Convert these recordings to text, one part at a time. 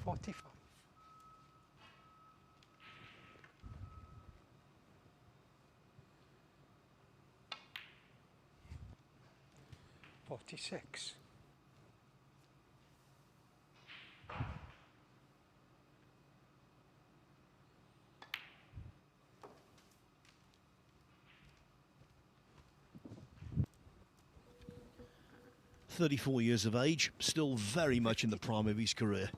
45. 46. 34 years of age, still very much in the prime of his career.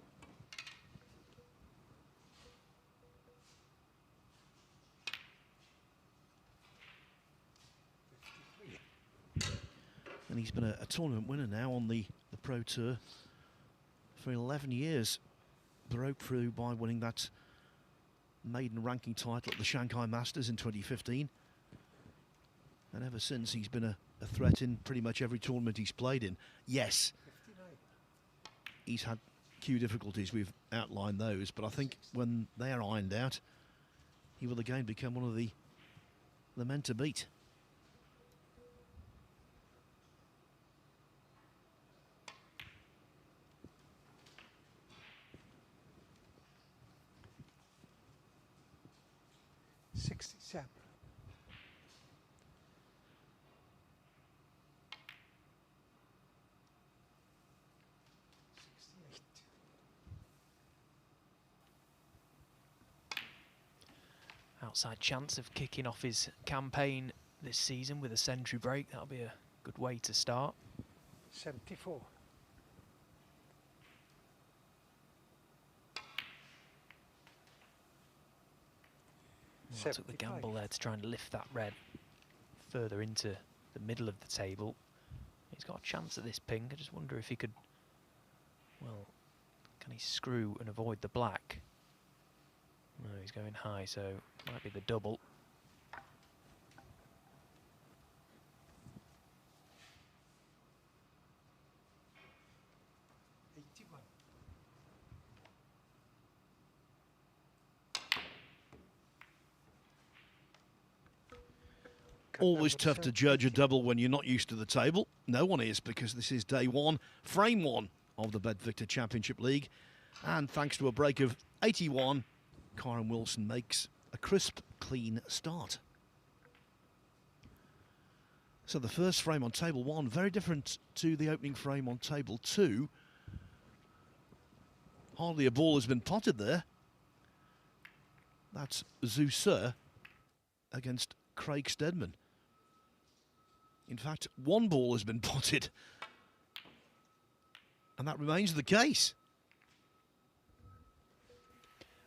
And he's been a tournament winner now on the Pro Tour for 11 years. Broke through by winning that maiden ranking title at the Shanghai Masters in 2015. And ever since, he's been a threat in pretty much every tournament he's played in. Yes, 59. He's had few difficulties, we've outlined those, but I think when they are ironed out, he will again become one of the men to beat. $67. 68. Outside chance of kicking off his campaign this season with a century break. That'll be a good way to start. 74. Well, I took the gamble there to try and lift that red further into the middle of the table. He's got a chance at this ping. I just wonder if he could, well, can he screw and avoid the black? No, he's going high, so might be the double. Always tough to judge a double when you're not used to the table. No one is, because this is day one, frame one of the BetVictor Championship League. And thanks to a break of 81, Kyron Wilson makes a crisp, clean start. So the first frame on table one, very different to the opening frame on table two. Hardly a ball has been potted there. That's Zusur against Craig Steadman. In fact, one ball has been potted. And that remains the case.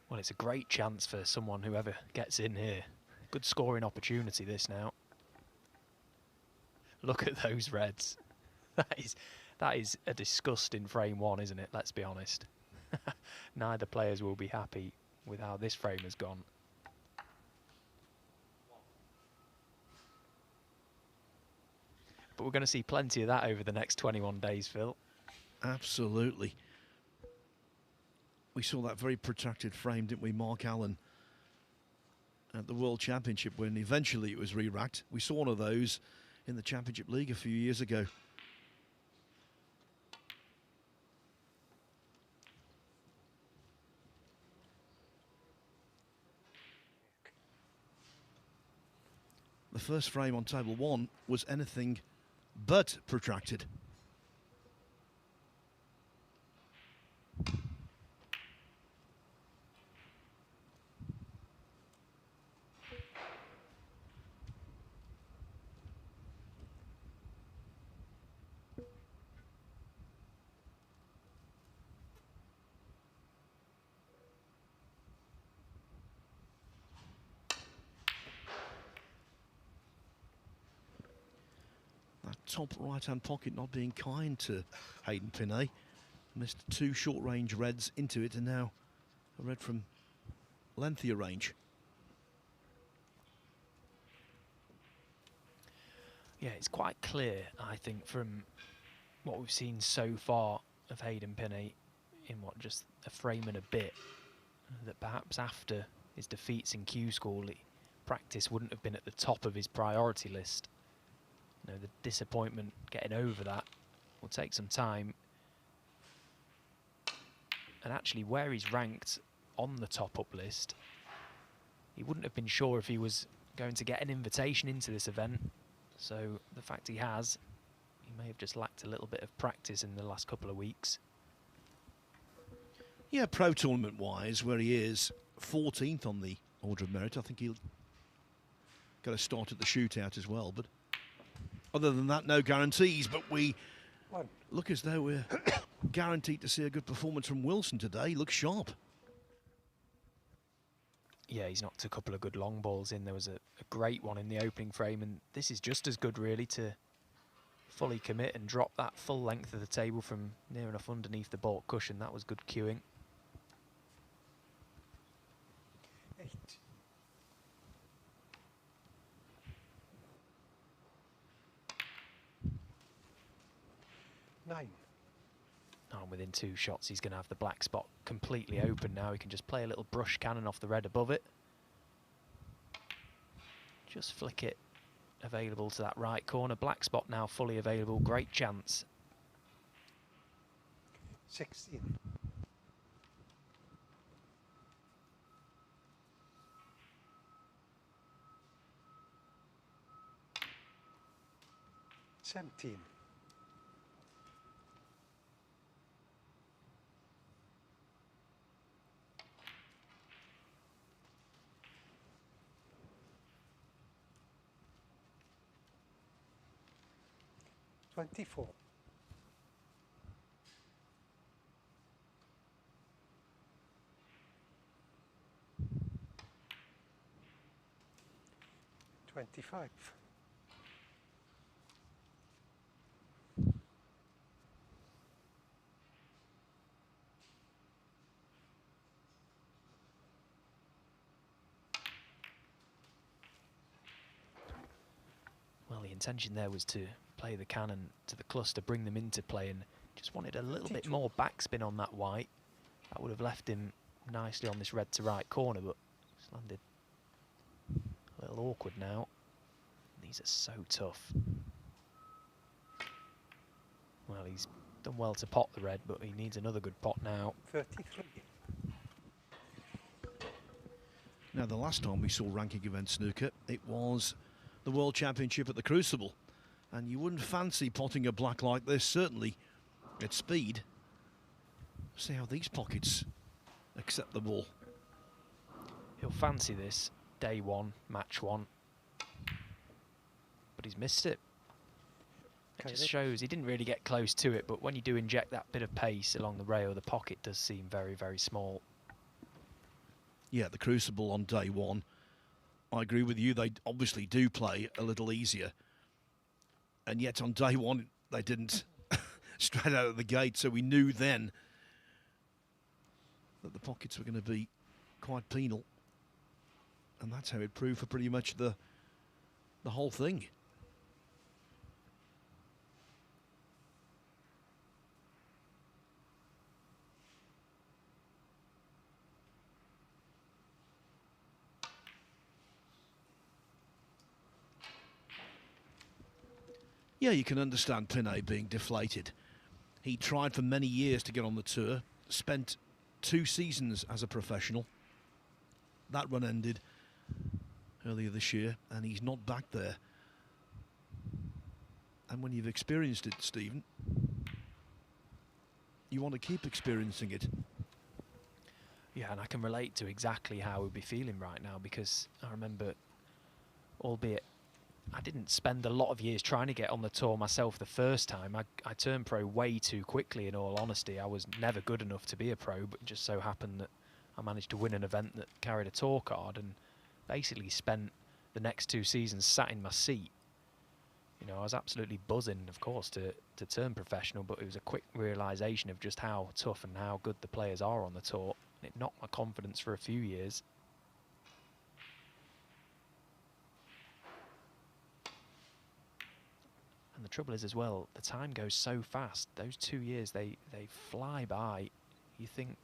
Well, it's a great chance for someone whoever gets in here. Good scoring opportunity this now. Look at those reds. That is a disgusting frame one, isn't it? Let's be honest. Neither players will be happy with how this frame has gone. But we're going to see plenty of that over the next 21 days, Phil. Absolutely. We saw that very protracted frame, didn't we, Mark Allen, at the World Championship, when eventually it was re-racked. We saw one of those in the Championship League a few years ago. The first frame on table one was anything but protracted. Top right-hand pocket not being kind to Hayden Pinney. Missed two short-range reds into it, and now a red from lengthier range. Yeah, it's quite clear, I think, from what we've seen so far of Hayden Pinney in just a frame and a bit, that perhaps after his defeats in Q School, practice wouldn't have been at the top of his priority list. You know, the disappointment getting over that will take some time. And actually, where he's ranked on the top-up list, he wouldn't have been sure if he was going to get an invitation into this event. So the fact he has, he may have just lacked a little bit of practice in the last couple of weeks. Yeah, pro tournament-wise, where he is 14th on the order of merit, I think he'll get a start at the shootout as well. But other than that, no guarantees. But we look as though we're guaranteed to see a good performance from Wilson today. He looks sharp. Yeah, he's knocked a couple of good long balls in. There was a great one in the opening frame, and this is just as good, really, to fully commit and drop that full length of the table from near enough underneath the baulk cushion. That was good cueing. 8. 9. And within 2 shots, he's going to have the black spot completely open now. He can just play a little brush cannon off the red above it. Just flick it available to that right corner. Black spot now fully available. Great chance. 16. 17. 24. 25. 'Well, the intention there was to play the cannon to the cluster, bring them into play, and just wanted a little bit more backspin on that white. That would have left him nicely on this red to right corner, but it's landed a little awkward now. These are so tough. Well, he's done well to pot the red, but he needs another good pot now. 33. Now, the last time we saw ranking event snooker, it was the World Championship at the Crucible. And you wouldn't fancy potting a black like this, certainly at speed. See how these pockets accept the ball. He'll fancy this day 1, match 1. But he's missed it. It just shows he didn't really get close to it, but when you do inject that bit of pace along the rail, the pocket does seem very, very small. Yeah, the Crucible on day 1. I agree with you, they obviously do play a little easier. And yet on day 1, they didn't straight out of the gate, so we knew then that the pockets were going to be quite penal. And that's how it proved for pretty much the whole thing. Yeah, you can understand Pinay being deflated. He tried for many years to get on the tour, spent 2 seasons as a professional. That run ended earlier this year, and he's not back there. And when you've experienced it, Stephen, you want to keep experiencing it. Yeah, and I can relate to exactly how we'd be feeling right now, because I remember, albeit I didn't spend a lot of years trying to get on the tour myself the first time. I turned pro way too quickly, in all honesty. I was never good enough to be a pro, but it just so happened that I managed to win an event that carried a tour card, and basically spent the next 2 seasons sat in my seat. You know, I was absolutely buzzing, of course, to turn professional, but it was a quick realisation of just how tough and how good the players are on the tour. It knocked my confidence for a few years. And the trouble is as well, the time goes so fast. Those 2 years, they fly by. You think,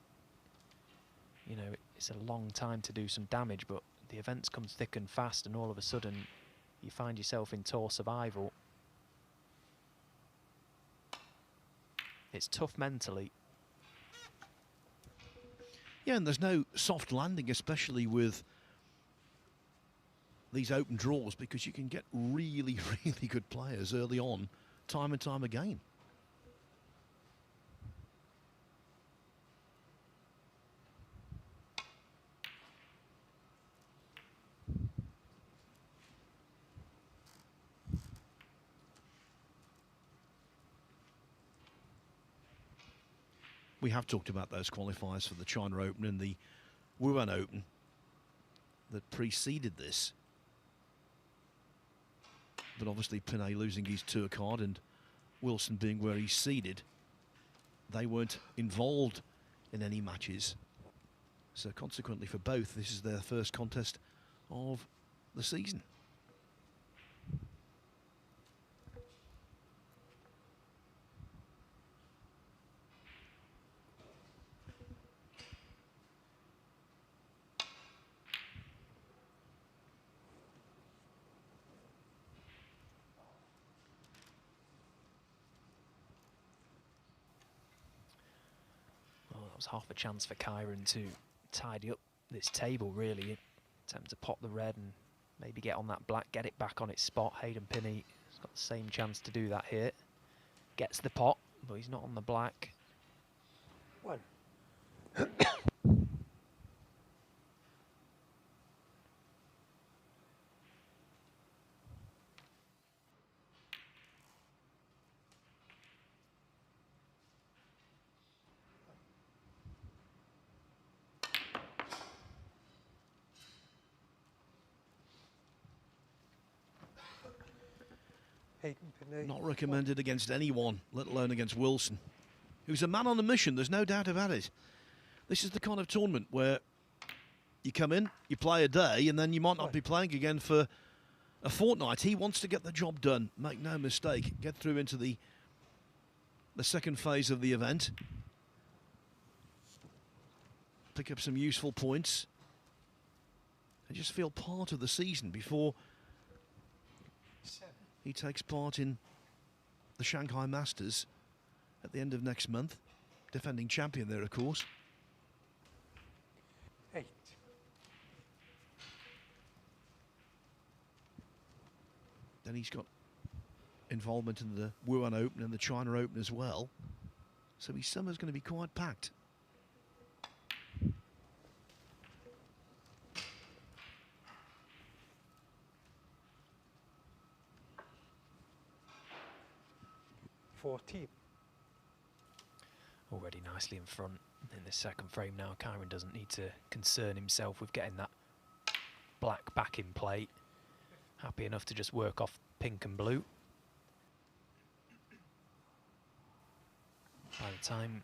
you know, it's a long time to do some damage, but the events come thick and fast, and all of a sudden you find yourself in tour survival. It's tough mentally. Yeah, and there's no soft landing, especially with these open draws, because you can get really, really good players early on, time and time again. We have talked about those qualifiers for the China Open and the Wuhan Open that preceded this. But obviously Pinay losing his tour card and Wilson being where he's seeded, they weren't involved in any matches. So consequently for both, this is their first contest of the season. That was half a chance for Kyron to tidy up this table, really. Attempt to pop the red and maybe get on that black, get it back on its spot. Hayden Pinney has got the same chance to do that here. Gets the pot, but he's not on the black. 1. 8 and Pinay. Not recommended against anyone, let alone against Wilson, who's a man on a mission, there's no doubt about it. This is the kind of tournament where you come in, you play a day, and then you might not be playing again for a fortnight. He wants to get the job done, make no mistake, get through into the second phase of the event, pick up some useful points, and just feel part of the season before 7. he takes part in the Shanghai Masters at the end of next month. Defending champion there, of course. 8. Then he's got involvement in the Wuhan Open and the China Open as well. So his summer's going to be quite packed. Already nicely in front in the second frame now. Kyron doesn't need to concern himself with getting that black back in play. Happy enough to just work off pink and blue. By the time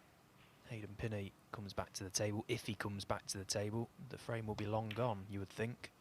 Hayden Pinney comes back to the table, if he comes back to the table, the frame will be long gone, you would think.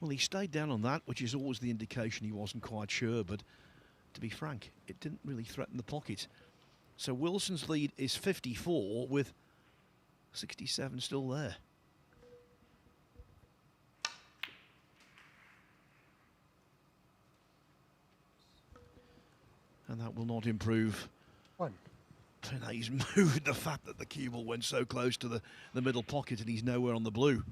Well, he stayed down on that, which is always the indication he wasn't quite sure, but to be frank, it didn't really threaten the pocket. So Wilson's lead is 54 with 67 still there. And that will not improve 1. Pinay's mood, the fact that the cue ball went so close to the middle pocket and he's nowhere on the blue.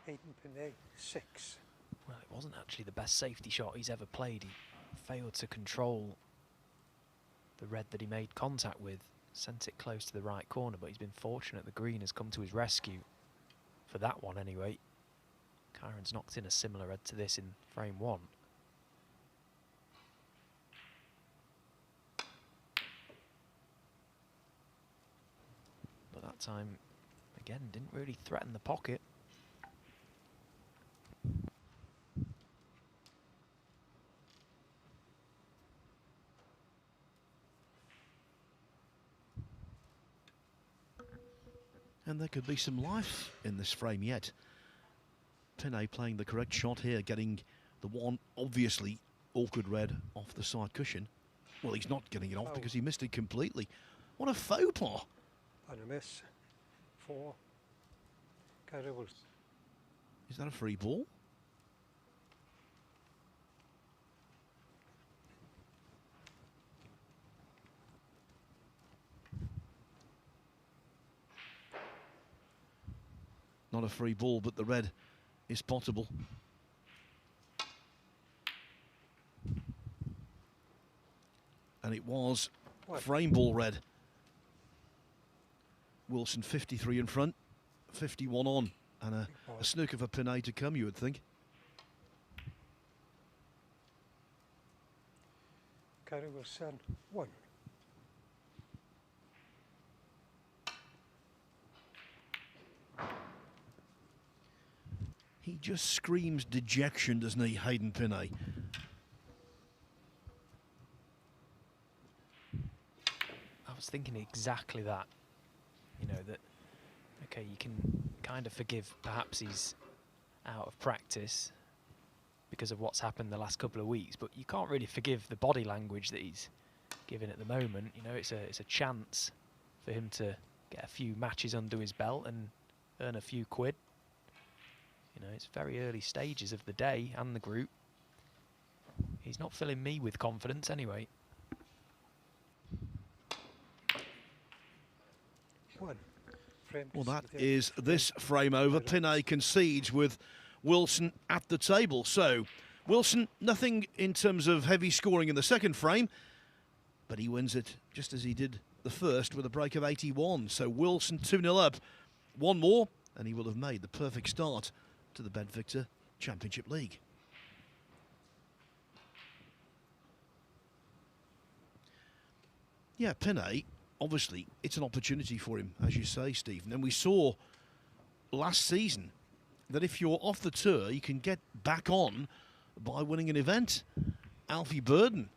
Hayden Pinay, 6. Well, it wasn't actually the best safety shot he's ever played. He failed to control the red that he made contact with, sent it close to the right corner, but he's been fortunate the green has come to his rescue for that one anyway. Kyron's knocked in a similar red to this in frame 1. But that time, again, didn't really threaten the pocket. And there could be some life in this frame yet. Pinay playing the correct shot here, getting the one obviously awkward red off the side cushion. Well, he's not getting it off because he missed it completely. What a faux pas. And a miss. 4. Kyra will. Is that a free ball? Not a free ball, but the red is spottable. And it was frame ball red. Wilson 53 in front, 51 on, and a snooker for Pinay to come, you would think. Kyra will send 1. He just screams dejection, doesn't he, Hayden Pinay? I was thinking exactly that. You know, that, okay, you can kind of forgive perhaps he's out of practice because of what's happened the last couple of weeks, but you can't really forgive the body language that he's giving at the moment. You know, it's a chance for him to get a few matches under his belt and earn a few quid. You know, it's very early stages of the day and the group. He's not filling me with confidence anyway. 1. Frame Well, that conceded. is this frame over. Pinay concedes with Wilson at the table. So, Wilson, nothing in terms of heavy scoring in the second frame, but he wins it just as he did the first with a break of 81. So, Wilson 2-0 up. One more, and he will have made the perfect start to the BetVictor Championship League. Yeah, Pinay, obviously, it's an opportunity for him, as you say, Stephen. And we saw last season that if you're off the tour, you can get back on by winning an event. Alfie Burden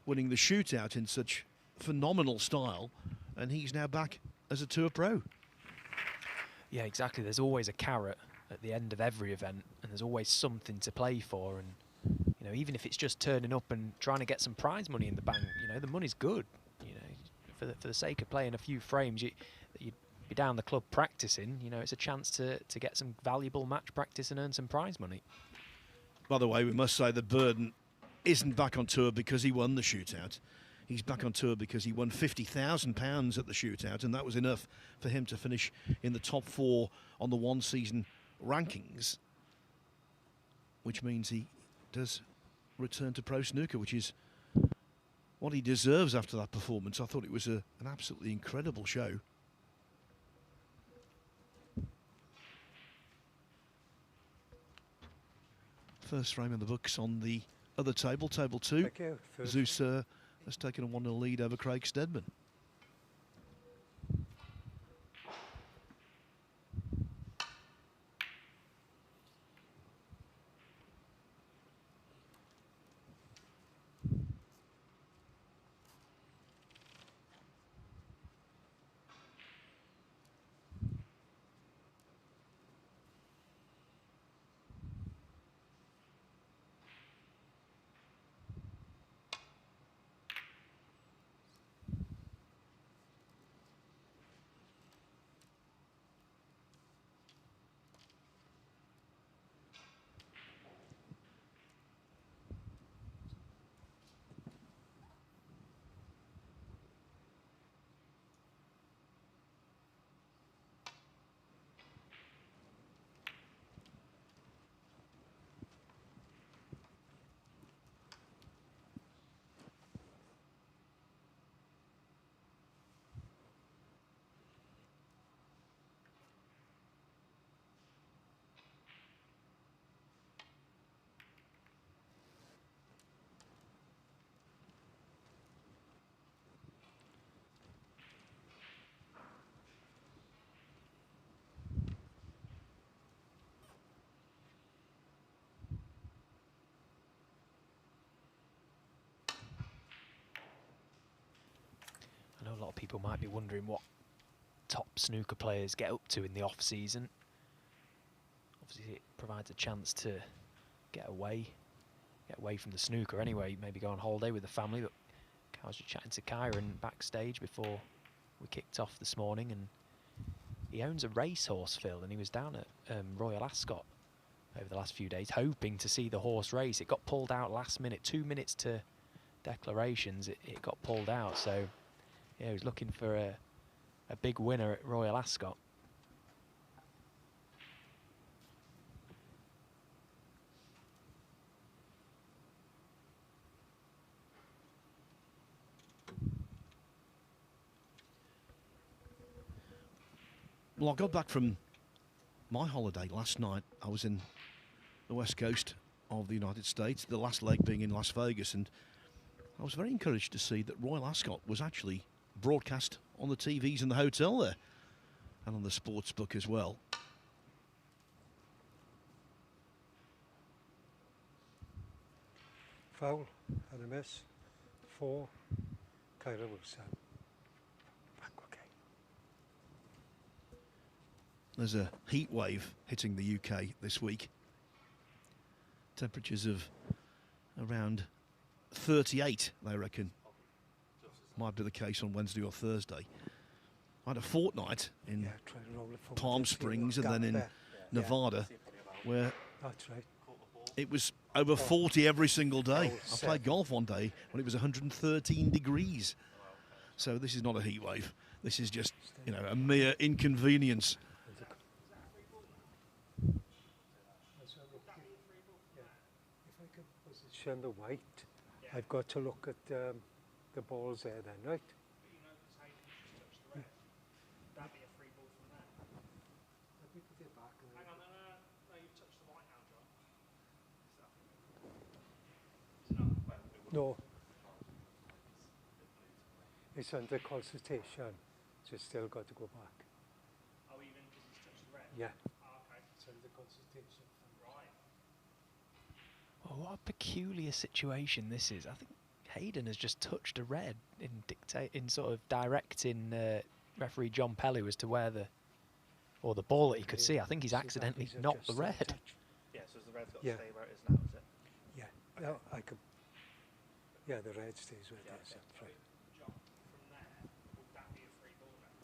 winning the shootout in such phenomenal style, and he's now back as a tour pro. Yeah, exactly. There's always a carrot at the end of every event, and there's always something to play for. And you know, even if it's just turning up and trying to get some prize money in the bank, you know, the money's good. You know, for the sake of playing a few frames, you'd be down the club practicing. You know, it's a chance to get some valuable match practice and earn some prize money. By the way, we must say that Burden isn't back on tour because he won the shootout. He's back on tour because he won £50,000 at the shootout, and that was enough for him to finish in the top 4 on the one-season rankings, which means he does return to pro snooker, which is what he deserves after that performance. I thought it was an absolutely incredible show. First frame in the books on the other table, table 2. Thank you. Zeus has taken a 1-0 lead over Craig Steadman. a lot of people might be wondering what top snooker players get up to in the off-season. Obviously, it provides a chance to get away from the snooker anyway, maybe go on holiday with the family. But I was just chatting to Kyron backstage before we kicked off this morning, and he owns a racehorse, Phil, and he was down at Royal Ascot over the last few days, hoping to see the horse race. It got pulled out last minute, 2 minutes to declarations. It got pulled out, so yeah, he was looking for a big winner at Royal Ascot. Well, I got back from my holiday last night. I was in the west coast of the United States, the last leg being in Las Vegas, and I was very encouraged to see that Royal Ascot was actually broadcast on the TVs in the hotel there and on the sports book as well. Foul and a miss. 4, Kyra Wilson. Back okay. There's a heat wave hitting the UK this week. Temperatures of around 38, they reckon. Might be the case on Wednesday or Thursday. I had a fortnight in Palm Springs and then in Nevada, where that's right. it was over 40 every single day. I played golf one day when it was 113 degrees. So this is not a heat wave. This is just, you know, a mere inconvenience. If I could position the white, I've got to look at the balls there then, right? That'd be a free ball from there. Let me put it back. Hang on, no, you've touched the white now, John. No. It's under consultation, so it's still got to go back. Oh, even because he's touched the red? Yeah. Oh, okay. It's under consultation. Right. Well, what a peculiar situation this is. I think Hayden has just touched a red in sort of directing referee John Pellew as to where the ball that he could see. I think he's accidentally knocked the red. Yeah, so the red's got Yeah. to stay where it is now, is it? Yeah. No, I could. Yeah, the red stays with Yeah, it. yeah. That's right. John, from there, would that be a free ball then?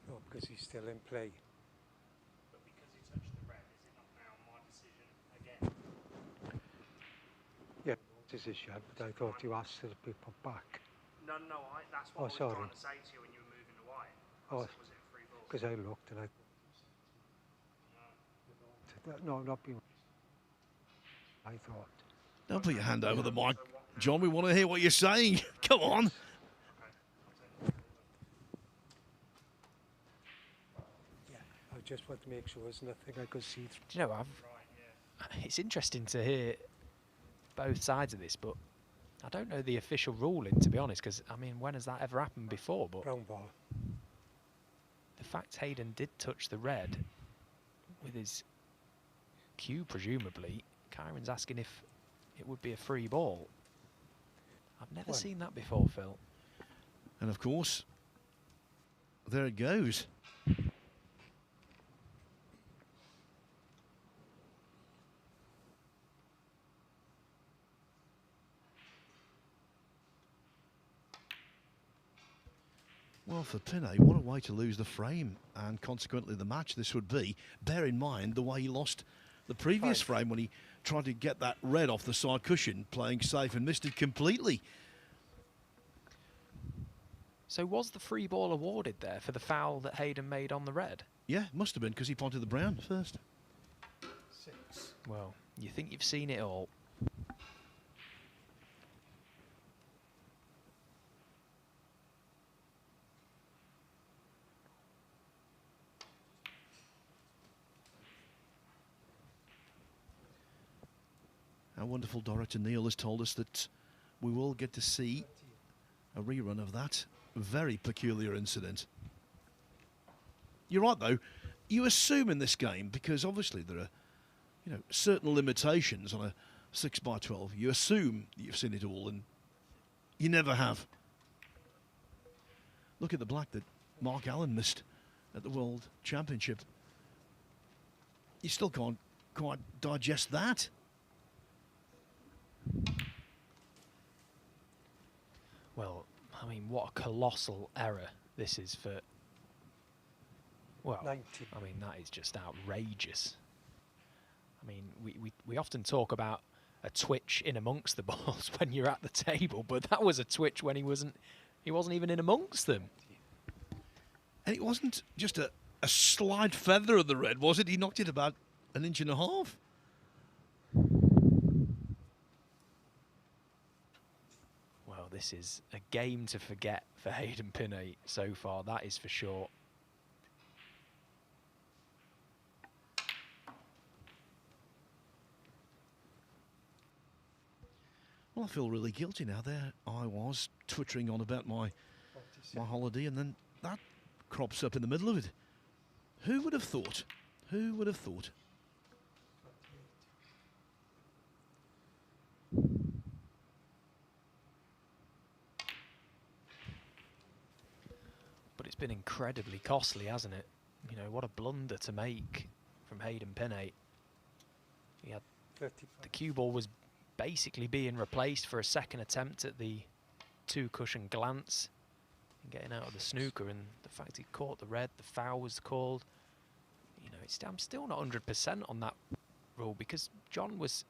No, because he's still in play. But because he touched the red, is it not now my decision again? Yeah, decision, but I thought you asked to be put back. No, that's Oh, what I was sorry. trying to say to you when you were moving the white. Oh, Was it a free ball? because I looked and I. No, not being. I thought. Don't put your hand over the mic. John, we want to hear what you're saying. Come on. Yeah, I just want to make sure there's nothing I could see through. Do you know, it's interesting to hear both sides of this, but I don't know the official ruling, to be honest, because, I mean, when has that ever happened before? But Brown ball. the fact Hayden did touch the red with his cue, presumably, Kyron's asking if it would be a free ball. I've never One. seen that before, Phil. And of course, there it goes. Well, for Pinay, what a way to lose the frame and consequently the match this would be. Bear in mind the way he lost the previous frame when he tried to get that red off the side cushion, playing safe and missed it completely. So was the free ball awarded there for the foul that Hayden made on the red? Yeah, must have been because he pointed the brown first. 6. Well, you think you've seen it all. Our wonderful Dorothy Neal has told us that we will get to see a rerun of that very peculiar incident. You're right, though. You assume in this game, because obviously there are, you know, certain limitations on a 6x12. You assume you've seen it all, and You never have. Look at the black that Mark Allen missed at the World Championship. You still can't quite digest that. Well, I mean, what a colossal error this is for... Well, 90. I mean, that is just outrageous. I mean, we often talk about a twitch in amongst the balls when you're at the table, but that was a twitch when he wasn't even in amongst them. And it wasn't just a slight feather of the red, was it? He knocked it about 1.5 inches. Well, this is a game to forget for Hayden Pinney so far, that is for sure. Well, I feel really guilty now. There I was, twittering on about my holiday, and then that crops up in the middle of it. Who would have thought? Who would have thought? But it's been incredibly costly, hasn't it? You know, what a blunder to make from Hayden Pinney. He had 35. the cue ball was basically being replaced for a second attempt at the two-cushion glance and getting out of the snooker, and the fact he caught the red, the foul was called. You know, I'm still not 100% on that rule because John was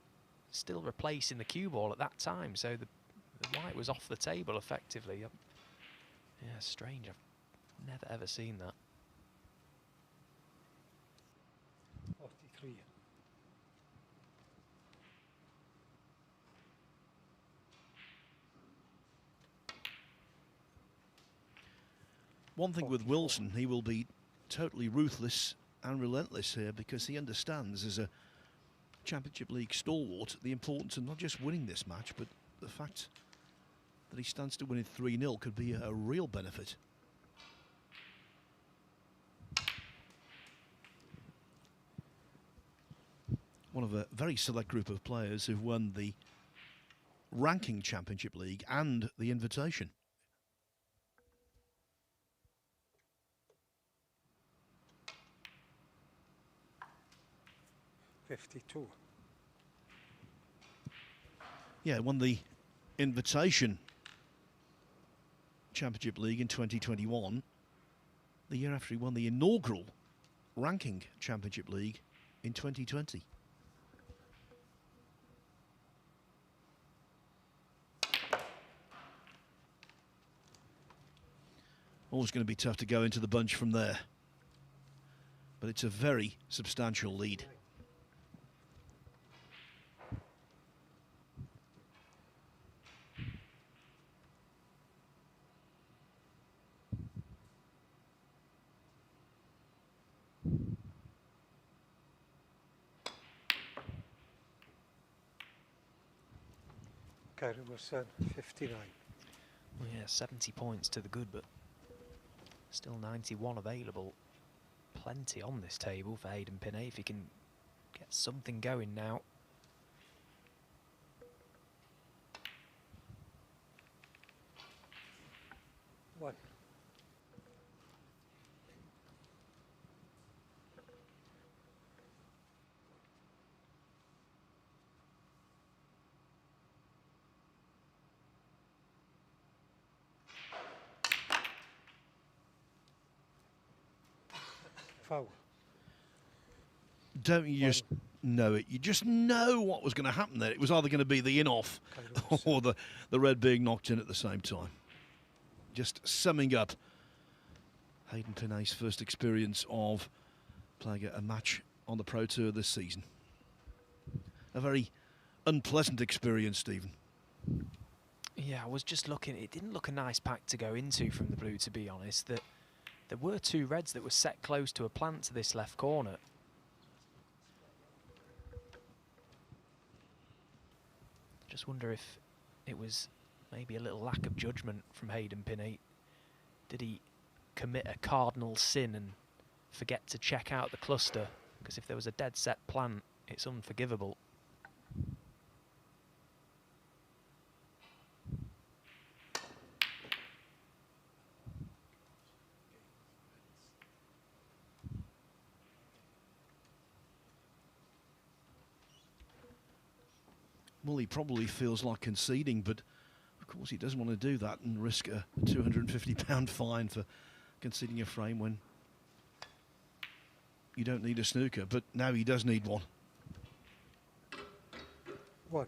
still replacing the cue ball at that time, so the white was off the table effectively. Yeah, strange. I've never ever seen that. 43. One thing with Wilson, he will be totally ruthless and relentless here because he understands as a Championship League stalwart the importance of not just winning this match, but the fact that he stands to win it 3-0 could be a real benefit. One of a very select group of players who've won the Ranking Championship League and the Invitation. $52. Yeah, won the Invitation Championship League in 2021. The year after he won the inaugural Ranking Championship League in 2020. Always going to be tough to go into the bunch from there. But it's a very substantial lead. Gary Wilson, 59. Well, yeah, 70 points to the good, but still 91 available. Plenty on this table for Hayden Pinney if he can get something going now. One. Foul. Don't you just know it? You just know what was going to happen there. It was either going to be the in-off or the red being knocked in at the same time. Just summing up Hayden Pinney's first experience of playing a match on the Pro Tour this season. A very unpleasant experience, Stephen. Yeah, I was just looking. It didn't look a nice pack to go into from the blue, to be honest. That there were two reds that were set close to a plant to this left corner. Just wonder if it was maybe a little lack of judgment from Hayden Pinney. Did he commit a cardinal sin and forget to check out the cluster? Because if there was a dead set plant, it's unforgivable. Well, he probably feels like conceding, but of course he doesn't want to do that and risk a £250 fine for conceding a frame when you don't need a snooker, but now he does need one. One.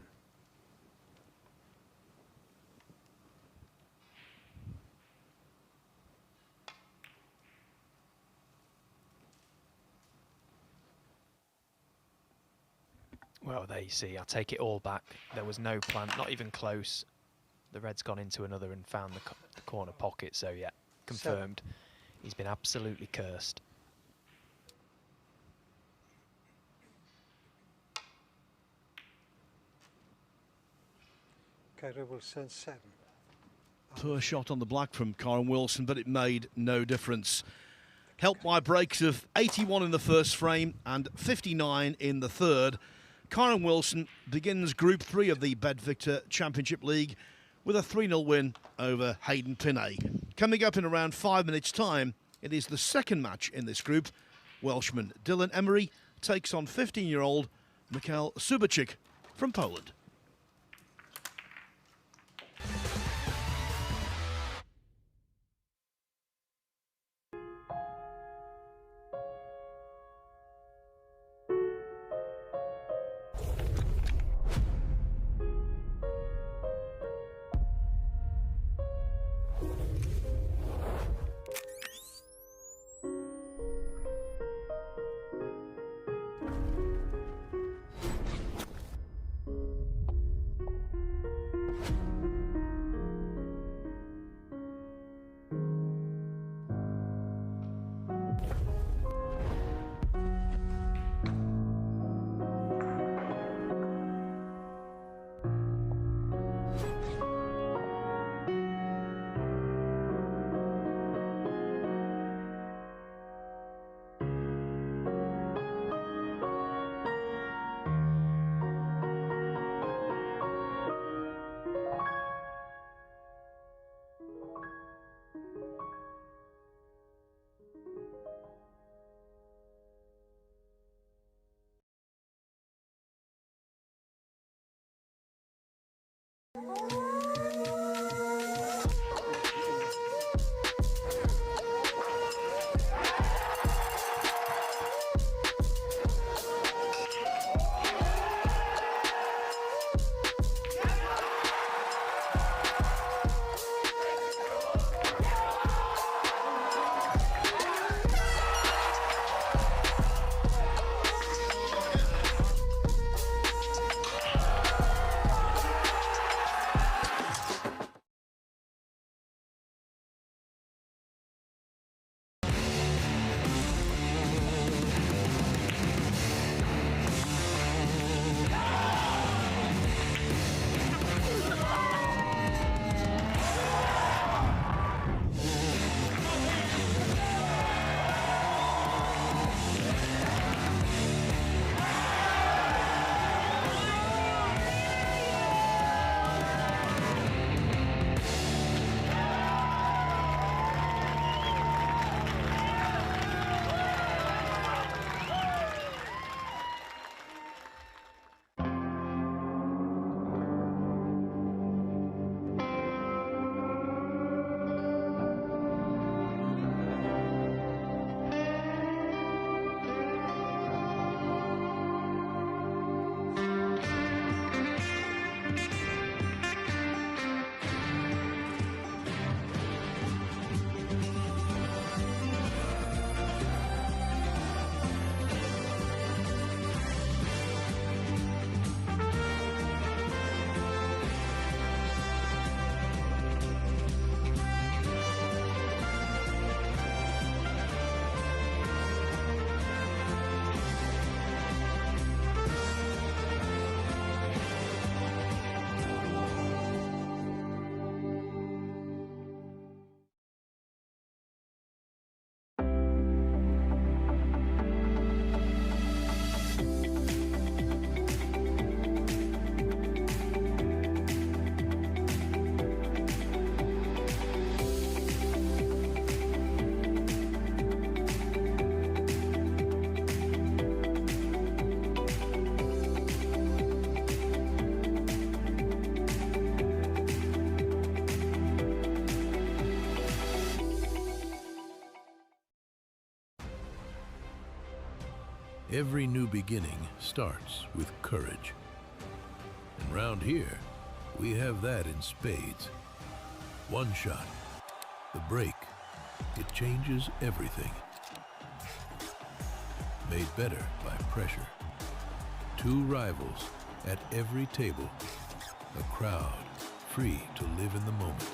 Well, there you see, I take it all back. There was no plan, not even close. The red's gone into another and found the corner pocket, so yeah, confirmed. He's been absolutely cursed. Kyra Wilson, 7. Poor shot on the black from Karen Wilson, but it made no difference. Helped by breaks of 81 in the first frame and 59 in the third. Karen Wilson begins Group 3 of the BetVictor Championship League with a 3-0 win over Hayden Pinney. Coming up in around 5 minutes' time, it is the second match in this group. Welshman Dylan Emery takes on 15-year-old Mikhail Subachik from Poland. Every new beginning starts with courage. And round here, we have that in spades. One shot, the break, it changes everything. Made better by pressure. Two rivals at every table. A crowd free to live in the moment.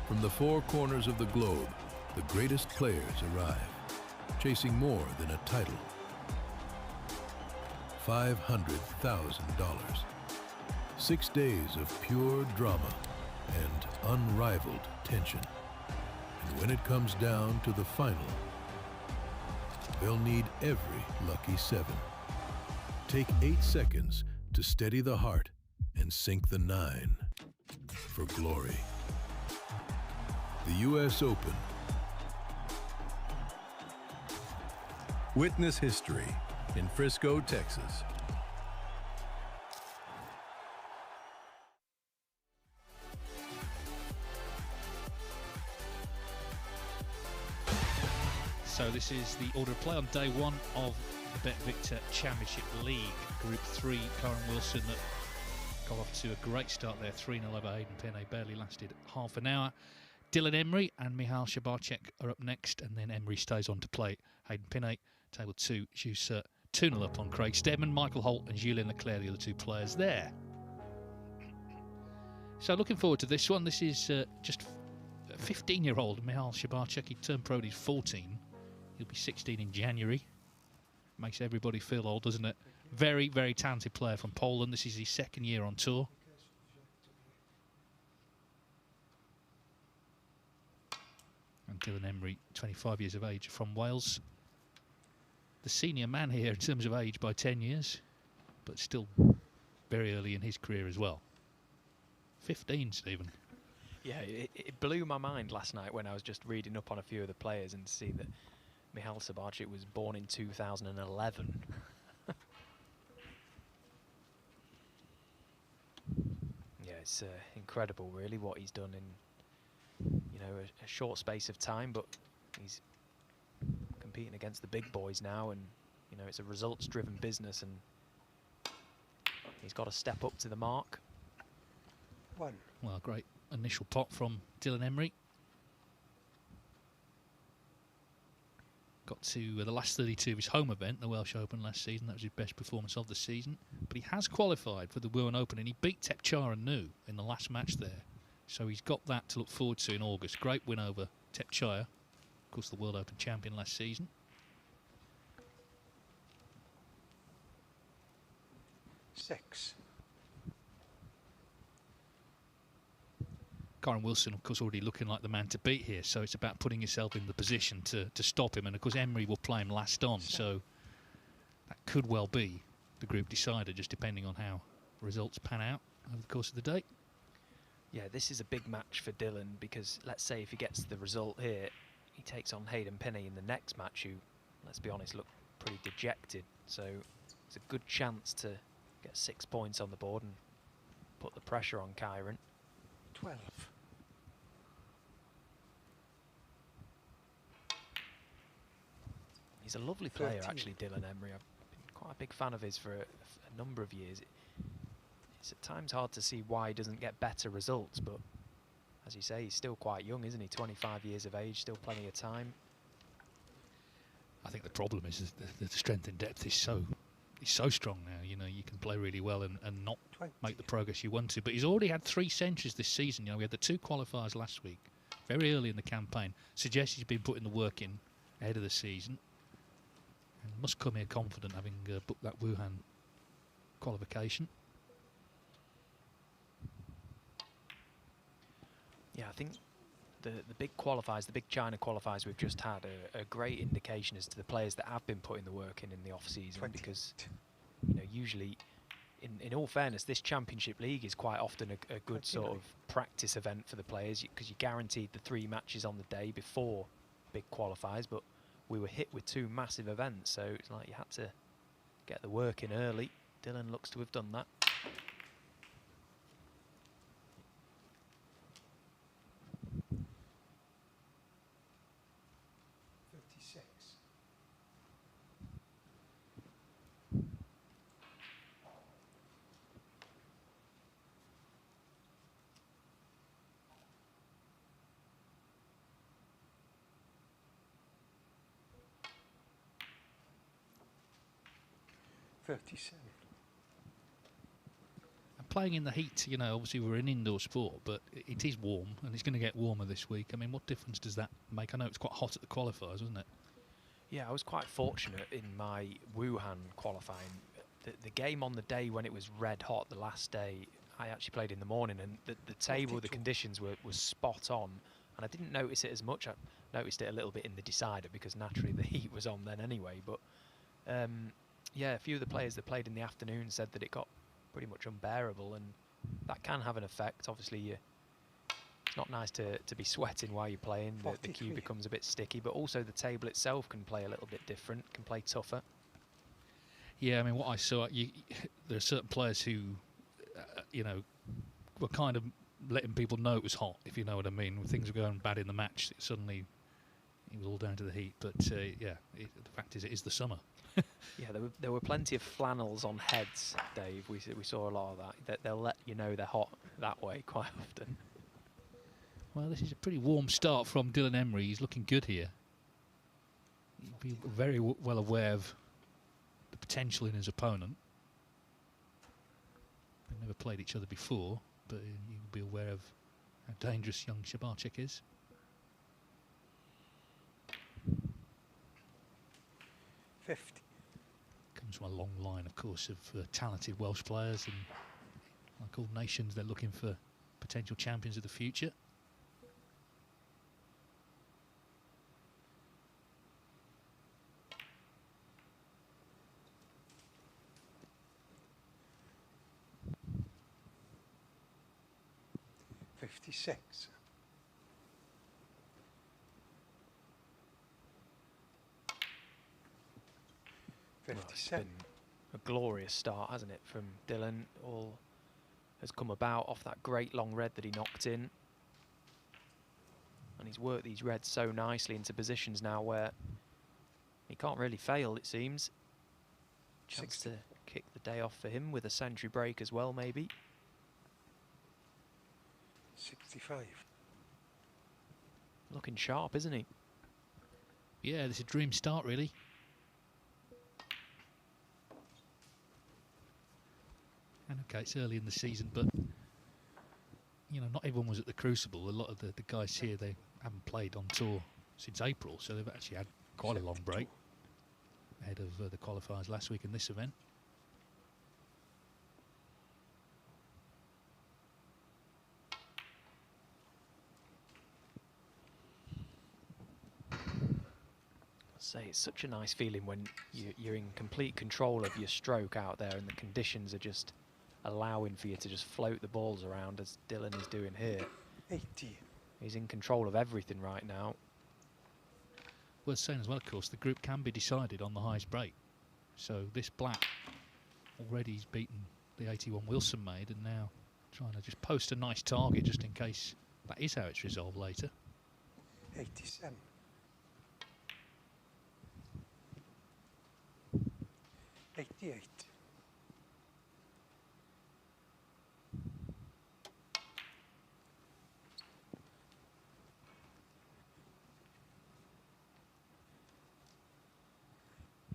From the four corners of the globe, the greatest players arrive, chasing more than a title. $500,000. 6 days of pure drama and unrivaled tension. And when it comes down to the final, they'll need every lucky seven. Take 8 seconds to steady the heart and sink the 9 for glory. The U.S. Open. Witness history in Frisco, Texas. So this is the order of play on day one of the BetVictor Championship League. Group 3, Karen Wilson that got off to a great start there, 3-0 over Hayden Pinney, barely lasted half an hour. Dylan Emery and Michal Shabarchek are up next, and then Emery stays on to play Hayden Pinney. Table 2, Juicer 2-0 up on Craig Steadman. Michael Holt and Julien Leclerc, the other two players there. So looking forward to this one. This is just a 15-year-old Michal Shabarchek. He turned pro when he's 14. He'll be 16 in January. Makes everybody feel old, doesn't it? Very, very talented player from Poland. This is his second year on tour. And Dylan Emery, 25 years of age, from Wales. The senior man here in terms of age by 10 years, but still very early in his career as well. 15, Stephen. Yeah, it blew my mind last night when I was just reading up on a few of the players and see that Michal Shabarchek was born in 2011. Yeah, it's incredible, really, what he's done in, you know, a short space of time. But he's competing against the big boys now, and you know, it's a results-driven business, and he's got to step up to the mark. One. Well, great initial pot from Dylan Emery. Got to the last 32 of his home event, the Welsh Open last season. That was his best performance of the season. But he has qualified for the Wuhan Open, and he beat Tepchara Nu in the last match there. So he's got that to look forward to in August. Great win over Tepchara, of course the World Open champion last season. Six. Karen Wilson, of course, already looking like the man to beat here, so it's about putting yourself in the position to stop him. And of course, Emery will play him last on, so that could well be the group decider, just depending on how results pan out over the course of the day. Yeah, this is a big match for Dylan, because let's say if he gets the result here, he takes on Hayden Pinney in the next match, who, let's be honest, look pretty dejected. So it's a good chance to get 6 points on the board and put the pressure on Kyron. 12. He's a lovely player, 13. actually, Dylan Emery. I've been quite a big fan of his for a number of years. It's at times hard to see why he doesn't get better results, but as you say, he's still quite young, isn't he? 25 years of age, still plenty of time. I think the problem is the strength and depth is so strong now. You know, you can play really well and not 20. make the progress you want to. But he's already had 3 centuries this season. You know, we had the 2 qualifiers last week, very early in the campaign. Suggests he's been putting the work in ahead of the season. And must come here confident, having booked that Wuhan qualification. Yeah, I think the big qualifiers, the big China qualifiers we've just had are a great indication as to the players that have been putting the work in the off-season, because, you know, usually, in all fairness, this Championship League is quite often a good sort of practice event for the players, because you're guaranteed the 3 matches on the day before big qualifiers, but we were hit with 2 massive events, so it's like you had to get the work in early. Dylan looks to have done that. 37. And playing in the heat, you know, obviously we're an indoor sport, but it is warm, and it's going to get warmer this week. I mean, what difference does that make? I know it's quite hot at the qualifiers, wasn't it? Yeah, I was quite fortunate in my Wuhan qualifying. The game on the day when it was red hot, the last day, I actually played in the morning, and the table, the conditions were spot on, and I didn't notice it as much. I noticed it a little bit in the decider because naturally the heat was on then anyway, but yeah, a few of the players that played in the afternoon said that it got pretty much unbearable, and that can have an effect. Obviously, it's not nice to be sweating while you're playing. The cue becomes a bit sticky, but also the table itself can play a little bit different, can play tougher. Yeah, I mean, what I saw, there are certain players who, you know, were kind of letting people know it was hot, if you know what I mean. When things were going bad in the match, suddenly it was all down to the heat. But yeah, the fact is, it is the summer. Yeah, there were plenty of flannels on heads, Dave. We saw a lot of that. They'll let you know they're hot that way quite often. Well, this is a pretty warm start from Dylan Emery. He's looking good here. He'd be very well aware of the potential in his opponent. They've never played each other before, but you'll be aware of how dangerous young Shabarczyk is. Comes from a long line, of course, of talented Welsh players, and like all nations, they're looking for potential champions of the future. Six. Well, it's been a glorious start, hasn't it, from Dylan? All has come about off that great long red that he knocked in. And he's worked these reds so nicely into positions now where he can't really fail, it seems. Chance to kick the day off for him with a century break as well, maybe. 65. Looking sharp, isn't he? Yeah, this is a dream start, really. And okay, it's early in the season, but you know, not everyone was at the Crucible. A lot of the guys here, they haven't played on tour since April, so they've actually had quite a long break ahead of the qualifiers last week in this event. Say it's such a nice feeling when you're in complete control of your stroke out there, and the conditions are just allowing for you to just float the balls around as Dylan is doing here. 80. He's in control of everything right now. Worth saying as well, of course, the group can be decided on the highest break. So this black already has beaten the 81 Wilson made, and now trying to just post a nice target just in case that is how it's resolved later. 87. 88.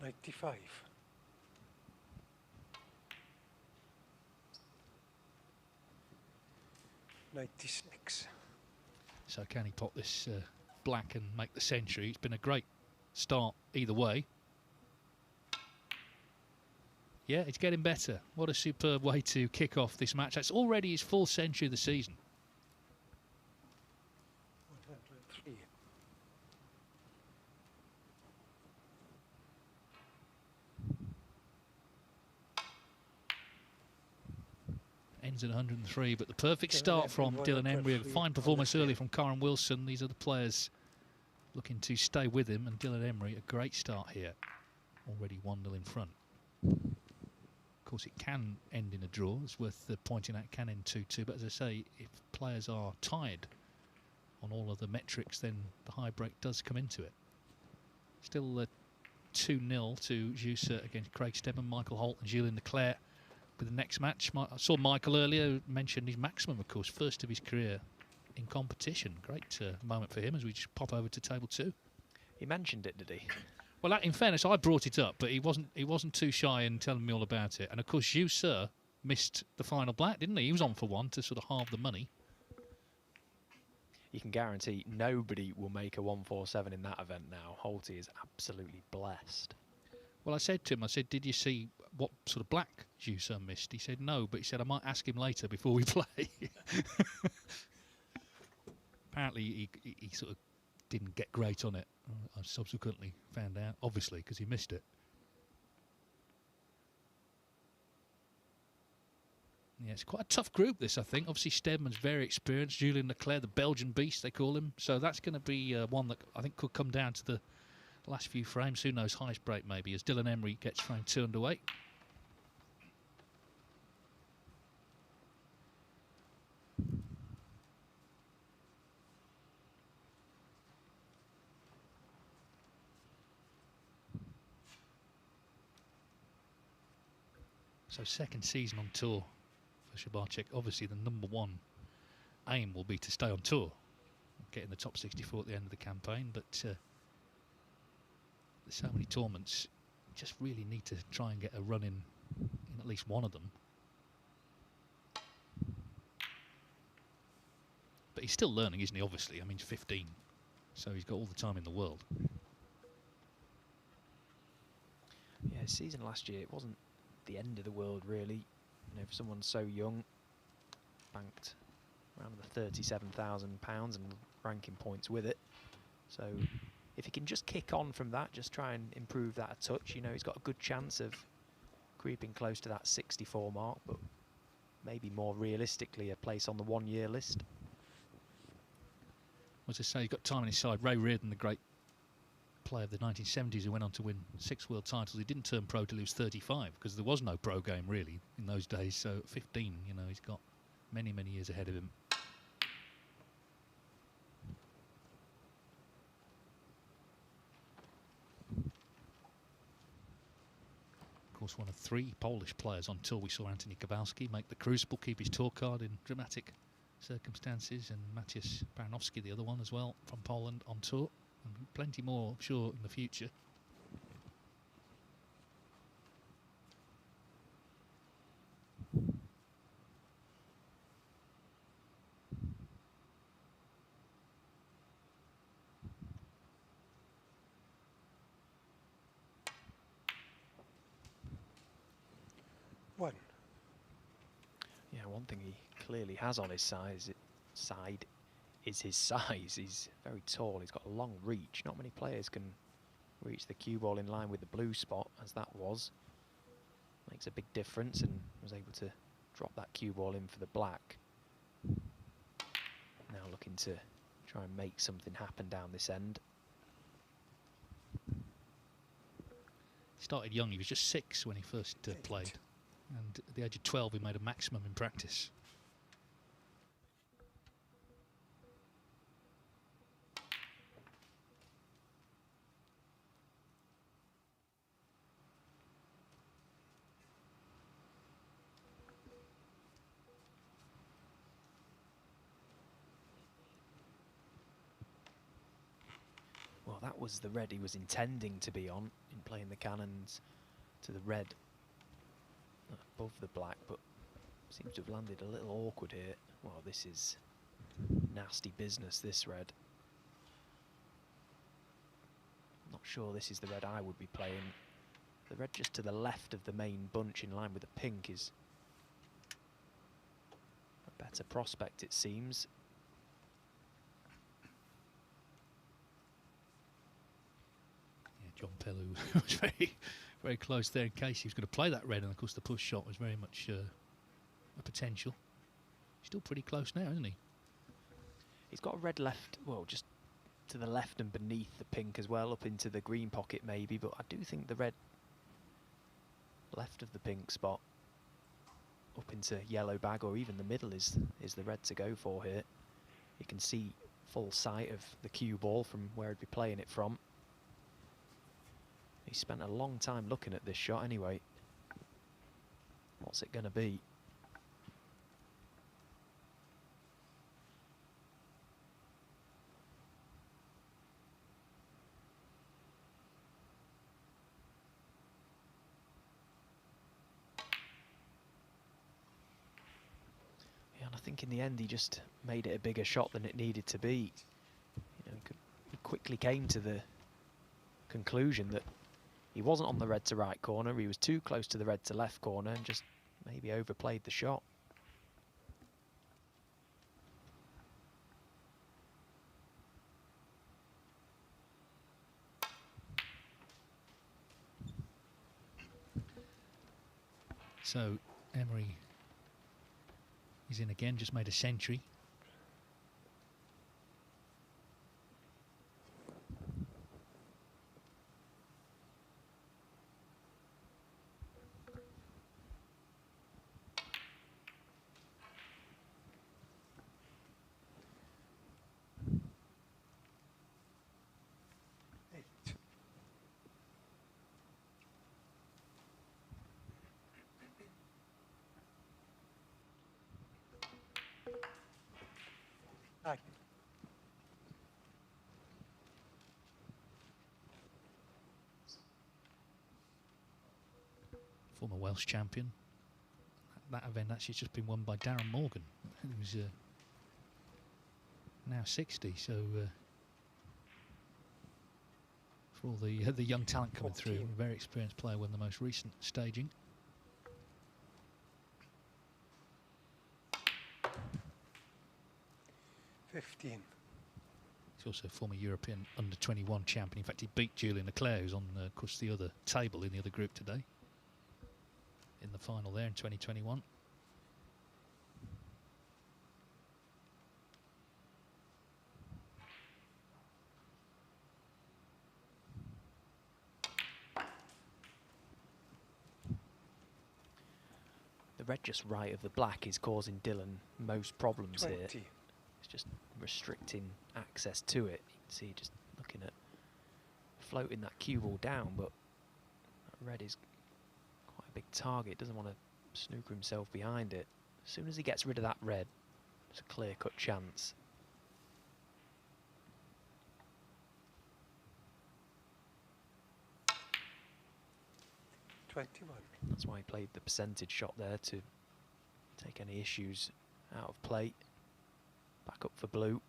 95. 96. So can he pot this black and make the century? It's been a great start either way. Yeah, it's getting better. What a superb way to kick off this match. That's already his full century of the season. 103. Ends at 103, but the perfect start from Dylan Emery. A fine performance early from Karen Wilson. These are the players looking to stay with him, and Dylan Emery, a great start here. Already 1-0 in front. Of course, it can end in a draw. It's worth pointing out, it can end 2-2. But as I say, if players are tied on all of the metrics, then the high break does come into it. Still 2-0 to Jussa against Craig Stebbin, Michael Holt and Julien Leclerc. With the next match, I saw Michael earlier mention his maximum, of course, first of his career in competition. Great moment for him as we just pop over to table 2. He mentioned it, did he? Well, in fairness, I brought it up, but he wasn't too shy in telling me all about it. And of course, you, sir, missed the final black, didn't he? He was on for one to sort of halve the money. You can guarantee nobody will make a 147 in that event now. Holty is absolutely blessed. Well, I said to him, did you see what sort of black you, sir, missed? He said no, but he said I might ask him later before we play. Apparently, he sort of didn't get great on it. I subsequently found out, obviously, because he missed it. Yeah, it's quite a tough group, this, I think. Obviously, Steadman's very experienced. Julien Leclerc, the Belgian beast, they call him. So that's going to be one that I think could come down to the last few frames. Who knows, highest break maybe, as Dylan Emery gets frame 2 underway. So second season on tour for Shabarczyk. Obviously the number one aim will be to stay on tour, get in the top 64 at the end of the campaign, but there's so many tournaments, you just really need to try and get a run in at least one of them. But he's still learning, isn't he, obviously? I mean, he's 15, so he's got all the time in the world. Yeah, his season last year, it wasn't the end of the world, really. You know, for someone so young, banked around the £37,000 and ranking points with it. So if he can just kick on from that, just try and improve that a touch, you know, he's got a good chance of creeping close to that 64 mark, but maybe more realistically a place on the 1 year list. As I say, he's got time on his side. Ray Reardon, the great player of the 1970s who went on to win 6 world titles. He didn't turn pro till he was 35 because there was no pro game really in those days. So at 15, you know, he's got many, many years ahead of him. Of course, one of 3 Polish players on tour. We saw Anthony Kowalski make the Crucible, keep his tour card in dramatic circumstances, and Maciej Baranowski, the other one as well, from Poland on tour. And plenty more, I'm sure, in the future. One. Yeah, one thing he clearly has on his side is his size. He's very tall, he's got a long reach. Not many players can reach the cue ball in line with the blue spot, as that was. Makes a big difference, and was able to drop that cue ball in for the black. Now looking to try and make something happen down this end. He started young, he was just 6 when he first played. And at the age of 12 he made a maximum in practice. Well, that was the red he was intending to be on in playing the cannons to the red above the black, but seems to have landed a little awkward here. Well, this is nasty business, this red. Not sure this is the red I would be playing. The red just to the left of the main bunch in line with the pink is a better prospect, it seems. John Pellew was very, very close there in case he was going to play that red, and of course the push shot was very much a potential. Still pretty close now, isn't he? He's got a red left, well, just to the left and beneath the pink as well, up into the green pocket maybe, but I do think the red left of the pink spot up into yellow bag or even the middle is the red to go for here. You can see full sight of the cue ball from where he'd be playing it from. He spent a long time looking at this shot anyway. What's it going to be? think in the end he just made it a bigger shot than it needed to be. You know, he quickly came to the conclusion that he wasn't on the red to right corner, he was too close to the red to left corner and just maybe overplayed the shot. So Emery is in again, just made a century. Aye. Former Welsh champion. That event actually just been won by Darren Morgan, who's now 60. So for all the young talent coming through, a very experienced player won the most recent staging. He's also a former European under-21 champion. In fact, he beat Julian Leclerc, who's on, of course, the other table in the other group today, in the final there in 2021. The red just right of the black is causing Dylan most problems 20. here. It's just restricting access to it. You can see just looking at floating that cue ball down, but that red is quite a big target. Doesn't want to snooker himself behind it. As soon as he gets rid of that red, it's a clear-cut chance. That's why he played the percentage shot there, to take any issues out of play. Back up for blue.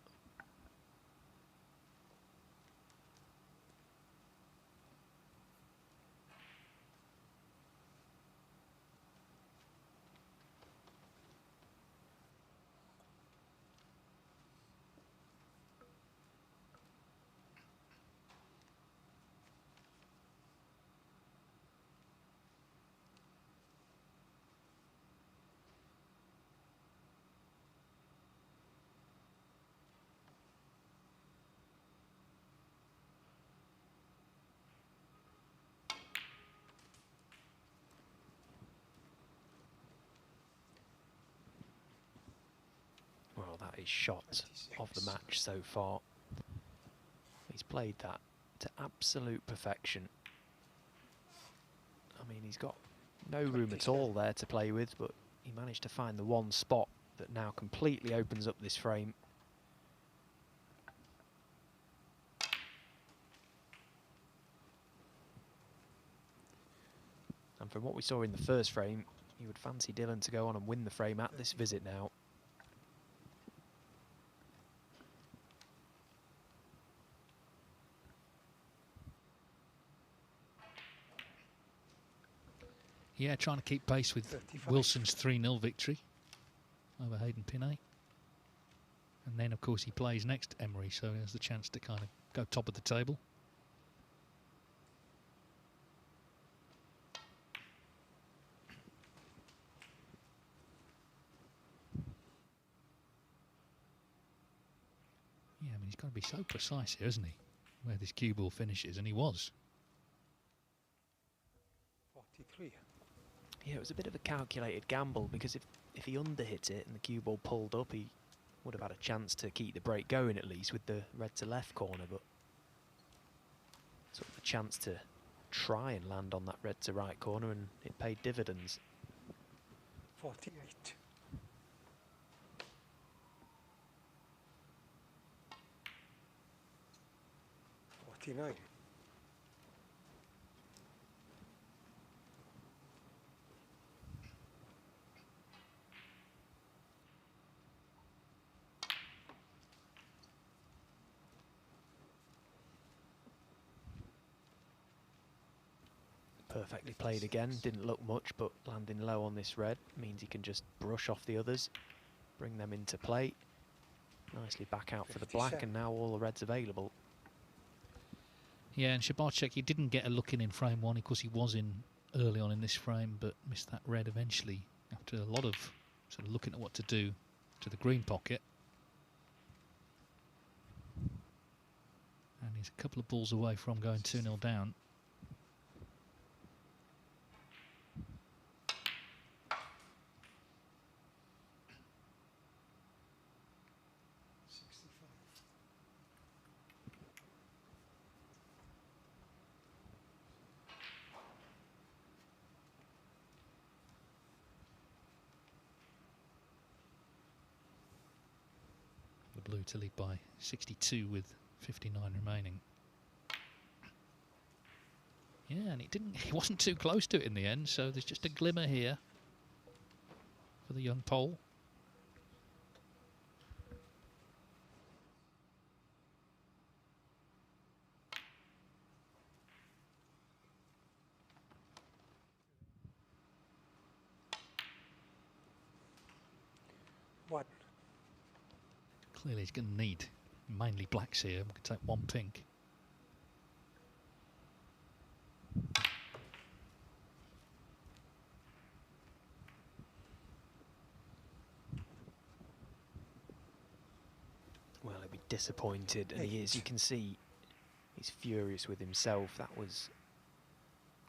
Well, that is shot of the match so far. He's played that to absolute perfection. I mean, he's got no room at all there to play with, but he managed to find the one spot that now completely opens up this frame. And from what we saw in the first frame, you would fancy Dylan to go on and win the frame at this visit now. Yeah, trying to keep pace with 35. Wilson's 3-0 victory over Hayden Pinnay. And then, of course, he plays next Emery, so he has the chance to kind of go top of the table. Yeah, I mean, he's got to be so precise here, isn't he? Where this cue ball finishes, and he was. 43. Yeah, it was a bit of a calculated gamble, because if he underhit it and the cue ball pulled up, he would have had a chance to keep the break going at least with the red to left corner, but sort of a chance to try and land on that red to right corner, and it paid dividends. 48. $49. Perfectly played again, didn't look much, but landing low on this red means he can just brush off the others, bring them into play. Nicely back out for the black, and now all the reds available. Yeah, and Shabarchek, he didn't get a look in frame one. Of course, he was in early on in this frame, but missed that red eventually after a lot of sort of looking at what to do to the green pocket. And he's a couple of balls away from going 2-0 down. Blue to lead by 62 with 59 remaining. Yeah, and he wasn't too close to it in the end, so there's just a glimmer here for the young Pole. What? Clearly he's going to need mainly blacks here. We can take one pink. Well, he'll be disappointed, and he is. You can see he's furious with himself. That was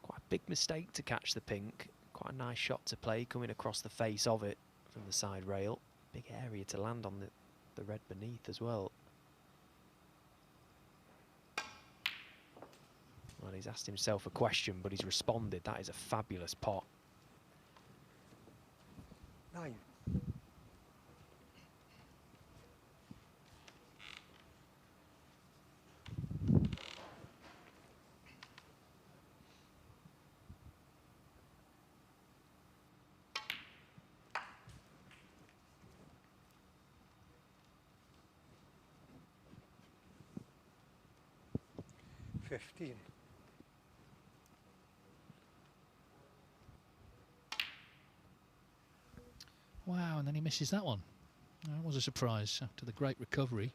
quite a big mistake to catch the pink. Quite a nice shot to play, coming across the face of it from the side rail. Big area to land on the red beneath as well. Well, he's asked himself a question, but he's responded. That is a fabulous pot. 9. $15. Wow, and then he misses that one. That was a surprise after the great recovery.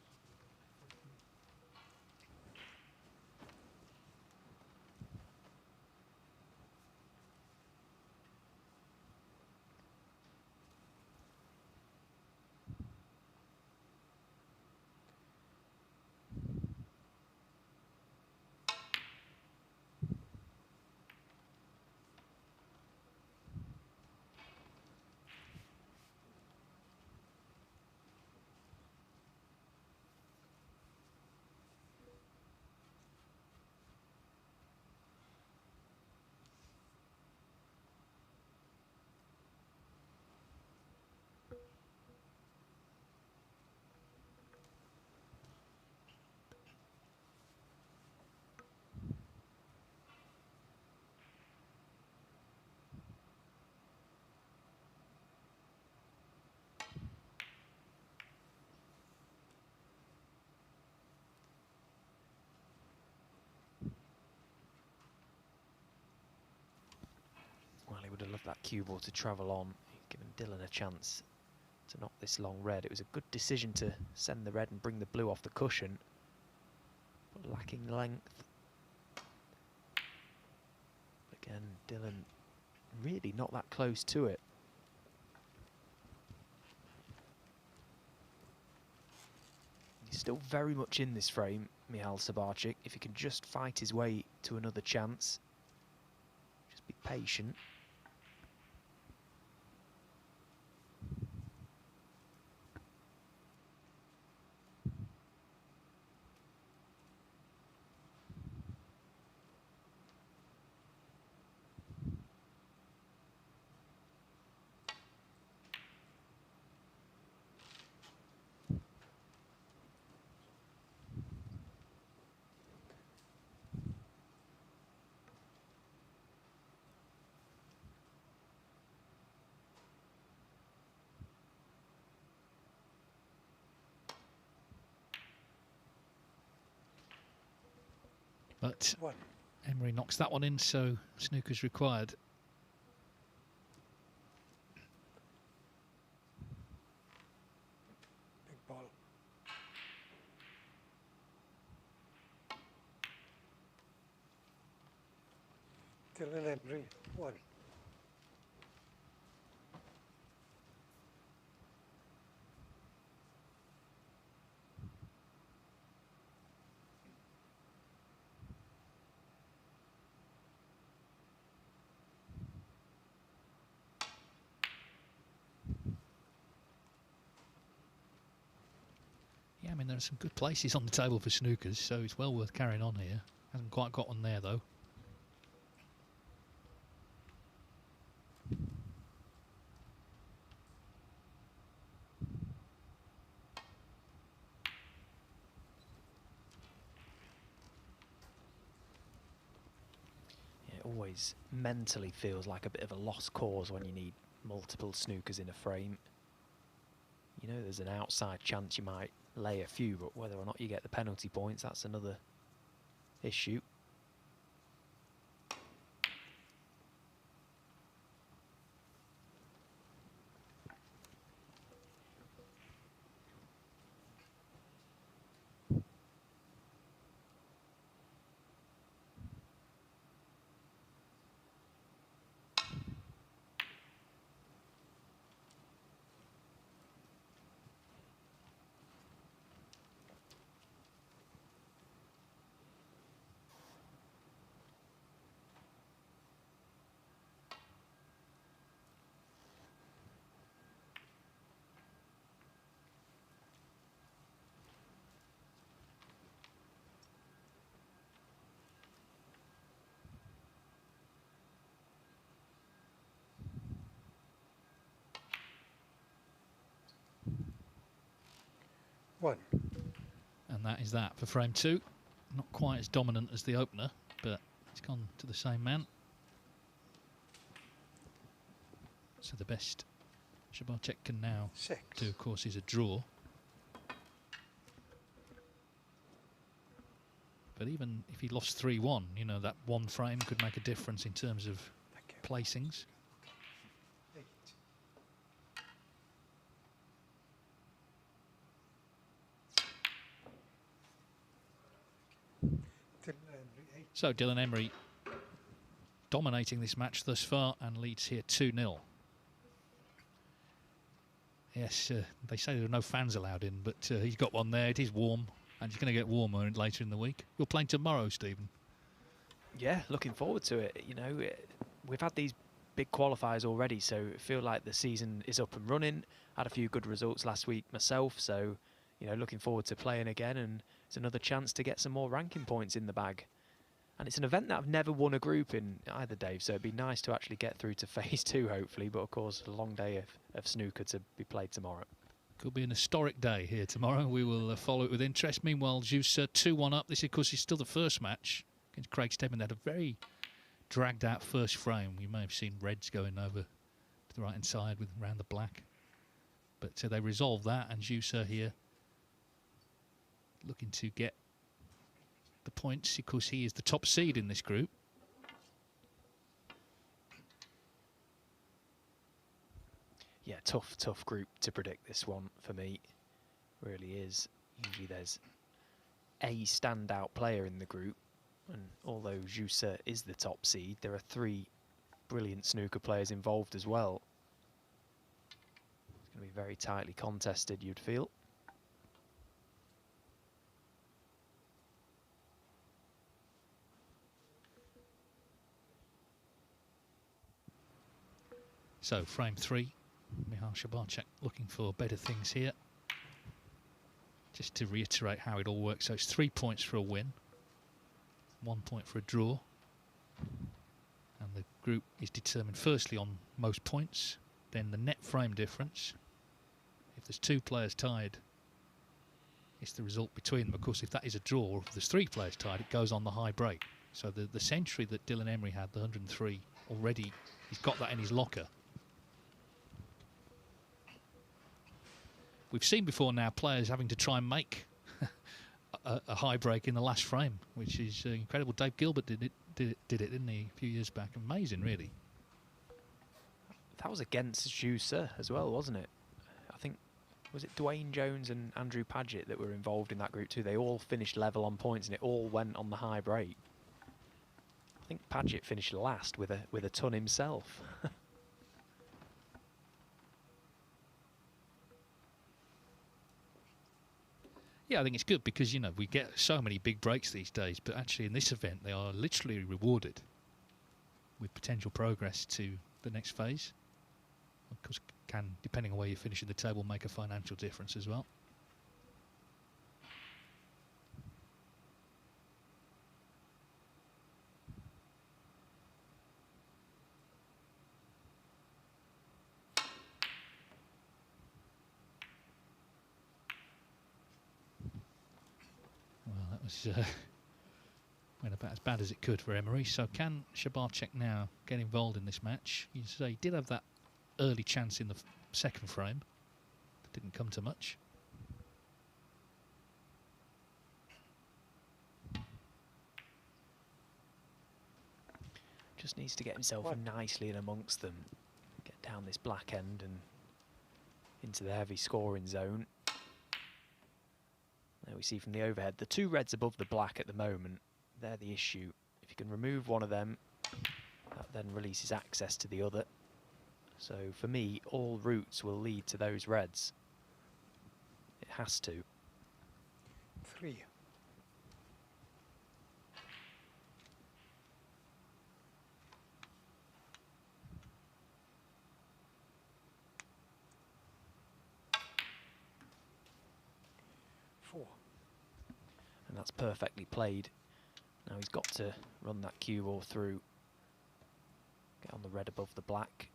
Well, he would have loved that cue ball to travel on, giving Dylan a chance to knock this long red. It was a good decision to send the red and bring the blue off the cushion, but lacking length. Again, Dylan really not that close to it. He's still very much in this frame, Michal Sabarczyk. If he can just fight his way to another chance, just be patient. But What? Emery knocks that one in, so snooker's required. Big ball. Dylan Emery, 1. Yeah, I mean, there are some good places on the table for snookers, so it's well worth carrying on here. Hasn't quite got one there, though. It always mentally feels like a bit of a lost cause when you need multiple snookers in a frame. You know there's an outside chance you might lay a few, but whether or not you get the penalty points, that's another issue. One. And that is that for frame 2. Not quite as dominant as the opener, but it's gone to the same man. So the best Shabarchek can now 6. do, of course, is a draw. But even if he lost 3-1, you know, that one frame could make a difference in terms of placings. 8. Dylan Emery, 8. So Dylan Emery dominating this match thus far and leads here 2-0. Yes, they say there are no fans allowed in, but he's got one there. It is warm, and it's going to get warmer later in the week. You're playing tomorrow, Stephen. Yeah, looking forward to it. You know, we've had these big qualifiers already, so I feel like the season is up and running. Had a few good results last week myself, so, you know, looking forward to playing again, and it's another chance to get some more ranking points in the bag. And it's an event that I've never won a group in either, Dave, so it'd be nice to actually get through to phase 2, hopefully, but of course a long day of snooker to be played tomorrow. Could be an historic day here tomorrow. We will follow it with interest. Meanwhile, Juice 2-1 up. This, of course, is still the first match against Craig Steadman. They had a very dragged out first frame. You may have seen reds going over to the right-hand side with around the black. But they resolved that, and Juice here looking to get the points because he is the top seed in this group. Yeah, tough group to predict this one for me. Really is. Usually there's a standout player in the group, and although Jusa is the top seed, there are 3 brilliant snooker players involved as well. It's going to be very tightly contested, you'd feel. So frame 3, Michal Shabarchek looking for better things here. Just to reiterate how it all works, so it's 3 points for a win, 1 point for a draw, and the group is determined firstly on most points, then the net frame difference. If there's 2 players tied, it's the result between them. Of course, if that is a draw, or if there's 3 players tied, it goes on the high break. So the century that Dylan Emery had, the 103, already, he's got that in his locker. We've seen before now players having to try and make a high break in the last frame, which is incredible. Dave Gilbert did did it, didn't he, a few years back? Amazing, really. That was against Juicer as well, wasn't it? I think, was it Dwayne Jones and Andrew Padgett that were involved in that group too? They all finished level on points and it all went on the high break. I think Padgett finished last with a ton himself. Yeah, I think it's good because, you know, we get so many big breaks these days, but actually in this event they are literally rewarded with potential progress to the next phase. Of course, can, depending on where you finish in the table, make a financial difference as well. Well, that was went about as bad as it could for Emery. So can Shabarchek now get involved in this match? You say he did have that early chance in the second frame. That didn't come to much. Just needs to get himself nicely in amongst them. Get down this black end and into the heavy scoring zone. There we see from the overhead, the two reds above the black at the moment, they're the issue. If you can remove one of them, that then releases access to the other. So for me, all routes will lead to those reds. It has to. 3. 4. And that's perfectly played. Now he's got to run that cue ball through. Get on the red above the black.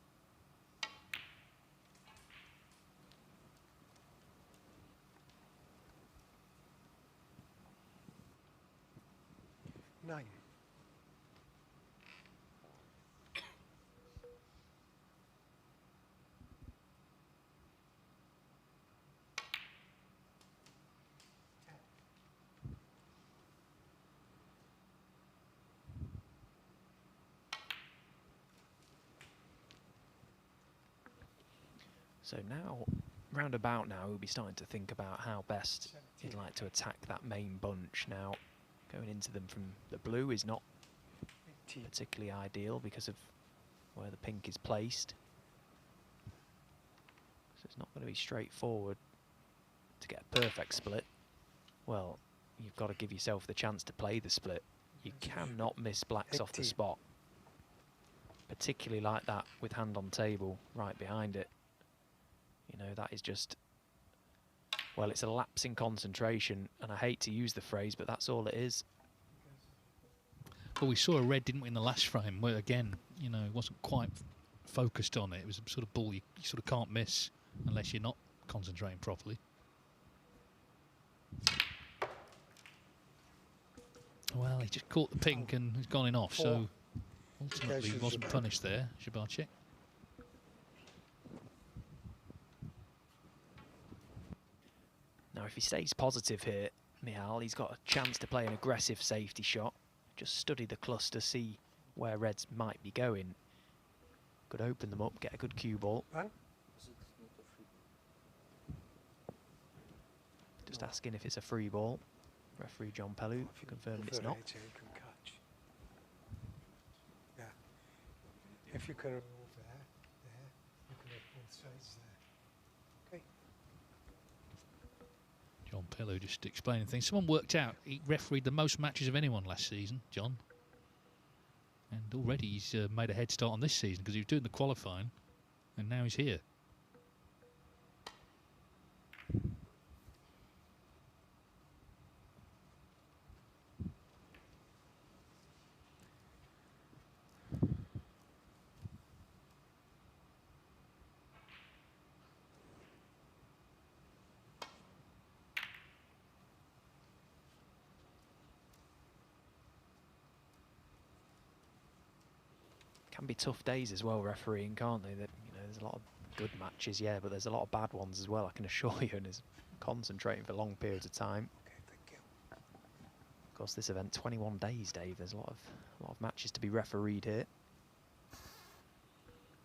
Nine. So now, roundabout now, we'll be starting to think about how best he'd like to attack that main bunch. Now, going into them from the blue is not particularly ideal because of where the pink is placed. So it's not going to be straightforward to get a perfect split. Well, you've got to give yourself the chance to play the split. You cannot miss blacks off the spot. Particularly like that with hand on table right behind it. You know, that is just, well, it's a lapse in concentration, and I hate to use the phrase, but that's all it is. Well, we saw a red, didn't we, in the last frame, where, again, you know, it wasn't quite focused on it. It was a sort of ball you sort of can't miss unless you're not concentrating properly. Well, he just caught the pink and has gone in off, so ultimately he wasn't punished there, Shabarchik. Now, if he stays positive here, Mihal, he's got a chance to play an aggressive safety shot. Just study the cluster, see where reds might be going. Could open them up, get a good cue ball. Just asking if it's a free ball. Referee John Pellew confirmed it's not. Yeah. If you can remove there, you can have both sides there. Okay. John Pellew just explaining things. Someone worked out he refereed the most matches of anyone last season, John. And already he's made a head start on this season because he was doing the qualifying and now he's here. Can be tough days as well refereeing, can't they? That, you know, there's a lot of good matches, yeah, but there's a lot of bad ones as well, I can assure you, and is concentrating for long periods of time. Okay, thank you. course, this event 21 days, Dave. There's a lot of matches to be refereed here.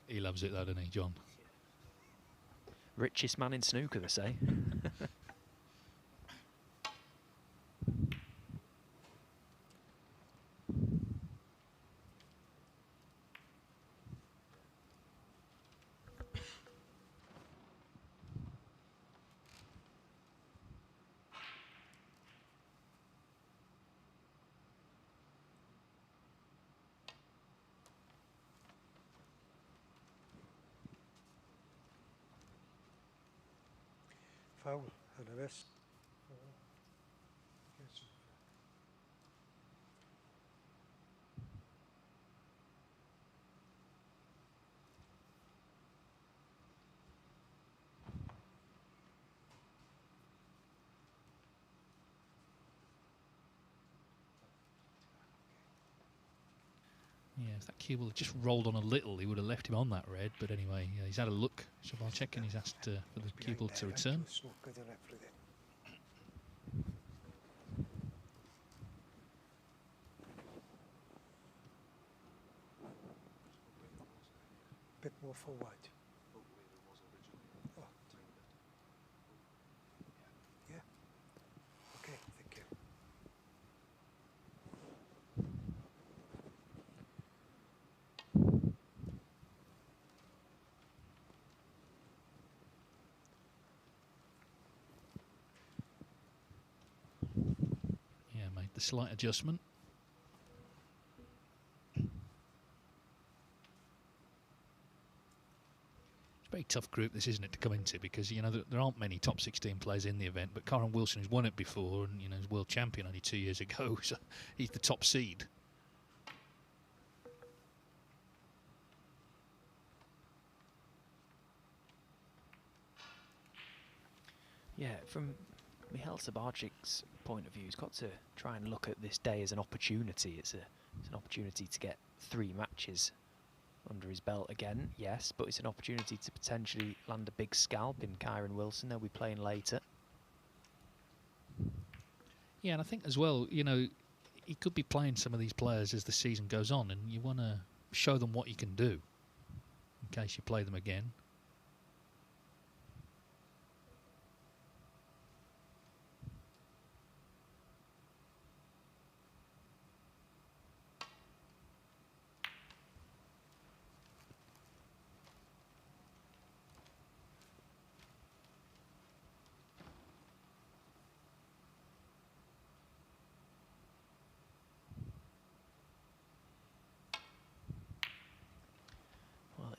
He loves it, though, doesn't he, John? Richest man in snooker, they say. Foul, and a miss. Yes. Yeah, if that cue had just rolled on a little, he would have left him on that red. But anyway, yeah, he's had a look. So I'll check and he's asked for the cue ball to return. Bit more forward. Oh. Yeah. Okay, thank you. Yeah, made the slight adjustment. Very tough group this, isn't it, to come into, because you know there aren't many top 16 players in the event, but Karen Wilson has won it before and is world champion only 2 years ago, so he's the top seed. Yeah, from Michal Sabarczyk's point of view, he's got to try and look at this day as an opportunity. It's an opportunity to get 3 matches under his belt again, yes, but it's an opportunity to potentially land a big scalp in Kyron Wilson. They'll be playing later. Yeah, and I think as well, he could be playing some of these players as the season goes on, and you want to show them what you can do in case you play them again.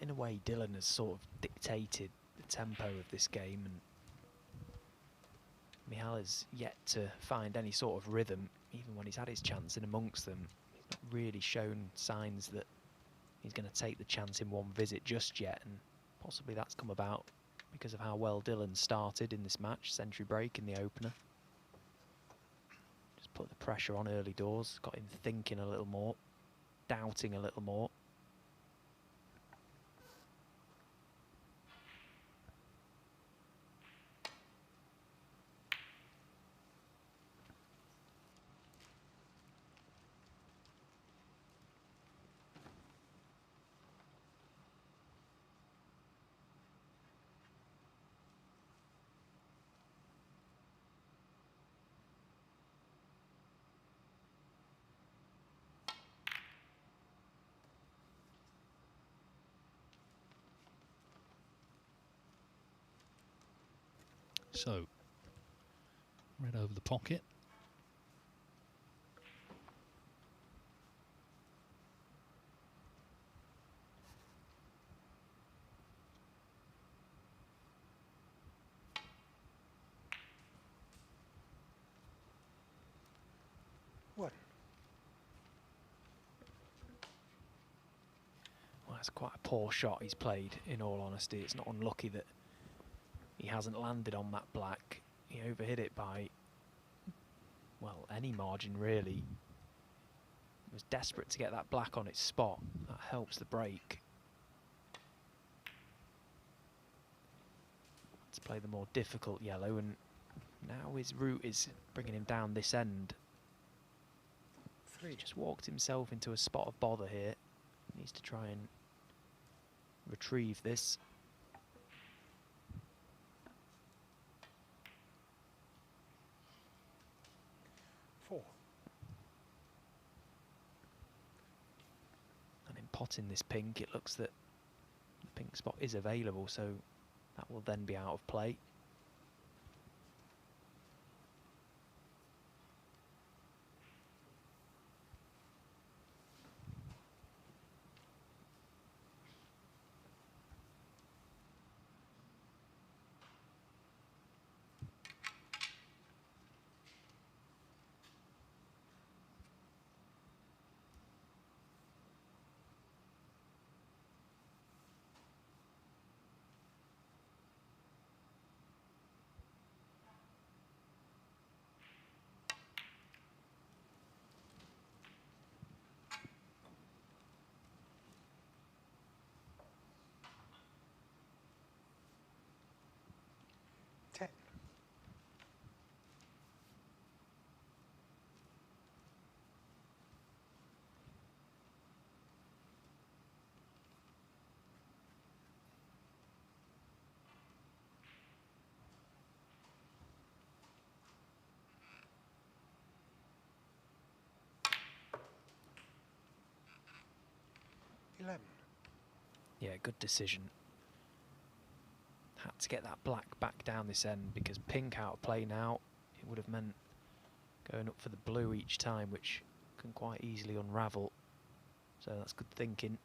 In a way, Dylan has sort of dictated the tempo of this game, and Michal has yet to find any sort of rhythm, even when he's had his chance in amongst them. He's not really shown signs that he's going to take the chance in one visit just yet, and possibly that's come about because of how well Dylan started in this match. Century break in the opener. Just put the pressure on early doors, got him thinking a little more, doubting a little more. So, red over the pocket. What? Well, that's quite a poor shot he's played, in all honesty. It's not unlucky that he hasn't landed on that black. He overhit it by, well, any margin really. He was desperate to get that black on its spot. That helps the break. To play the more difficult yellow, and now his route is bringing him down this end. He's just walked himself into a spot of bother here. He needs to try and retrieve this. And in potting this pink, it looks that the pink spot is available, so that will then be out of play. Yeah, good decision. Had to get that black back down this end because pink out of play now. It would have meant going up for the blue each time, which can quite easily unravel. So that's good thinking.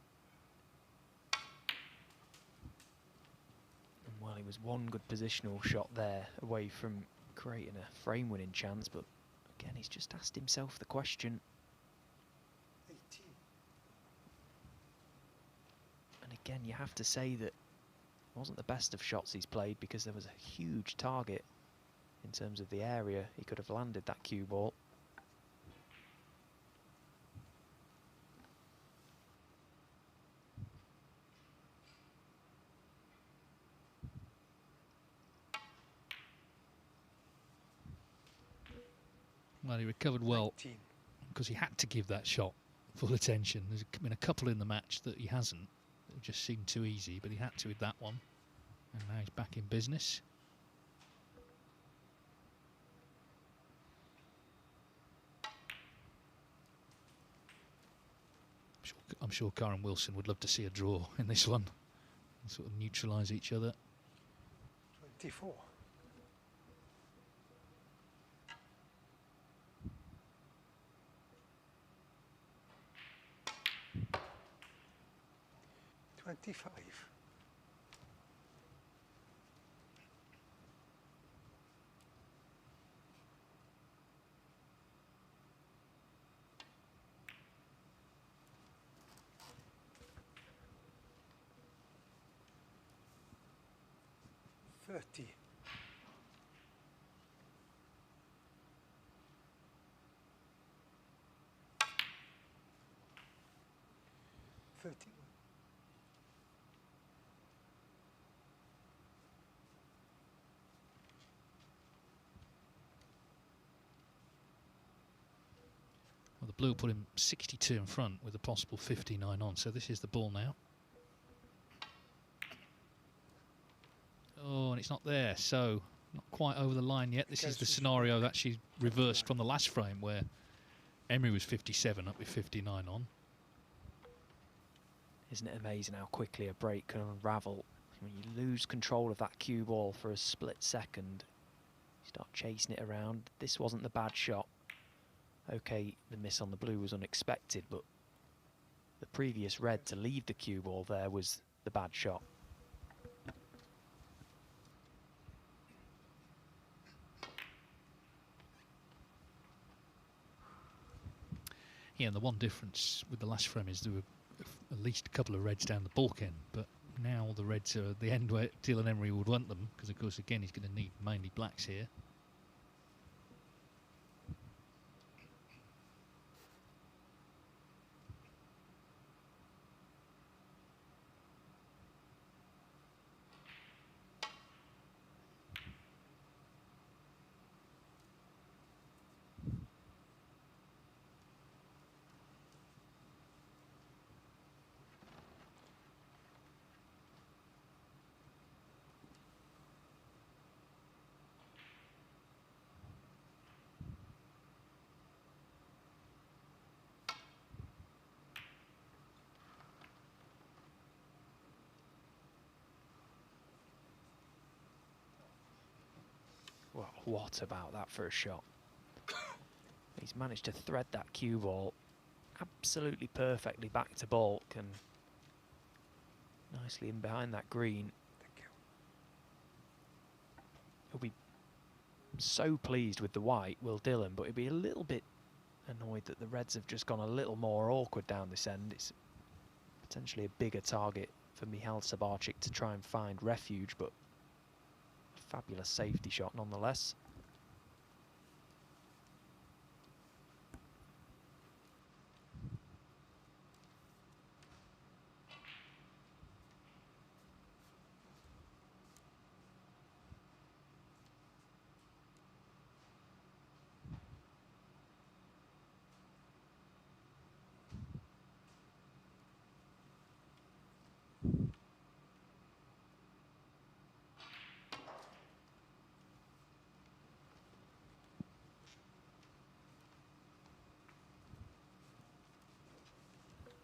And well, he was one good positional shot there away from creating a frame winning chance, but again, he's just asked himself the question. And again, you have to say that it wasn't the best of shots he's played because there was a huge target in terms of the area he could have landed that cue ball. Well, he recovered well because he had to give that shot full attention. There's been a couple in the match that he hasn't. It just seemed too easy, but he had to with that one. And now he's back in business. I'm sure Karen Wilson would love to see a draw in this one. And sort of neutralise each other. 24. $25. $30. Well, the blue put him 62 in front with a possible 59 on, so this is the ball now. Oh, and it's not there, so not quite over the line yet. This is the scenario that she reversed from the last frame where Emery was 57 up with 59 on. Isn't it amazing how quickly a break can unravel? When you lose control of that cue ball for a split second, you start chasing it around. This wasn't the bad shot. Okay, the miss on the blue was unexpected, but the previous red to leave the cue ball there was the bad shot. Yeah, and the one difference with the last frame is there were at least a couple of reds down the bulk end, but now the reds are at the end where Dylan Emery would want them, because of course again he's going to need mainly blacks here. Well, what about that for a shot? He's managed to thread that cue ball absolutely perfectly back to baulk and nicely in behind that green. Thank you. He'll be so pleased with the white, Will Dillon, but he'll be a little bit annoyed that the reds have just gone a little more awkward down this end. It's potentially a bigger target for Michal Sabarczyk to try and find refuge, but a fabulous safety shot nonetheless.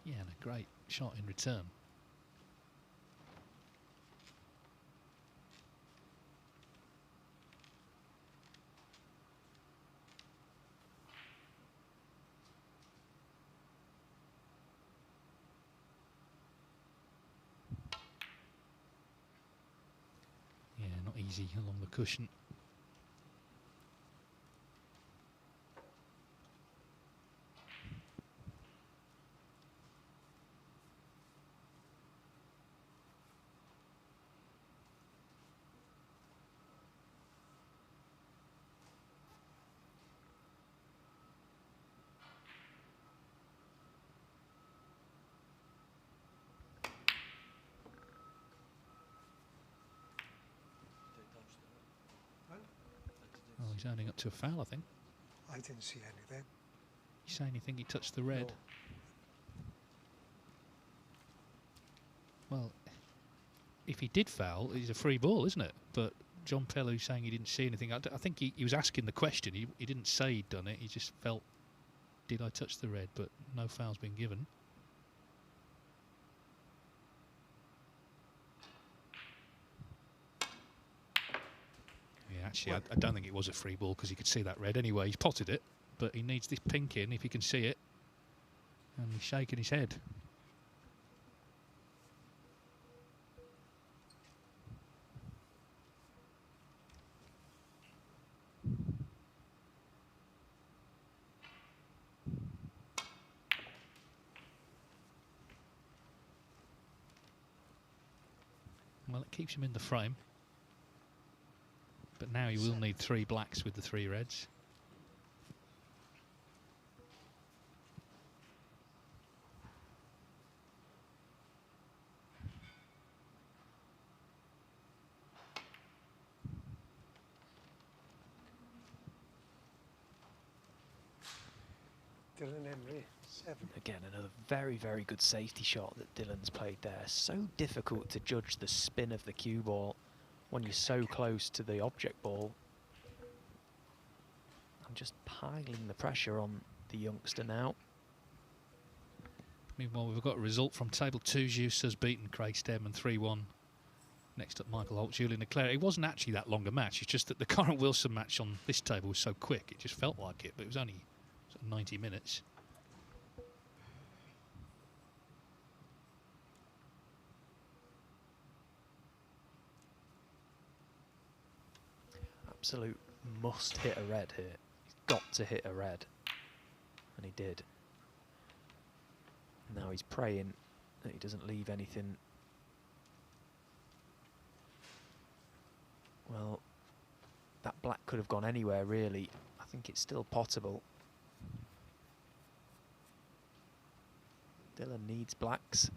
Yeah, and a great shot in return. Yeah, not easy along the cushion. Oh, he's only up to a foul, I think. I didn't see anything. You saying you think he touched the red? No. Well, if he did foul, it's a free ball, isn't it? But John Pellou's saying he didn't see anything. I think he was asking the question. He didn't say he'd done it. He just felt, did I touch the red? But no foul's been given. Yeah, actually, I don't think it was a free ball because he could see that red anyway. He's potted it, but he needs this pink in if he can see it. And he's shaking his head. Well, it keeps him in the frame. But now he will need 3 blacks with the 3 reds. Dylan Henry, 7. Again, another very, very good safety shot that Dylan's played there. So difficult to judge the spin of the cue ball when you're so close to the object ball. I'm just piling the pressure on the youngster now. Meanwhile, we've got a result from table 2. Jus has beaten Craig Steadman 3-1. Next up, Michael Holt, Julian Leclerc. It wasn't actually that long a match. It's just that the Corin Wilson match on this table was so quick. It just felt like it, but it was only sort of 90 minutes. Absolute must hit a red here. He's got to hit a red. And he did. Now he's praying that he doesn't leave anything. Well, that black could have gone anywhere, really. I think it's still potable. Dylan needs blacks.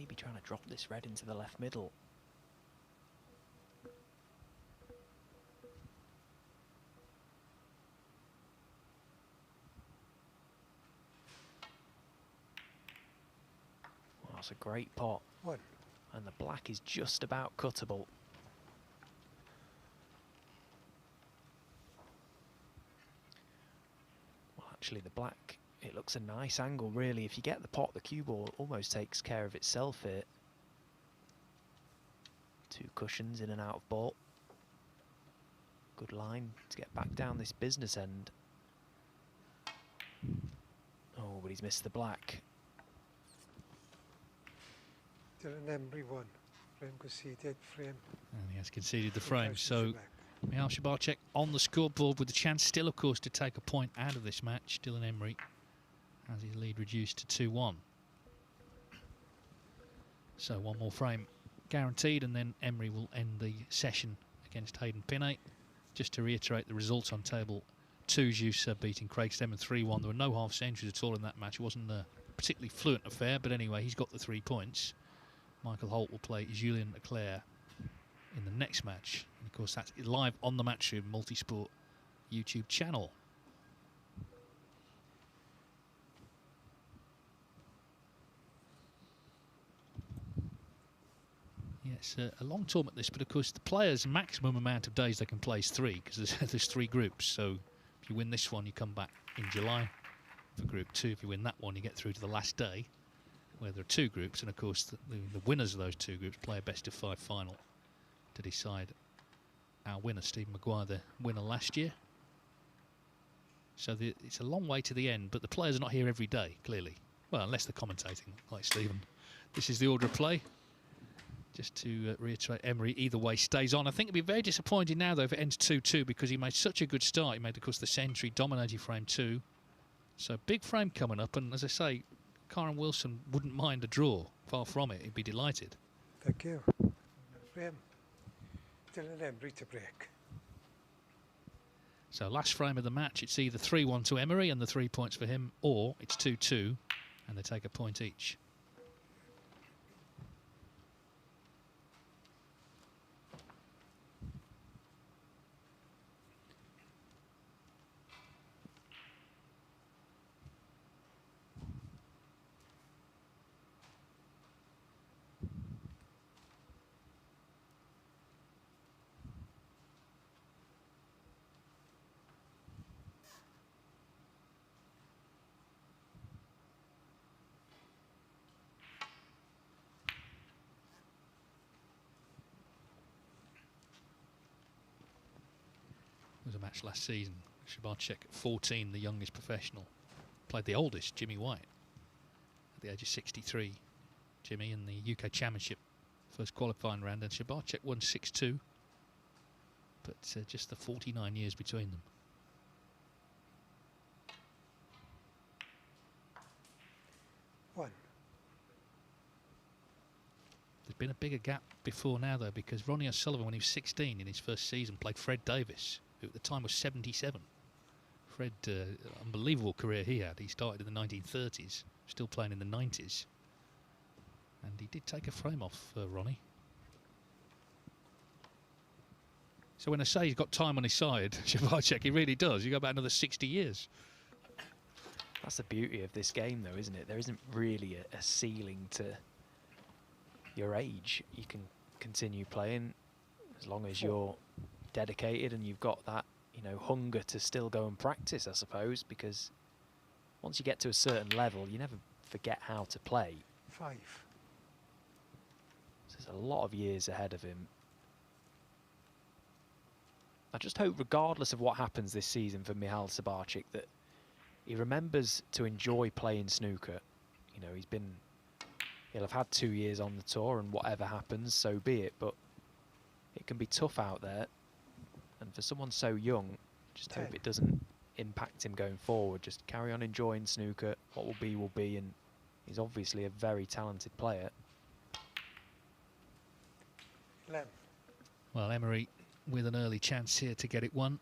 maybe trying to drop this red into the left middle. Well, that's a great pot. One. And the black is just about cuttable. Well, actually, the black, it looks a nice angle, really. If you get the pot, the cue ball almost takes care of itself here. 2 cushions in and out of ball. Good line to get back down this business end. Oh, but he's missed the black. Dylan Emery won. Frame conceded, frame. And he has conceded the frame, Congratulations, so Quebec. Michal Shabarczyk on the scoreboard with the chance still, of course, to take a point out of this match. Dylan Emery has his lead reduced to 2-1. So 1 more frame guaranteed, and then Emery will end the session against Hayden Pinney. Just to reiterate the results on table 2, Juicer beating Craig Stemmen 3-1. There were no half centuries at all in that match. It wasn't a particularly fluent affair, but anyway, he's got the 3 points. Michael Holt will play Julien Leclerc in the next match. And of course, that's live on the Matchroom Multisport YouTube channel. Yeah, it's a long tournament this, but of course the players' maximum amount of days they can play is 3, because there's 3 groups. So if you win this one, you come back in July for Group 2. If you win that one, you get through to the last day, where there are 2 groups, and of course the winners of those 2 groups play a best-of-5 final to decide our winner. Stephen Maguire, the winner last year. So it's a long way to the end, but the players are not here every day, clearly. Well, unless they're commentating, like Stephen. This is the order of play. Just to reiterate, Emery either way stays on. I think it'd be very disappointing now, though, if it ends 2-2, because he made such a good start. He made, of course, the century, dominating frame 2. So big frame coming up, and as I say, Karen Wilson wouldn't mind a draw. Far from it, he'd be delighted. Thank you. Frame. Dylan Emery to break. So last frame of the match, it's either 3-1 to Emery and the 3 points for him, or it's 2-2 and they take a point each. There was a match last season. Shabarczyk at 14, the youngest professional, played the oldest, Jimmy White, at the age of 63. Jimmy in the UK Championship first qualifying round, and Shabarczyk won 6-2, but just the 49 years between them. One. There's been a bigger gap before now, though, because Ronnie O'Sullivan, when he was 16 in his first season, played Fred Davis, who at the time was 77. Fred, unbelievable career he had. He started in the 1930s, still playing in the 90s. And he did take a frame off Ronnie. So when I say he's got time on his side, Shabarczyk, he really does. You go back another 60 years. That's the beauty of this game, though, isn't it? There isn't really a ceiling to your age. You can continue playing as long as you're dedicated and you've got that, you know, hunger to still go and practice, I suppose, because once you get to a certain level, you never forget how to play. 5. So there's a lot of years ahead of him. I just hope, regardless of what happens this season for Michal Shabarczyk, that he remembers to enjoy playing snooker. You know, he'll have had 2 years on the tour, and whatever happens, so be it. But it can be tough out there, and for someone so young, just hope it doesn't impact him going forward. Just carry on enjoying snooker. What will be, and he's obviously a very talented player. Lem. Well, Emery with an early chance here to get it won.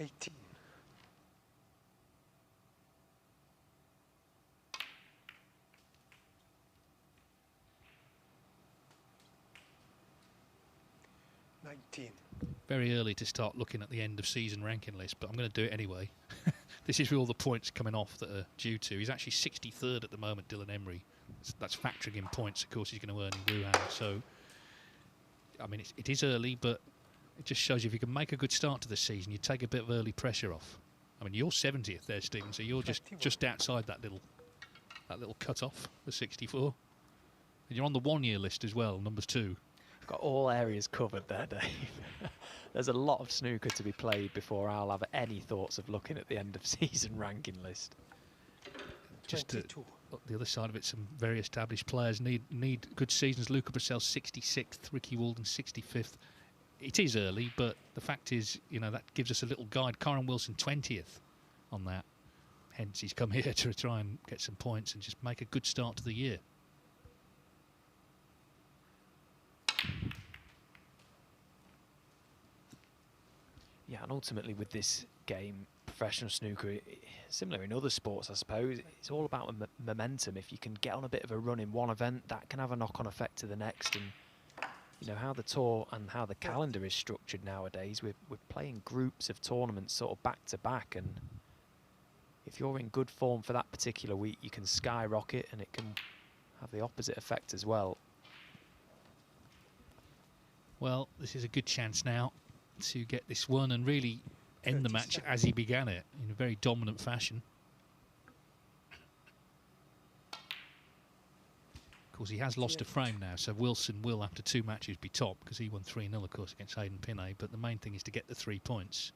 18. Very early to start looking at the end of season ranking list, but I'm going to do it anyway. This is with all the points coming off that are due to. He's actually 63rd at the moment, Dylan Emery. That's factoring in points, of course, he's going to earn in Wuhan. So, I mean, it is early, but it just shows you if you can make a good start to the season, you take a bit of early pressure off. I mean, you're 70th there, Stephen, so you're just outside that little cut-off for 64. And you're on the one-year list as well, numbers 2. Got all areas covered there, Dave. There's a lot of snooker to be played before I'll have any thoughts of looking at the end of season ranking list. Just to the other side of it, some very established players need good seasons. Luca Brissell 66th, Ricky Walden 65th. It is early, but the fact is, you know, that gives us a little guide. Kyron Wilson 20th on that. Hence, he's come here to try and get some points and just make a good start to the year. Yeah, and ultimately with this game, professional snooker, similar in other sports, I suppose, it's all about momentum. If you can get on a bit of a run in one event, that can have a knock-on effect to the next. And you know how the tour and how the calendar is structured nowadays. We're playing groups of tournaments sort of back to back, and if you're in good form for that particular week, you can skyrocket, and it can have the opposite effect as well. Well, this is a good chance now to get this one and really end the match as he began it, in a very dominant fashion. Of course, he has lost a frame now, so Wilson will, after 2 matches, be top, because he won 3-0, of course, against Hayden Pinney, but the main thing is to get the 3 points.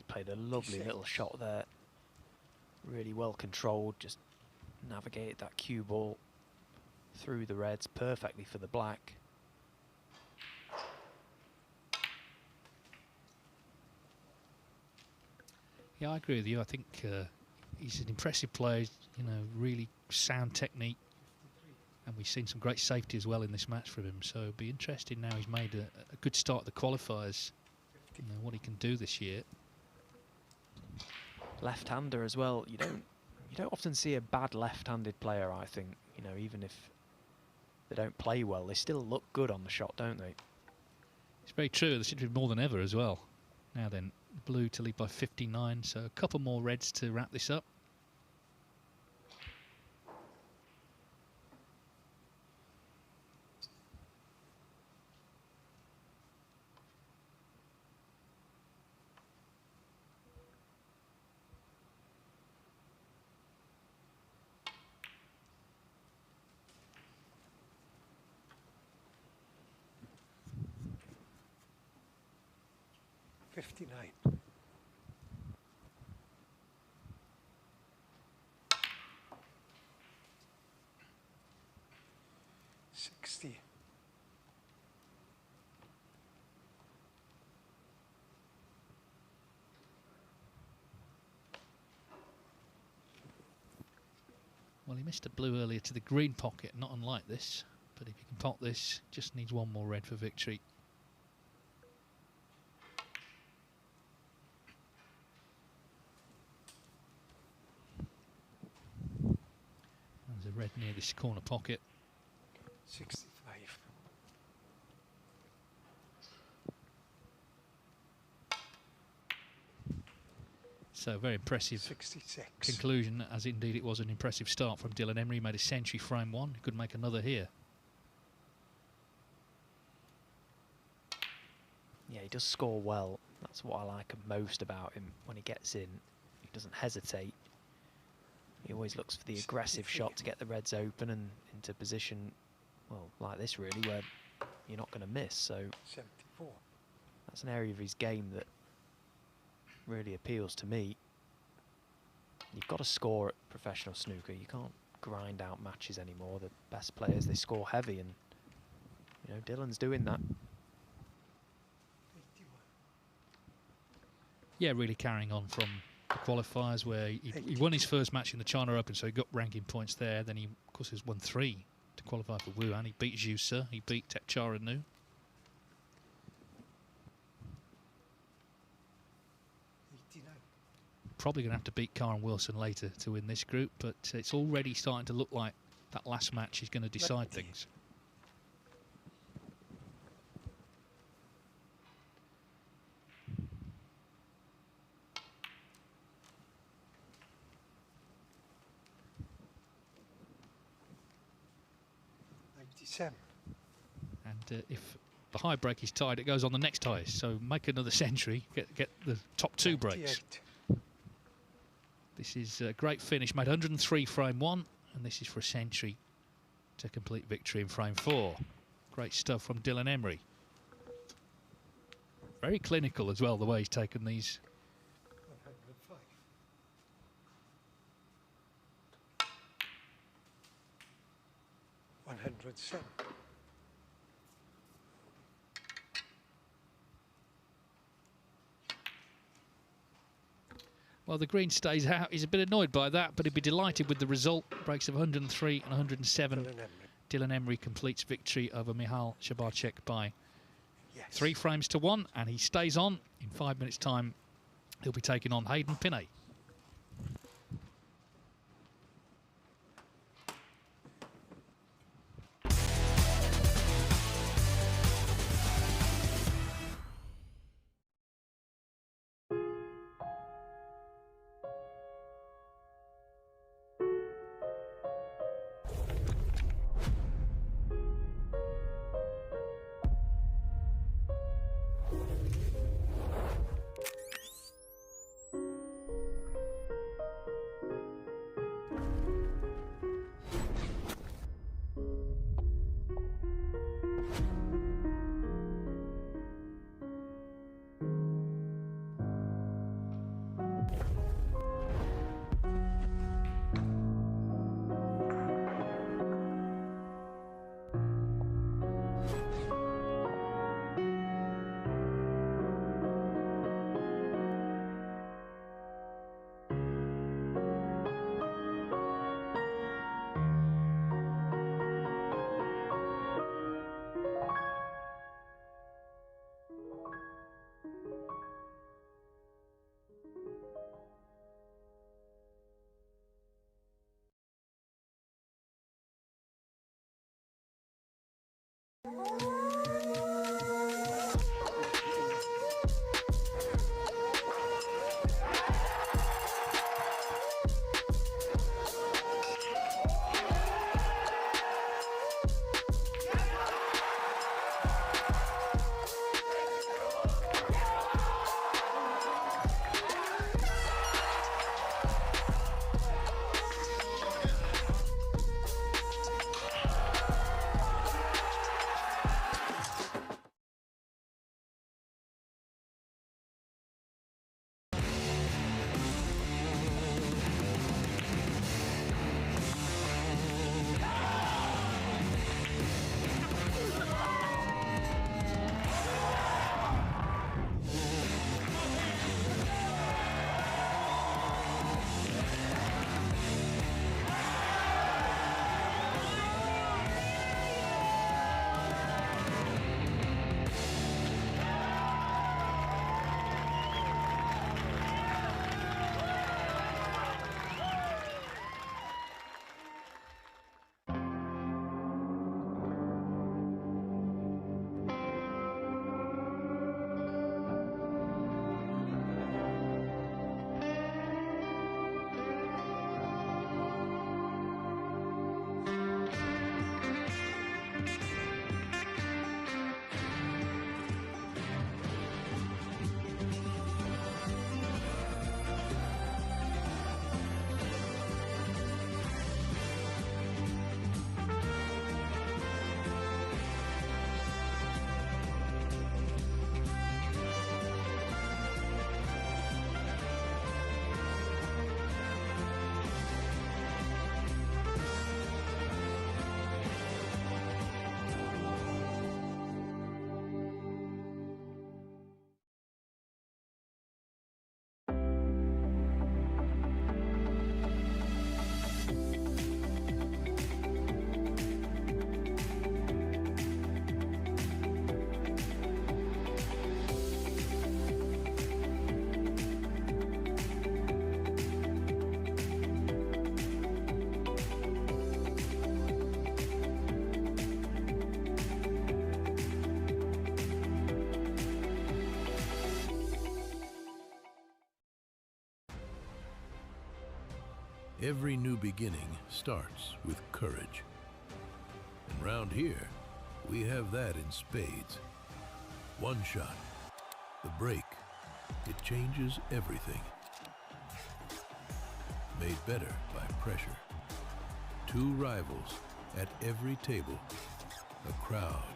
Played a lovely little shot there. Really well controlled, just navigated that cue ball through the reds perfectly for the black. Yeah, I agree with you. I think he's an impressive player, you know, really sound technique. And we've seen some great safety as well in this match from him. So it'll be interesting now he's made a good start at the qualifiers. You know, what he can do this year. Left-hander as well. You don't often see a bad left-handed player, I think. You know, even if they don't play well, they still look good on the shot, don't they? It's very true. They seem to be more than ever as well. Now then, blue to lead by 59, so a couple more reds to wrap this up. Well, he missed a blue earlier to the green pocket, not unlike this. But if he can pot this, just needs one more red for victory. There's a red near this corner pocket. 65. So very impressive 66. conclusion, as indeed it was an impressive start from Dylan Emery. Made a century frame 1, could make another here. Yeah, he does score well. That's what I like most about him. When he gets in, he doesn't hesitate. He always looks for the aggressive shot to get the reds open and into position, well, like this really, where you're not going to miss. So 74. That's an area of his game that really appeals to me. You've got to score at professional snooker. You grind out matches anymore. The best players, they score heavy, and you know, Dylan's doing that. Yeah, really carrying on from the qualifiers where he won his first match in the China Open, so he got ranking points there. Then he, of course, has won 3 to qualify for Wuhan. He beat Zhu Se, he beat Tekcharanu. Probably going to have to beat Karen Wilson later to win this group, but it's already starting to look like that last match is going to decide things. And if the high break is tied, it goes on the next highest. So make another century, get the top 2 breaks. This is a great finish, made 103 frame 1, and this is for a century to complete victory in frame 4. Great stuff from Dylan Emery. Very clinical as well, the way he's taken these. 107. Well, the green stays out. He's a bit annoyed by that, but he'd be delighted with the result. Breaks of 103 and 107. Dylan Emery completes victory over Michal Shabarchek by 3 frames to 1, and he stays on. In 5 minutes' time, he'll be taking on Hayden Pinney. Every new beginning starts with courage. And round here, we have that in spades. One shot, the break, it changes everything. Made better by pressure. Two rivals at every table. A crowd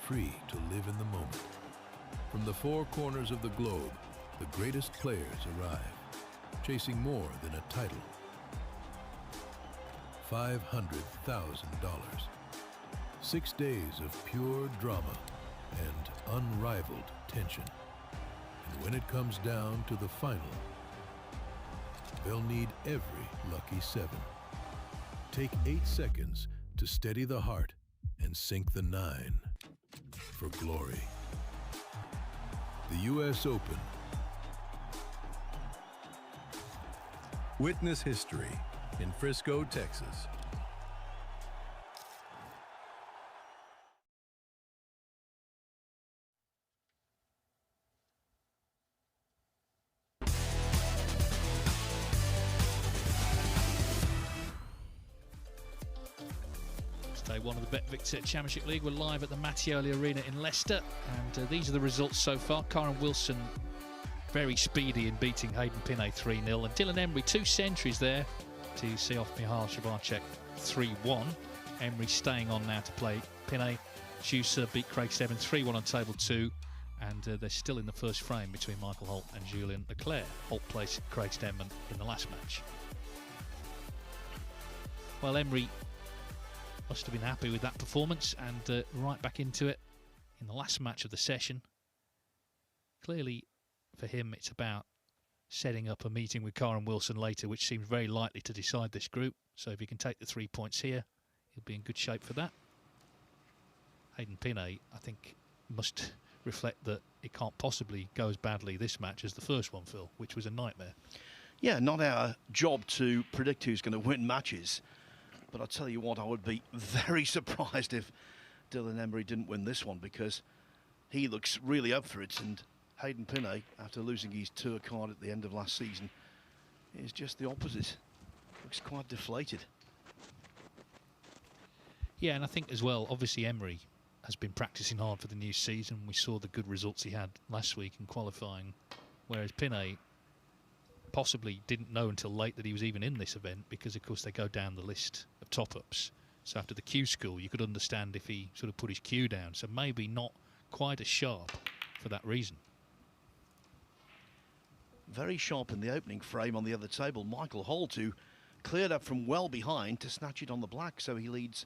free to live in the moment. From the four corners of the globe, the greatest players arrive, chasing more than a title. $500,000. 6 days of pure drama and unrivaled tension. And when it comes down to the final, they'll need every lucky seven. Take 8 seconds to steady the heart and sink the 9 for glory. The U.S. Open. Witness history in Frisco, Texas. Day one of the BetVictor Championship League. We're live at the Mattioli Arena in Leicester, and these are the results so far. Karen Wilson very speedy in beating Hayden Pinney 3-0, and Dylan Emery 2 centuries there to see off Michal Shabarchuk 3-1. Emery staying on now to play Pinney. Schuster beat Craig Stebbin 3-1 on table 2, and they're still in the first frame between Michael Holt and Julian Leclerc. Holt placed Craig Stebbin in the last match. Well, Emery must have been happy with that performance, and right back into it in the last match of the session. Clearly, for him, it's about setting up a meeting with Karen Wilson later, which seems very likely to decide this group. So if he can take the 3 points here, he'll be in good shape for that. Hayden Pinney, I think, must reflect that it can't possibly go as badly this match as the first one, Phil, which was a nightmare. Yeah, not our job to predict who's going to win matches. But I'll tell you what, I would be very surprised if Dylan Emery didn't win this one, because he looks really up for it. And Hayden Pinney, after losing his tour card at the end of last season, is just the opposite. Looks quite deflated. Yeah, and I think as well, obviously Emery has been practicing hard for the new season. We saw the good results he had last week in qualifying, whereas Pinney possibly didn't know until late that he was even in this event, because of course they go down the list of top-ups. So after the Q school, you could understand if he sort of put his Q down. So maybe not quite as sharp for that reason. Very sharp in the opening frame on the other table. Michael Holt, who cleared up from well behind to snatch it on the black, so he leads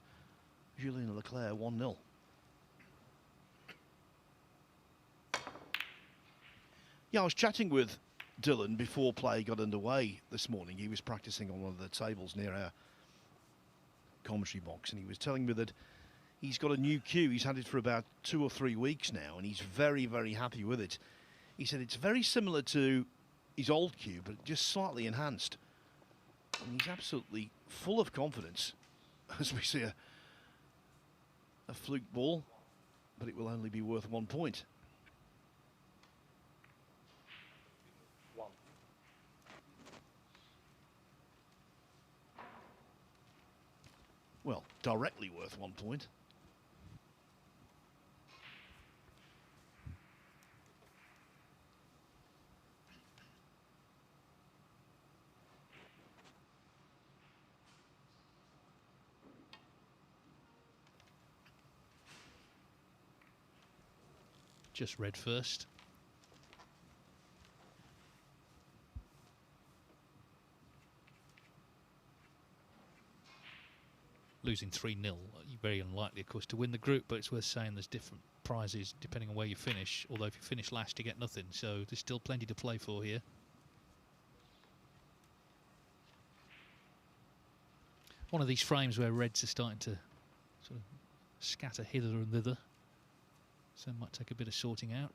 Julien Leclerc 1-0. Yeah, I was chatting with Dylan before play got underway this morning. He was practicing on one of the tables near our commentary box, and he was telling me that he's got a new cue. He's had it for about 2 or 3 weeks now, and he's very, very happy with it. He said it's very similar to his old cue, but just slightly enhanced. And he's absolutely full of confidence as we see a fluke ball, but it will only be worth 1 point. Well, directly worth 1 point. Just red first. Losing 3-0, very unlikely, of course, to win the group, but it's worth saying there's different prizes depending on where you finish, although if you finish last, you get nothing, so there's still plenty to play for here. One of these frames where reds are starting to sort of scatter hither and thither, so it might take a bit of sorting out.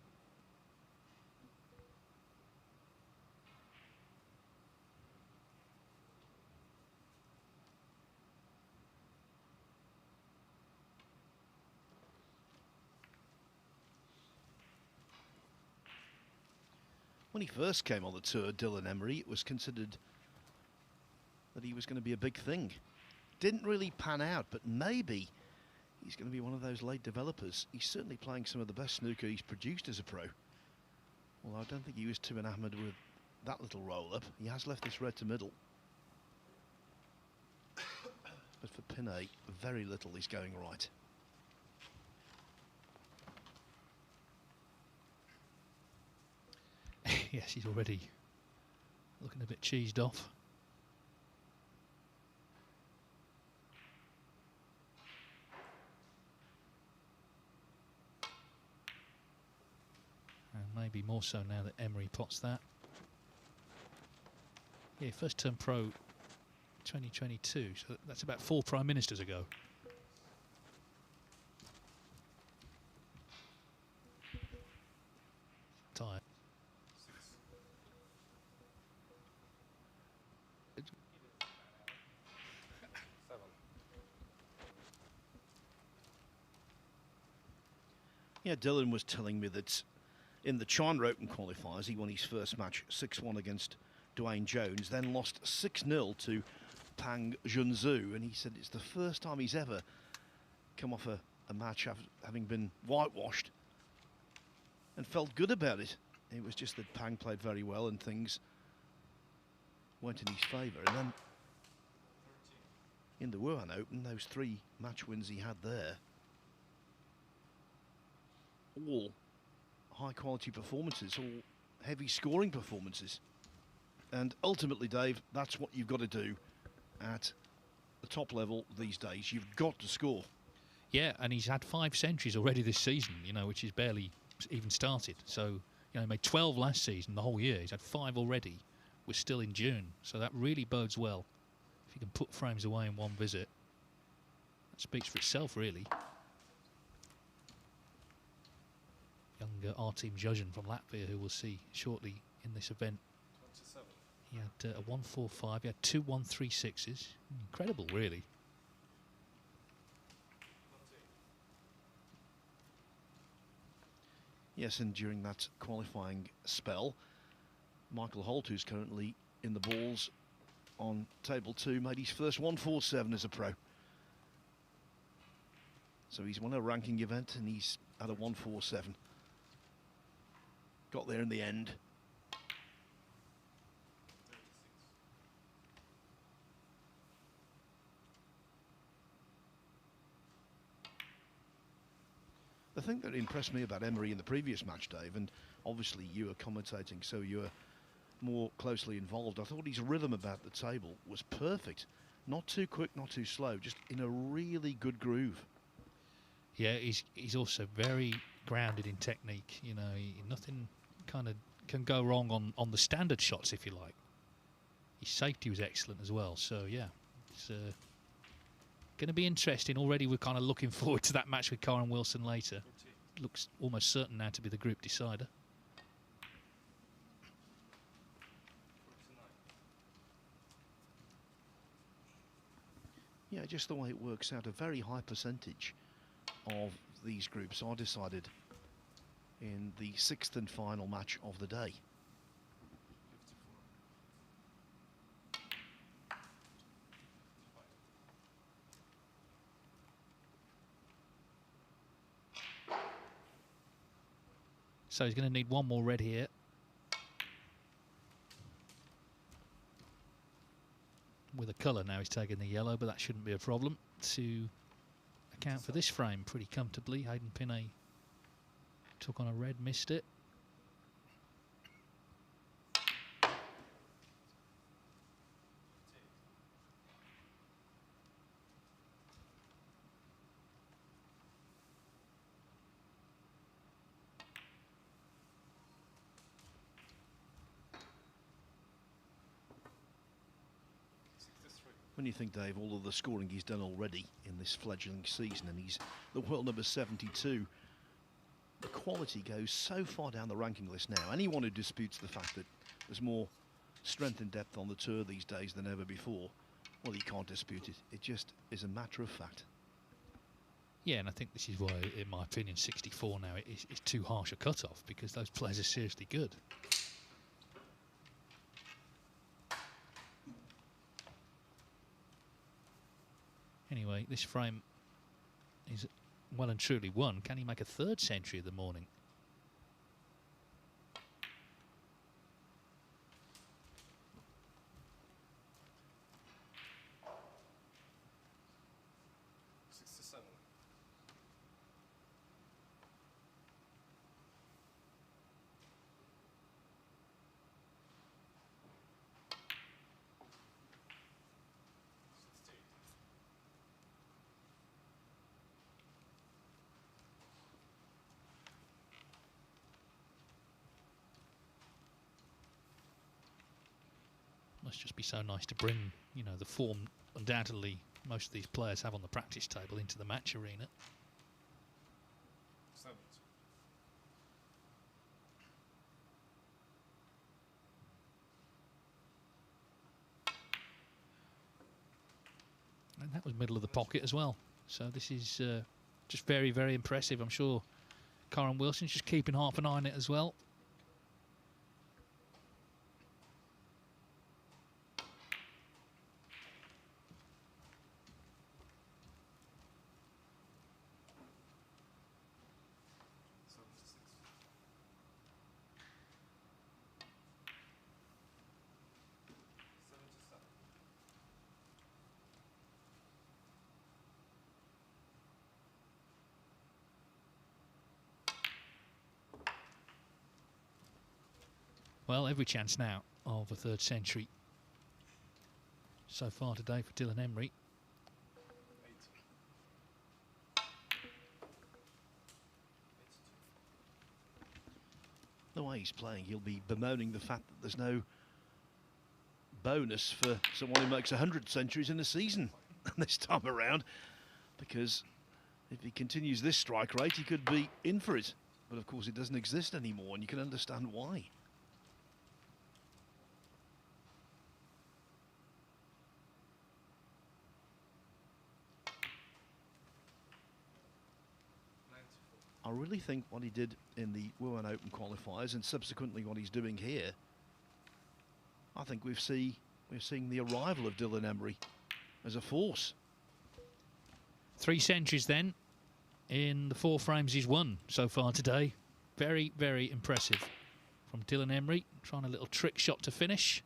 When he first came on the tour, Dylan Emery, it was considered that he was going to be a big thing. Didn't really pan out, but maybe he's going to be one of those late developers. He's certainly playing some of the best snooker he's produced as a pro. Well, I don't think he was too enamored with that little roll-up. He has left this red to middle. But for Pinet, very little is going right. Yes, he's already looking a bit cheesed off. And maybe more so now that Emery pots that. Yeah, first term pro 2022, so that's about 4 prime ministers ago. Tired. Yeah, Dylan was telling me that in the China Open qualifiers, he won his first match 6-1 against Dwayne Jones, then lost 6-0 to Pang Junzhu, and he said it's the first time he's ever come off a match having been whitewashed and felt good about it. It was just that Pang played very well and things went in his favour. And then in the Wuhan Open, those 3 match wins he had there, all high quality performances, all heavy scoring performances. And ultimately, Dave, that's what you've got to do at the top level these days. You've got to score. Yeah, and he's had 5 centuries already this season, you know, which is barely even started. So, you know, he made 12 last season, the whole year. He's had 5 already. We're still in June, so that really bodes well. If you can put frames away in one visit, that speaks for itself, really. Young Artem Judgen from Latvia, who we'll see shortly in this event. He had a 1-4-5, he had 2 1-3-6s. Incredible, really. Yes, and during that qualifying spell, Michael Holt, who's currently in the balls on table 2, made his first 1-4-7 as a pro. So he's won a ranking event and he's had a 1-4-7. Got there in the end. The thing that impressed me about Emery in the previous match, Dave, and obviously you were commentating, so you were more closely involved, I thought his rhythm about the table was perfect. Not too quick, not too slow, just in a really good groove. Yeah, he's also very grounded in technique. You know, nothing kind of can go wrong on the standard shots, if you like. His safety was excellent as well. So, yeah, it's going to be interesting. Already we're kind of looking forward to that match with Karen Wilson later. Looks almost certain now to be the group decider. Yeah, just the way it works out, a very high percentage of these groups are decided in the 6th and final match of the day. So he's going to need one more red here. With a colour now, he's taking the yellow, but that shouldn't be a problem to account for this frame pretty comfortably. Hayden Pinet took on a red, missed it. When you think, Dave, all of the scoring he's done already in this fledgling season, and he's the world number 72, the quality goes so far down the ranking list now. Anyone who disputes the fact that there's more strength and depth on the tour these days than ever before, well, you can't dispute it. It just is a matter of fact. Yeah, and I think this is why, in my opinion, 64 now is too harsh a cut-off, because those players are seriously good. Anyway, this frame is well and truly won. Can he make a third century of the morning? Must just be so nice to bring, you know, the form undoubtedly most of these players have on the practice table into the match arena. And that was middle of the pocket as well. So this is just very, very impressive. I'm sure Karen Wilson's just keeping half an eye on it as well. Well, every chance now of a third century so far today for Dylan Emery. The way he's playing, he'll be bemoaning the fact that there's no bonus for someone who makes 100 centuries in a season this time around, because if he continues this strike rate, he could be in for it. But of course, it doesn't exist anymore, and you can understand why. I really think what he did in the Women Open qualifiers and subsequently what he's doing here, I think we're seeing the arrival of Dylan Emery as a force. 3 centuries then in the 4 frames he's won so far today. Very, very impressive from Dylan Emery, trying a little trick shot to finish.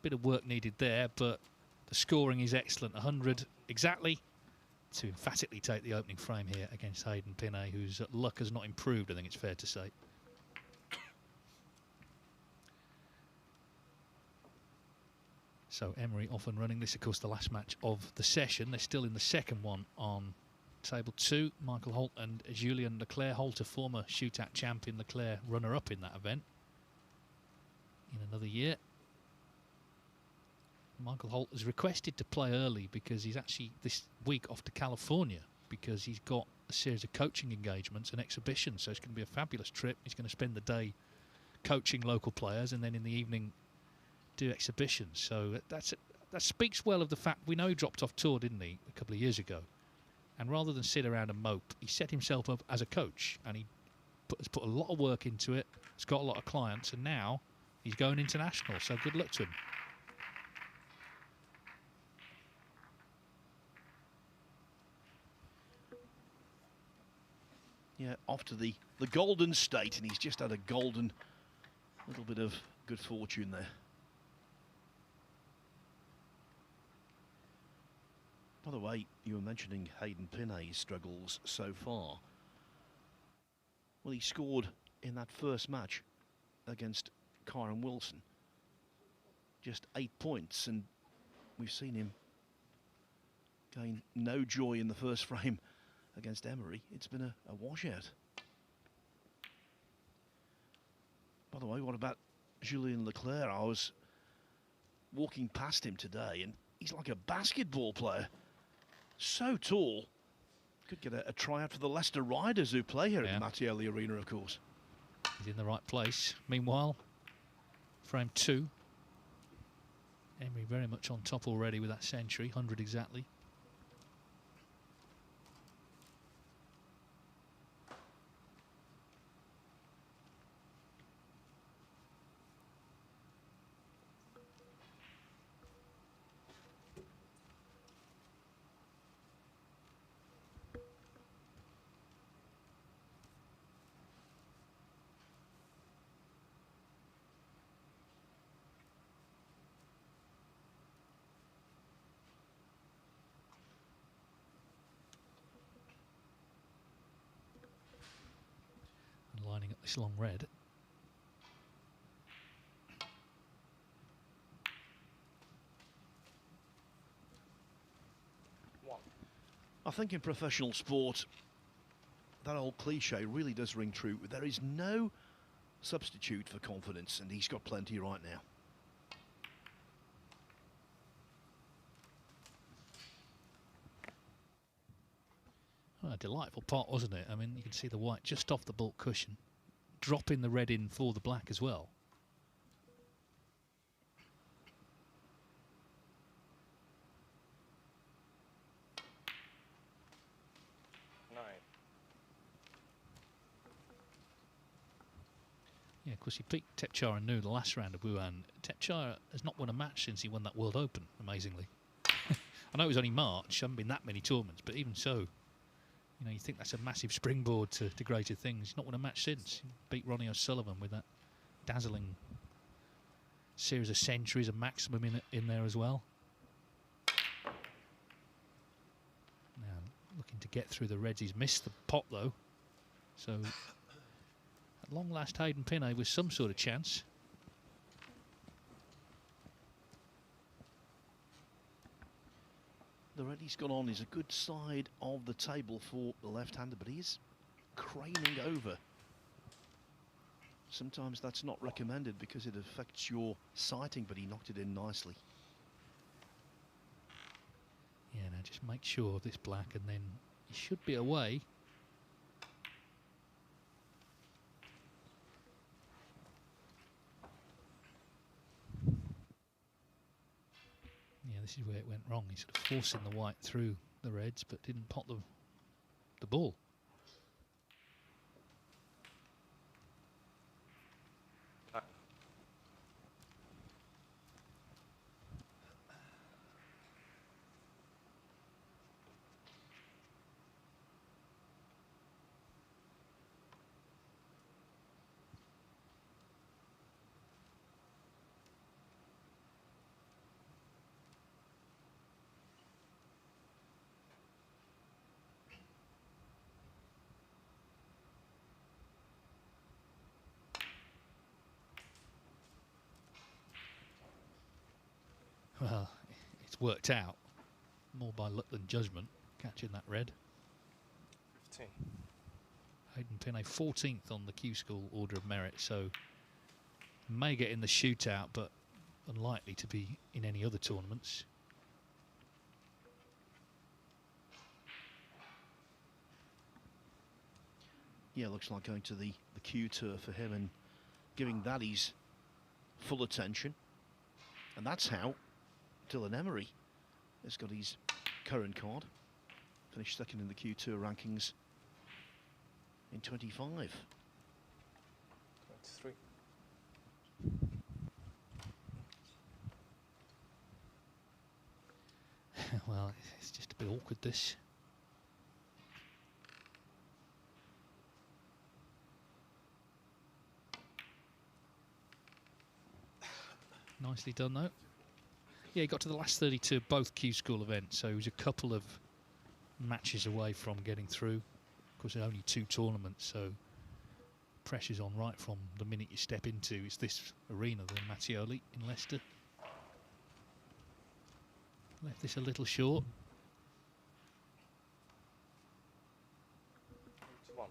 Bit of work needed there, but the scoring is excellent. 100 exactly to emphatically take the opening frame here against Hayden Pinney, whose luck has not improved, I think it's fair to say. So Emery off and running. This, of course, the last match of the session. They're still in the second one on table 2. Michael Holt and Julien Leclerc. Holt, a former shootout champion, Leclerc runner-up in that event in another year. Michael Holt has requested to play early because he's actually this week off to California because he's got a series of coaching engagements and exhibitions. So it's going to be a fabulous trip. He's going to spend the day coaching local players and then in the evening do exhibitions. So that speaks well of the fact we know he dropped off tour, didn't he, a couple of years ago. And rather than sit around and mope, he set himself up as a coach and he has put a lot of work into it. He's got a lot of clients and now he's going international. So good luck to him. Yeah, off to the Golden State, and he's just had a golden little bit of good fortune there. By the way, you were mentioning Hayden Pinney's struggles so far. Well, he scored in that first match against Karen Wilson. Just 8 points, and we've seen him gain no joy in the first frame against Emery. It's been a washout. By the way, what about Julien Leclerc? I was walking past him today and he's like a basketball player. So tall. Could get a tryout for the Leicester Riders who play here at the Mattielli Arena, of course. He's in the right place. Meanwhile, frame 2. Emery very much on top already with that century, 100 exactly. lining up this long red. I think in professional sport, that old cliche really does ring true. There is no substitute for confidence, and he's got plenty right now. Well, a delightful pot, wasn't it? I mean, you can see the white just off the baulk cushion, dropping the red in for the black as well. Yeah, of course, he beat Tepchara Nu the last round of Wuhan. Tepchara has not won a match since he won that World Open, amazingly. I know it was only March, haven't been that many tournaments, but even so, you know, you think that's a massive springboard to greater things. He's not won a match since. He beat Ronnie O'Sullivan with that dazzling series of centuries, a maximum in there as well. Now, looking to get through the reds. He's missed the pot, though. So, at long last, Hayden Pinney with some sort of chance. The red he's gone on is a good side of the table for the left-hander, but he is craning over. Sometimes that's not recommended because it affects your sighting, but he knocked it in nicely. Yeah, now just make sure of this black, and then he should be away. Yeah, this is where it went wrong. He's sort of forcing the white through the reds, but didn't pot the ball. Well, it's worked out more by luck than judgment, catching that red. 15. Hayden Pinney 14th on the Q School Order of Merit, so may get in the shootout, but unlikely to be in any other tournaments. Yeah, looks like going to the Q Tour for him and giving that his full attention. And that's how Dylan Emery has got his current card. Finished second in the Q Tour rankings in 25. 23. Well, it's just a bit awkward, this. Nicely done, though. Yeah, he got to the last 32 of both Q School events, so he was a couple of matches away from getting through. Of course, there are only 2 tournaments, so pressure's on right from the minute you step into it's this arena, the Mattioli in Leicester. Left this a little short. 21.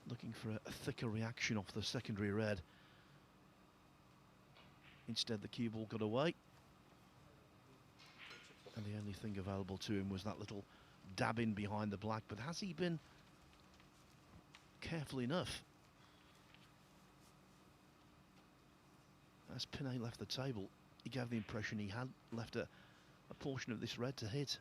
Looking for a thicker reaction off the secondary red. Instead, the cue ball got away. And the only thing available to him was that little dab in behind the black. But has he been careful enough? As Pinney left the table, he gave the impression he had left a portion of this red to hit.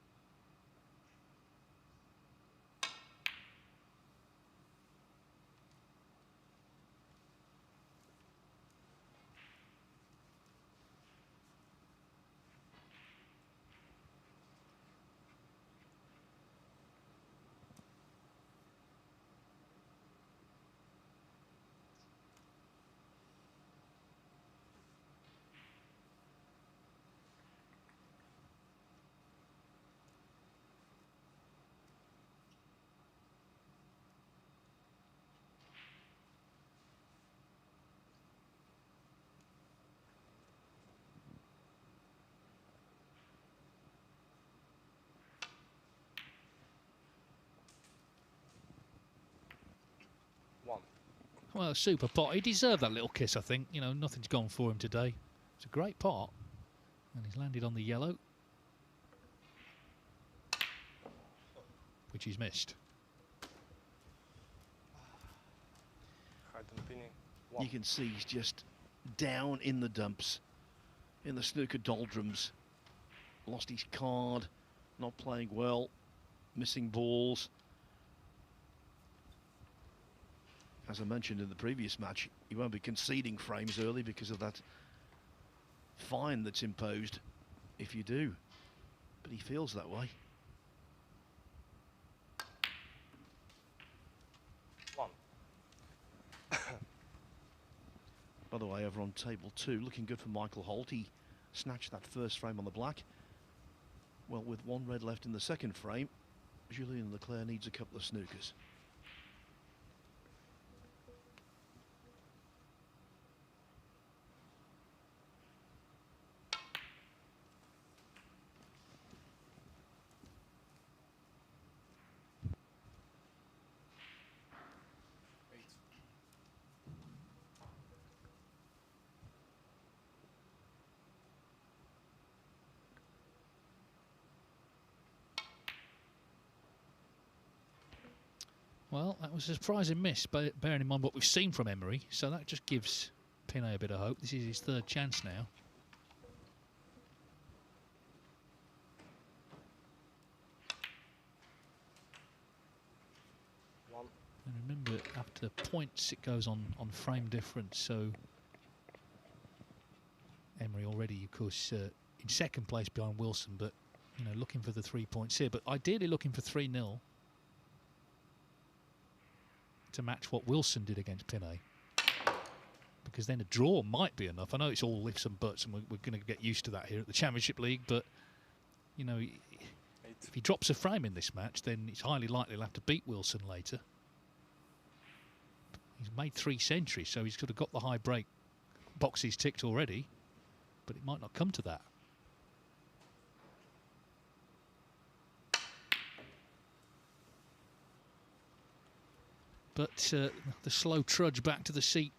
Well, a super pot. He deserved that little kiss, I think. You know, nothing's gone for him today. It's a great pot. And he's landed on the yellow, which he's missed. Hard and pinning. You can see he's just down in the dumps, in the snooker doldrums. Lost his card, not playing well, missing balls. As I mentioned in the previous match, he won't be conceding frames early because of that fine that's imposed if you do. But he feels that way. One. By the way, over on table 2, looking good for Michael Holt. He snatched that first frame on the black. Well, with one red left in the second frame, Julien Leclerc needs a couple of snookers. Well, that was a surprising miss, but bearing in mind what we've seen from Emery, so that just gives Pinay a bit of hope. This is his third chance now. One. And remember, after points, it goes on frame difference, so Emery already, of course, in second place behind Wilson, but, you know, looking for the 3 points here, but ideally looking for 3-0. To match what Wilson did against Pinay, because then a draw might be enough. I know it's all ifs and buts, and we're going to get used to that here at the Championship League, but, you know, if he drops a frame in this match, then it's highly likely he'll have to beat Wilson later. He's made 3 centuries, so he's sort of got the high break boxes ticked already, but it might not come to that. But the slow trudge back to the seat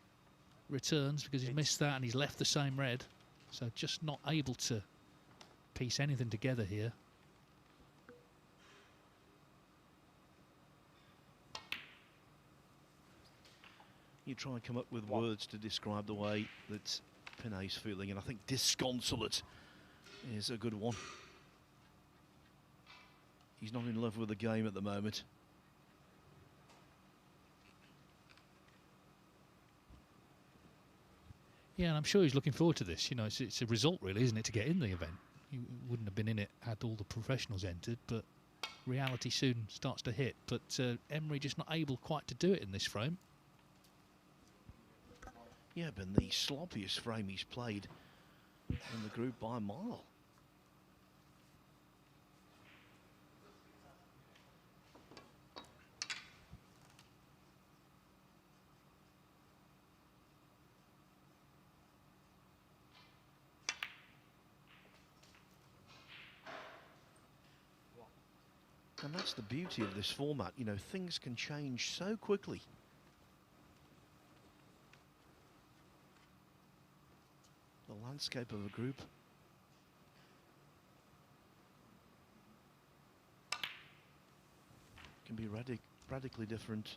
returns because he's missed that and he's left the same red. So just not able to piece anything together here. You try and come up with words to describe the way that Pinay's feeling, and I think disconsolate is a good one. He's not in love with the game at the moment. Yeah, and I'm sure he's looking forward to this. You know, it's a result, really, isn't it, to get in the event? He wouldn't have been in it had all the professionals entered, but reality soon starts to hit. But Emery just not able quite to do it in this frame. Yeah, been the sloppiest frame he's played in the group by a mile. And that's the beauty of this format, you know, things can change so quickly. The landscape of a group. Can be radically different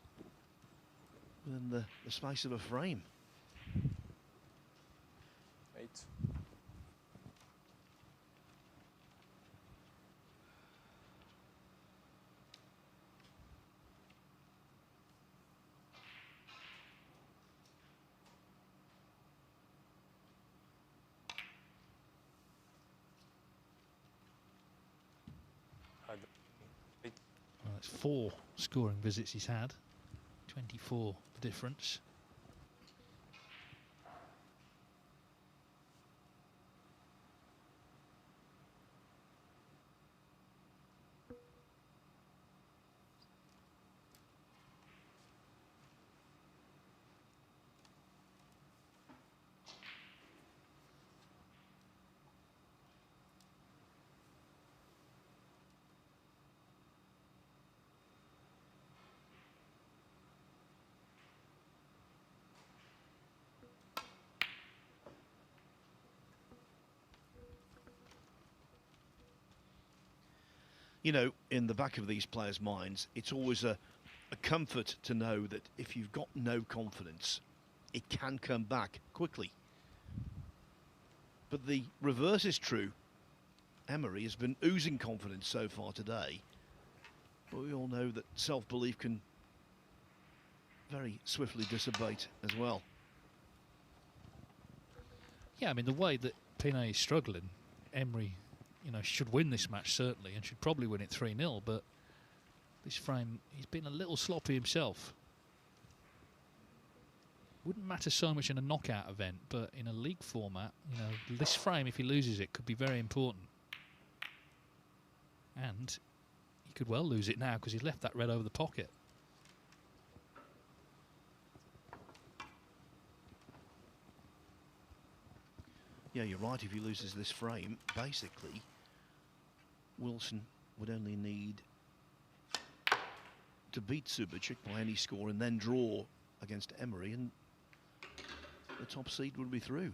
within the space of a frame. 8. Well, that's 4 scoring visits he's had. 24 the difference. You know, in the back of these players' minds, it's always a comfort to know that if you've got no confidence, it can come back quickly. But the reverse is true. Emery has been oozing confidence so far today, but we all know that self-belief can very swiftly dissipate as well. Yeah, I mean, the way that Pinet is struggling, Emery, you know, should win this match certainly, and should probably win it 3-0, but this frame, he's been a little sloppy himself. Wouldn't matter so much in a knockout event, but in a league format, you know, this frame, if he loses it, could be very important. And he could well lose it now because he's left that red over the pocket. Yeah, you're right. If he loses this frame, basically, Wilson would only need to beat Subicic by any score and then draw against Emery, and the top seed would be through.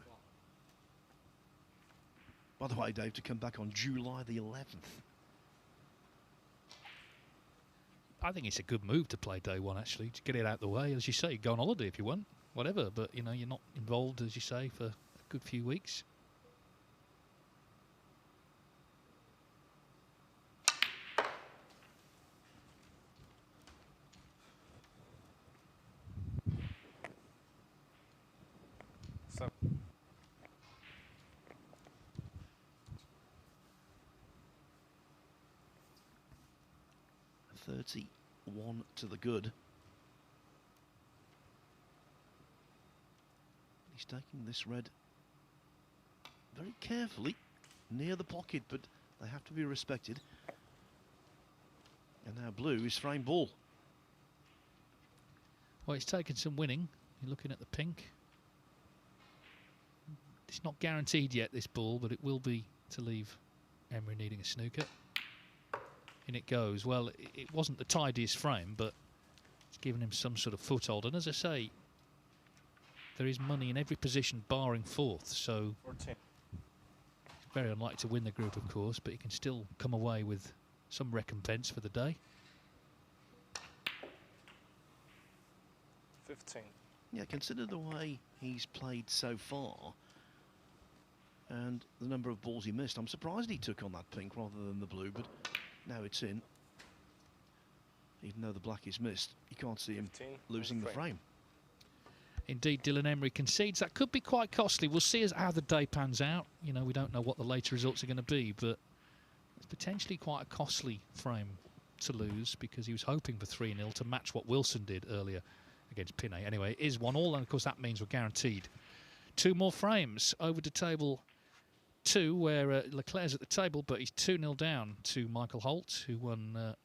By the way, Dave, to come back on July the 11th. I think it's a good move to play day one, actually, to get it out of the way. As you say, go on holiday if you want, whatever, but, you know, you're not involved, as you say, for a good few weeks. So 31 to the good. He's taking this red very carefully near the pocket, but they have to be respected. And now blue is frame ball. Well, it's taken some winning. You're looking at the pink. It's not guaranteed yet, this ball, but it will be to leave Emery needing a snooker. In it goes. Well, it wasn't the tidiest frame, but it's given him some sort of foothold. And as I say, there is money in every position barring fourth, so 14. very unlikely to win the group, of course, but he can still come away with some recompense for the day. 15. Yeah, consider the way he's played so far and the number of balls he missed. I'm surprised he took on that pink rather than the blue, but now it's in. Even though the black is missed, you can't see him 15 losing the frame. Indeed, Dylan Emery concedes. That could be quite costly. We'll see as how the day pans out. You know, we don't know what the later results are going to be, but it's potentially quite a costly frame to lose because he was hoping for 3-0 to match what Wilson did earlier against Pinet. Anyway, it is 1-1, and of course that means we're guaranteed 2 more frames. Over to table 2, where Leclerc's at the table, but he's 2-0 down to Michael Holt, who won a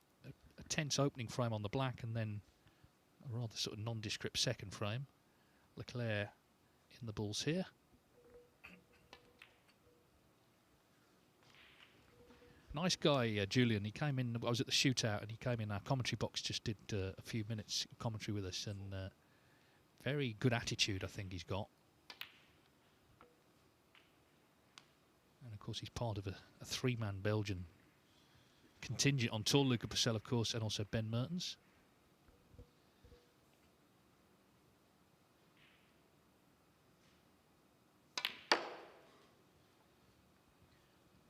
tense opening frame on the black and then a rather sort of nondescript second frame. Leclerc in the balls here. Nice guy, Julian. He came in, I was at the shootout, and he came in our commentary box, just did a few minutes commentary with us, and very good attitude I think he's got. And of course he's part of a 3-man Belgian contingent on tour. Luca Purcell, of course, and also Ben Mertens.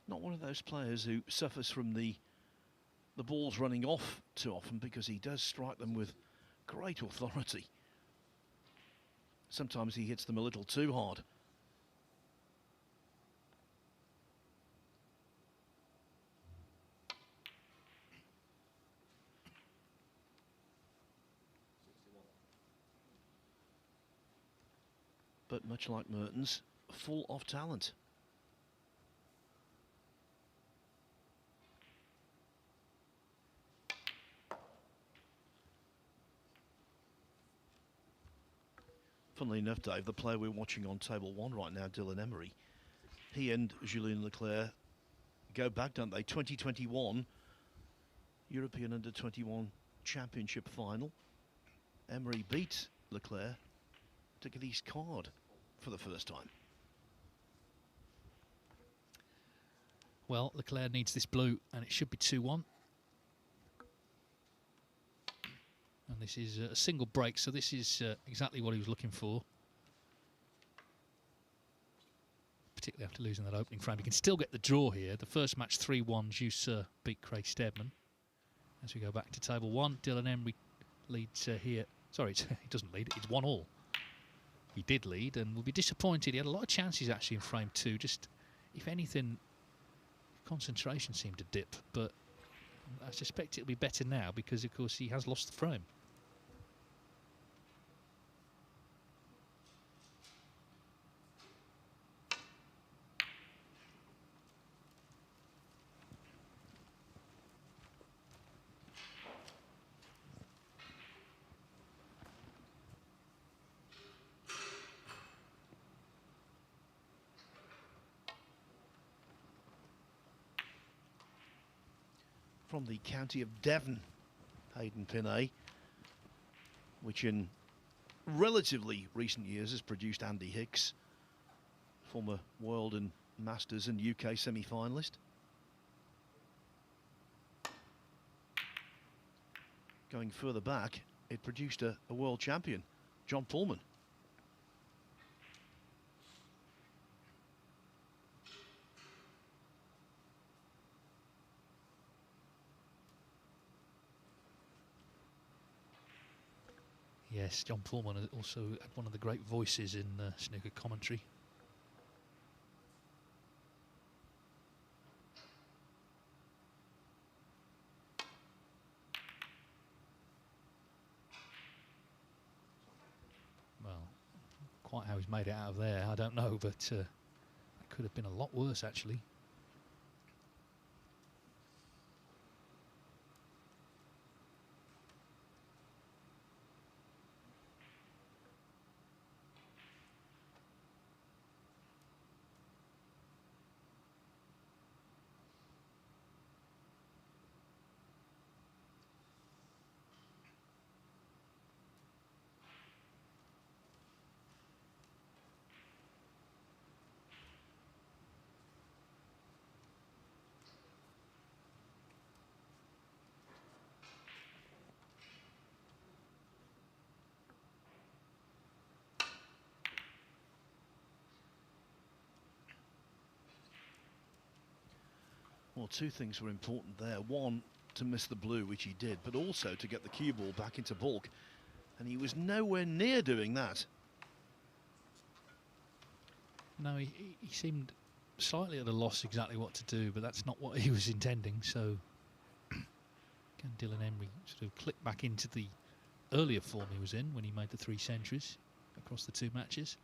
Not one of those players who suffers from the balls running off too often, because he does strike them with great authority. Sometimes he hits them a little too hard. But much like Mertens, full of talent. Funnily enough, Dave, the player we're watching on table 1 right now, Dylan Emery, he and Julien Leclerc go back, don't they? 2021 European Under-21 Championship final. Emery beat Leclerc to get his card for the first time. Well, Leclerc needs this blue, and it should be 2-1. And this is a single break, so this is exactly what he was looking for. Particularly after losing that opening frame. He can still get the draw here. The first match 3-1, Jussa beat Craig Steadman. As we go back to table 1, Dylan Emery leads here. Sorry, he doesn't lead, it's 1-all. He did lead and will be disappointed. He had a lot of chances actually in frame 2. Just, if anything, concentration seemed to dip. But I suspect it'll be better now because, of course, he has lost the frame. From the county of Devon, Hayden Pinney, which in relatively recent years has produced Andy Hicks, former World and Masters and UK semi-finalist. Going further back, it produced a world champion, John Pullman. Yes, John Pullman also had one of the great voices in snooker commentary. Well, quite how he's made it out of there, I don't know, but that could have been a lot worse, actually. Well, two things were important there. One, to miss the blue, which he did, but also to get the cue ball back into baulk. And he was nowhere near doing that. No, he seemed slightly at a loss exactly what to do, but that's not what he was intending. So, can Dylan Emery sort of click back into the earlier form he was in when he made the 3 centuries across the 2 matches?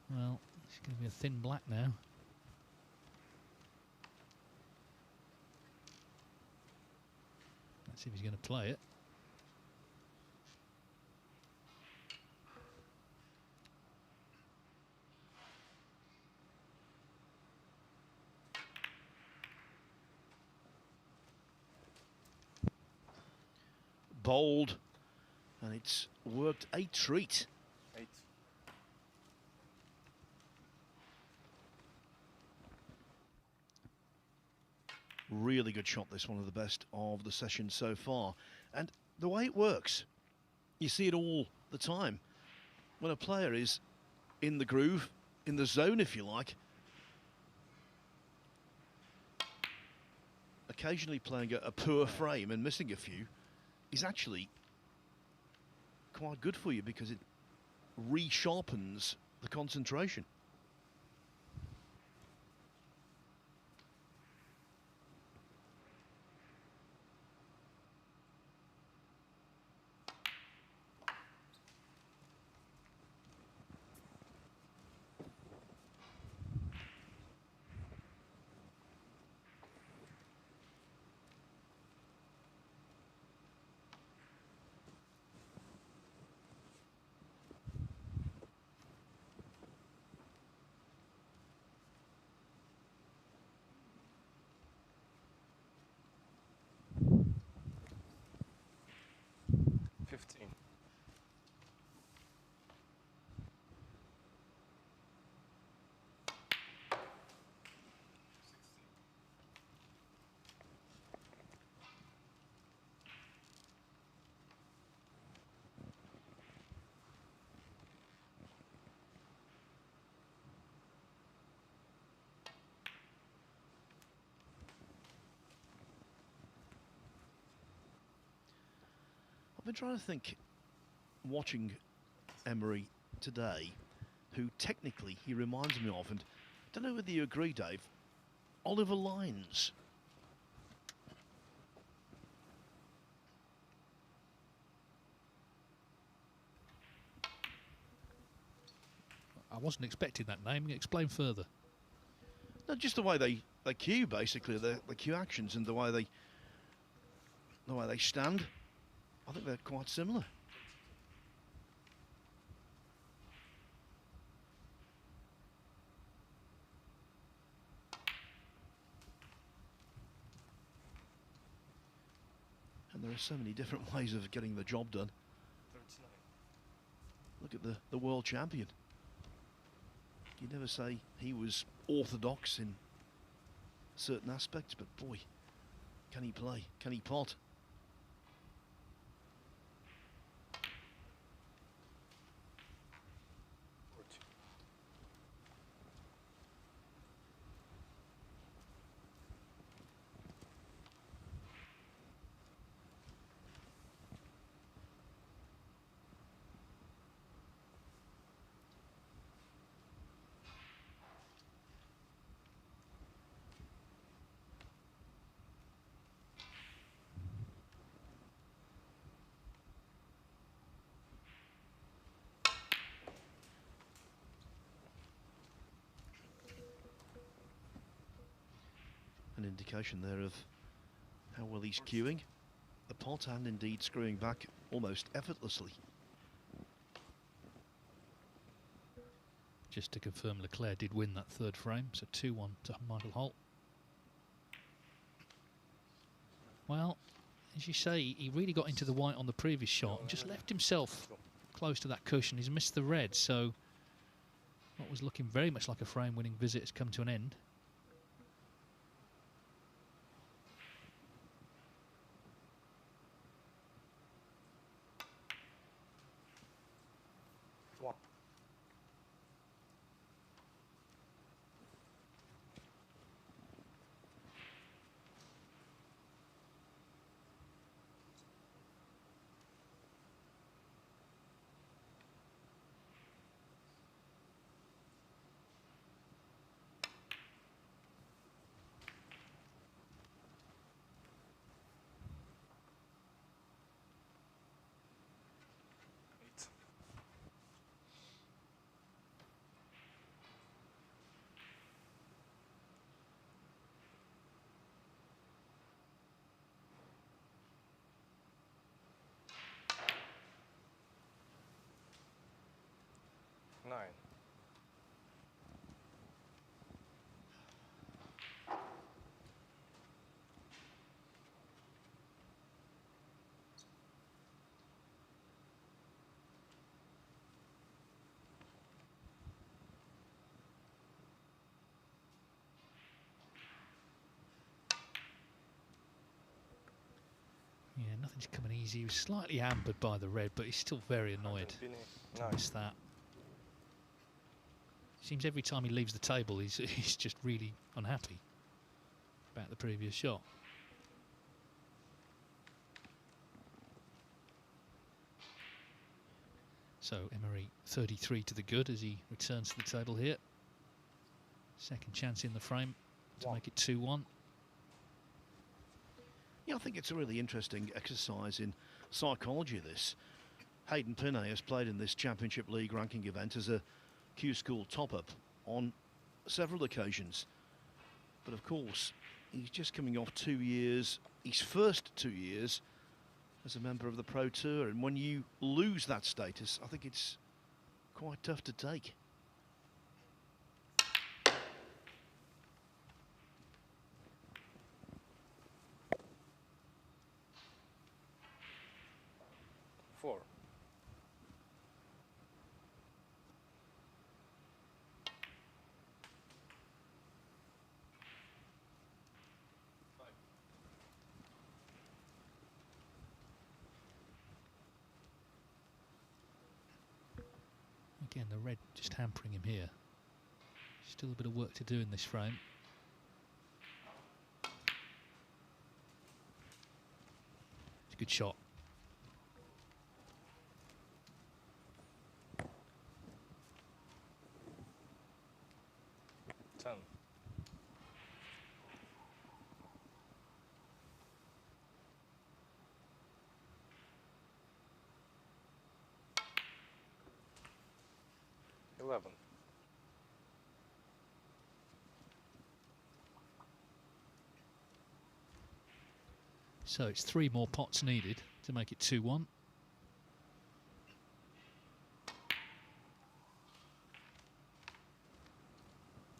Well, it's going to be a thin black now. Let's see if he's going to play it. Bold, and it's worked a treat. 8. Really good shot, this one of the best of the session so far. And the way it works, you see it all the time. When a player is in the groove, in the zone if you like, occasionally playing a poor frame and missing a few is actually quite good for you because it re-sharpens the concentration. been trying to think, watching Emery today, who technically he reminds me of, and I don't know whether you agree, Dave, Oliver Lyons. I wasn't expecting that name. Explain further. No, just the way they cue, basically, the cue actions and the way they stand. I think they're quite similar. And there are so many different ways of getting the job done. 39. Look at the world champion. You never say he was orthodox in certain aspects, but boy, can he play? Can he pot? An indication there of how well he's cueing the pot and indeed screwing back almost effortlessly. Just to confirm, Leclerc did win that third frame, so 2-1 to Michael Holt. Well, as you say, he really got into the white on the previous shot and just left himself close to that cushion. He's missed the red, so what was looking very much like a frame-winning visit has come to an end. Nine. Yeah, nothing's coming easy. He was slightly hampered by the red, but he's still very annoyed to miss that. Seems every time he leaves the table, he's just really unhappy about the previous shot. So Emery 33 to the good as he returns to the table here. Second chance in the frame to make it 2-1. Yeah, I think it's a really interesting exercise in psychology, this. Hayden Pinney has played in this Championship League ranking event as a Q School top-up on several occasions. But of course, he's just coming off 2 years, his first 2 years as a member of the Pro Tour. And when you lose that status, I think it's quite tough to take. Four. Again, the red just hampering him here. Still a bit of work to do in this frame. It's a good shot. 10. $11. So it's 3 more pots needed to make it 2-1.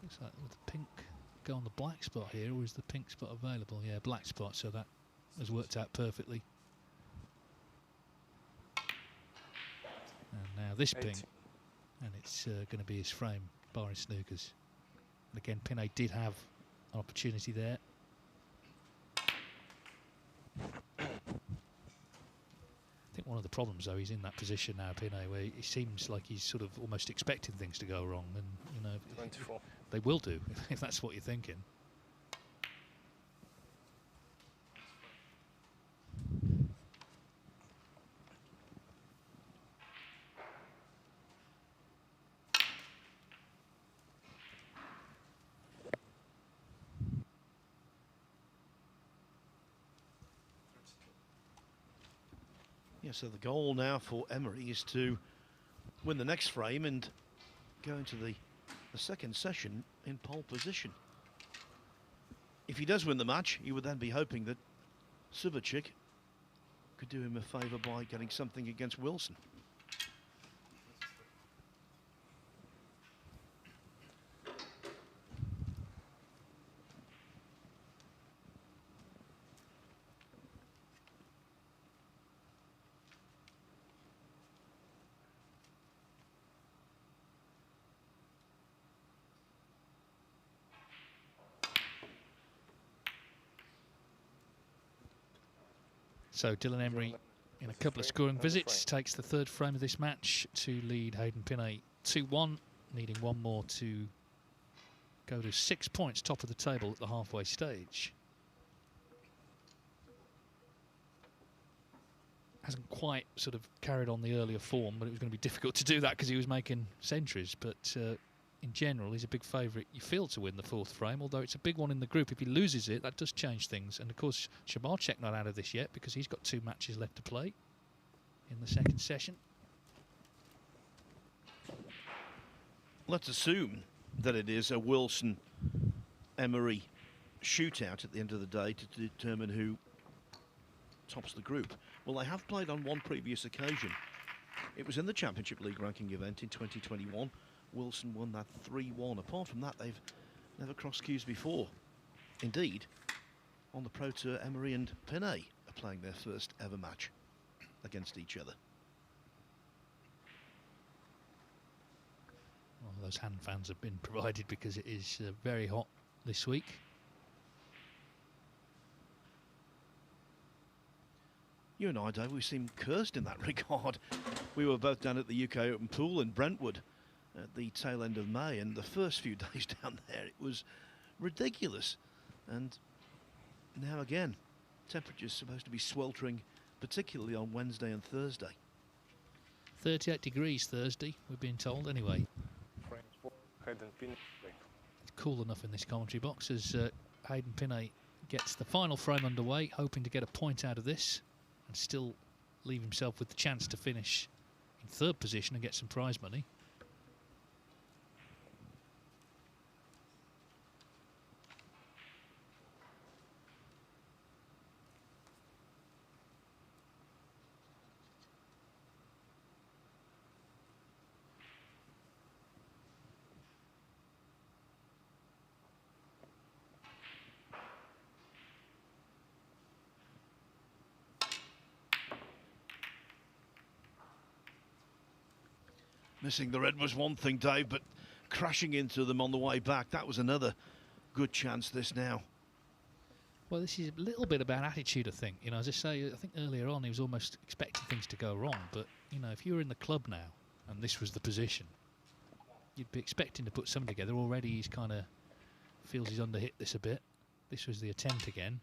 Looks like will the pink go on the black spot here, or is the pink spot available? Yeah, black spot, so that has worked out perfectly. And now this 18. pink, and it's going to be his frame, bar his snookers. And again, Pinay did have an opportunity there. I think one of the problems, though, he's in that position now, Pinay, where it seems like he's sort of almost expecting things to go wrong, and you know, 24. they will do if that's what you're thinking. Yeah, so the goal now for Emery is to win the next frame and go into the second session in pole position. If he does win the match, he would then be hoping that Subachik could do him a favour by getting something against Wilson. So Dylan Emery, in a couple of scoring visits, takes the third frame of this match to lead Hayden Pinay 2-1, needing one more to go to 6 points top of the table at the halfway stage. Hasn't quite sort of carried on the earlier form, but it was going to be difficult to do that because he was making centuries. But in general, he's a big favourite, you feel, to win the fourth frame, although it's a big one in the group. If he loses it, that does change things. And of course, Shabarchek not out of this yet because he's got 2 matches left to play in the second session. Let's assume that it is a Wilson-Emery shootout at the end of the day to determine who tops the group. Well, they have played on one previous occasion. It was in the Championship League ranking event in 2021. Wilson won that 3-1. Apart from that, they've never crossed cues before. Indeed, on the Pro Tour, Emery and Pinay are playing their first ever match against each other. Well, those hand fans have been provided because it is very hot this week. You and I, Dave, we seem cursed in that regard. We were both down at the UK Open Pool in Brentwood at the tail end of May, and the first few days down there, it was ridiculous. And now again, temperatures supposed to be sweltering, particularly on Wednesday and Thursday. 38 degrees Thursday, we're being told anyway. It's cool enough in this commentary box as Hayden Pinay gets the final frame underway, hoping to get a point out of this and still leave himself with the chance to finish in third position and get some prize money. Missing the red was one thing, Dave, but crashing into them on the way back, that was another good chance this now. Well, this is a little bit about attitude, I think. You know, as I say, I think earlier on he was almost expecting things to go wrong. But, you know, if you were in the club now and this was the position, you'd be expecting to put something together. Already he's kind of feels he's underhit this a bit. This was the attempt again.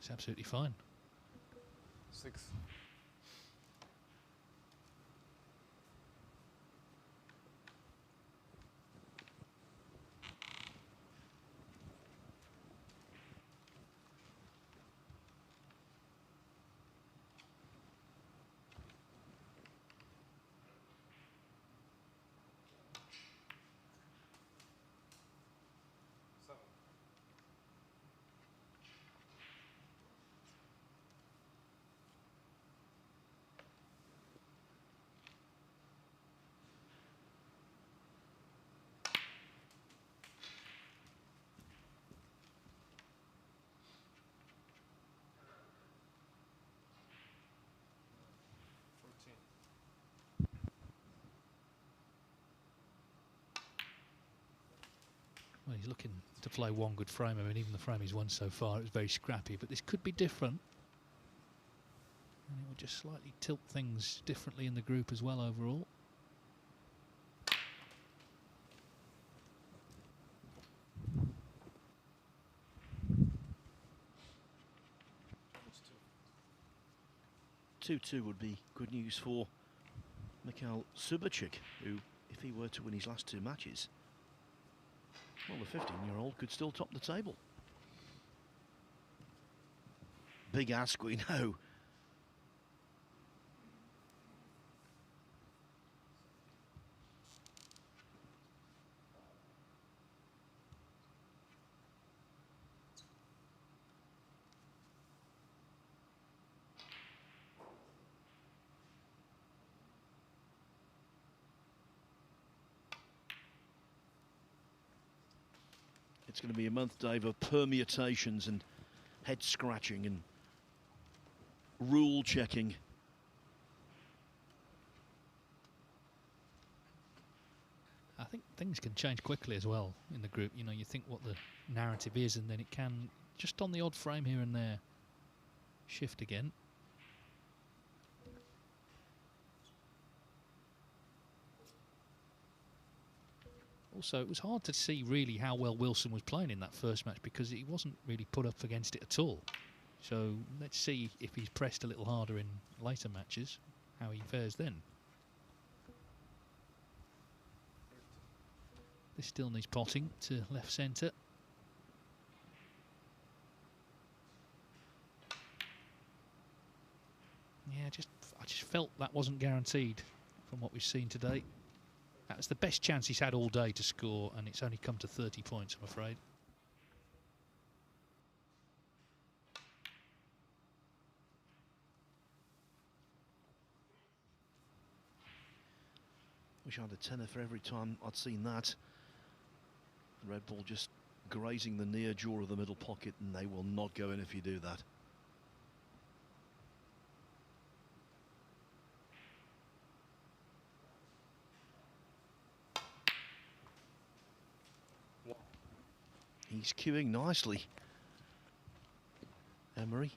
It's absolutely fine. 6. Well, he's looking to play one good frame. I mean, even the frame he's won so far, it was very scrappy, but this could be different. And it will just slightly tilt things differently in the group as well overall. Two 2 would be good news for Mikhail Subachik, who, if he were to win his last 2 matches, well, the 15-year-old could still top the table. Big ask, we know. It's going to be a month, Dave, of permutations and head scratching and rule checking. I think things can change quickly as well in the group. You know, you think what the narrative is, and then it can, just on the odd frame here and there, shift again. Also, it was hard to see really how well Wilson was playing in that first match because he wasn't really put up against it at all. So let's see if he's pressed a little harder in later matches, how he fares then. This still needs potting to left centre. Yeah, I just felt that wasn't guaranteed from what we've seen today. That's the best chance he's had all day to score, and it's only come to 30 points, I'm afraid. Wish I had a tenner for every time I'd seen that. The red ball just grazing the near jaw of the middle pocket, and they will not go in if you do that. He's queuing nicely, Emery.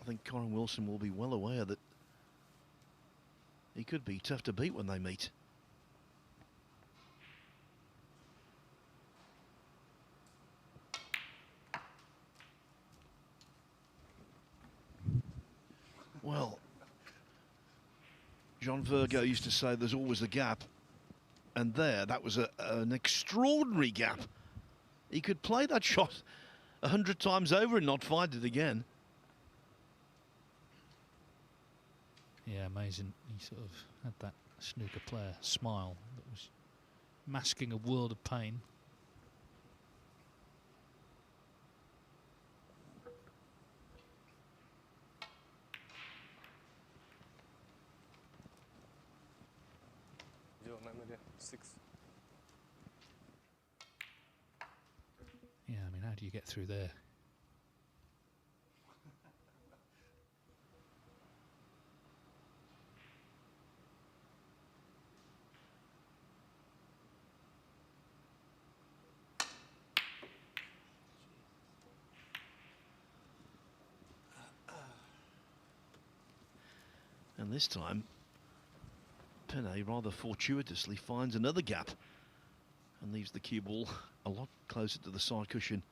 I think Corin Wilson will be well aware that he could be tough to beat when they meet. Well, John Virgo used to say there's always a gap. And there, that was an extraordinary gap. He could play that shot 100 times over and not find it again. Yeah, amazing. He sort of had that snooker player smile that was masking a world of pain. Yo, 6. Yeah, I mean, how do you get through there? And this time, Penne rather fortuitously finds another gap and leaves the cue ball a lot closer to the side cushion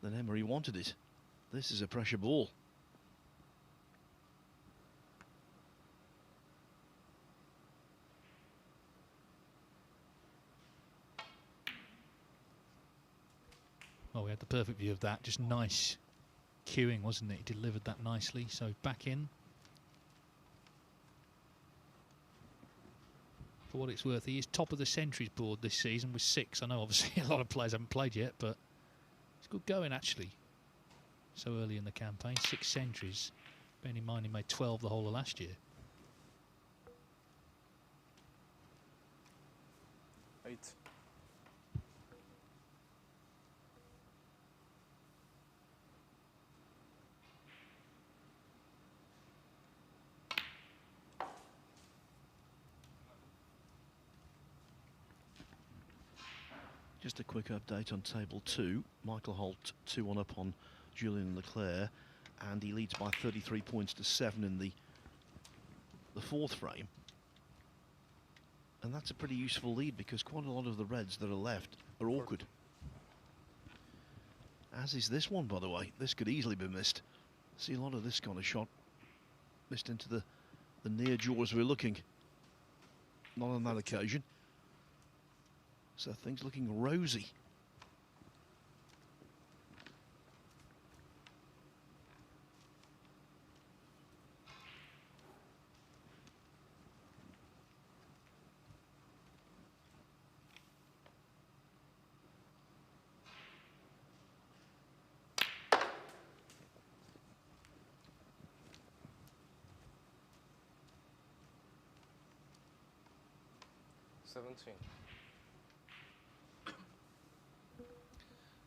than Emery wanted it. This is a pressure ball. Well, we had the perfect view of that. Just nice cueing, wasn't it? He delivered that nicely. So back in. For what it's worth, he is top of the centuries board this season with 6. I know obviously a lot of players haven't played yet, but it's good going actually. So early in the campaign, 6 centuries. Bearing in mind he made 12 the whole of last year. 8. Just a quick update on table 2. Michael Holt 2-1 up on Julian Leclerc, and he leads by 33 points to 7 in the 4th frame. And that's a pretty useful lead because quite a lot of the reds that are left are awkward. As is this one, by the way. This could easily be missed. See a lot of this kind of shot missed into the near jaws we're looking. Not on that occasion. So things looking rosy.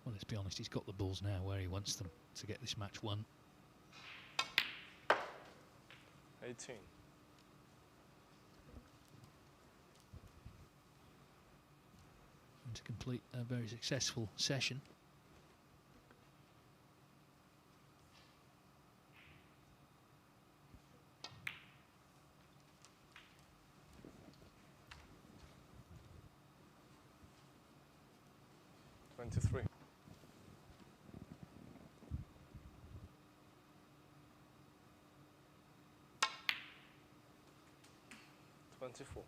Well, let's be honest, he's got the balls now where he wants them to get this match won. 18. And to complete a very successful session. Twenty-three. 24.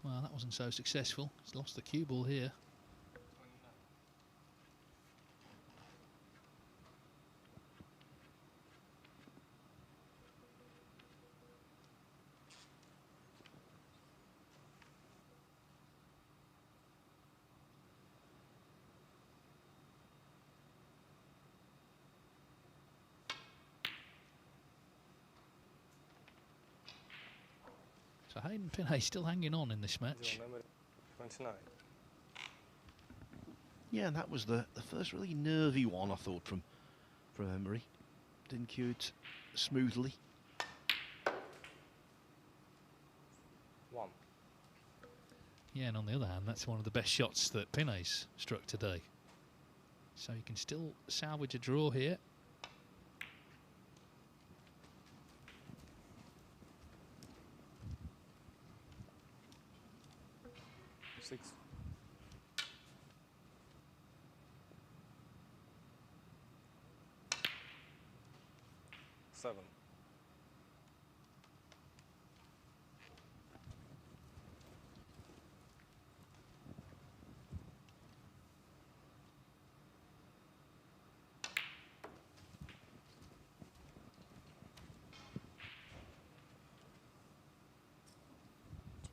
29. Well, that wasn't so successful. He's lost the cue ball here. 29. So Hayden Pinney still hanging on in this match. 29. Yeah, and that was the first really nervy one, I thought, from Emery. Didn't cue it smoothly. 1. Yeah, and on the other hand, that's one of the best shots that Pinney's struck today. So you can still salvage a draw here. 6. 7.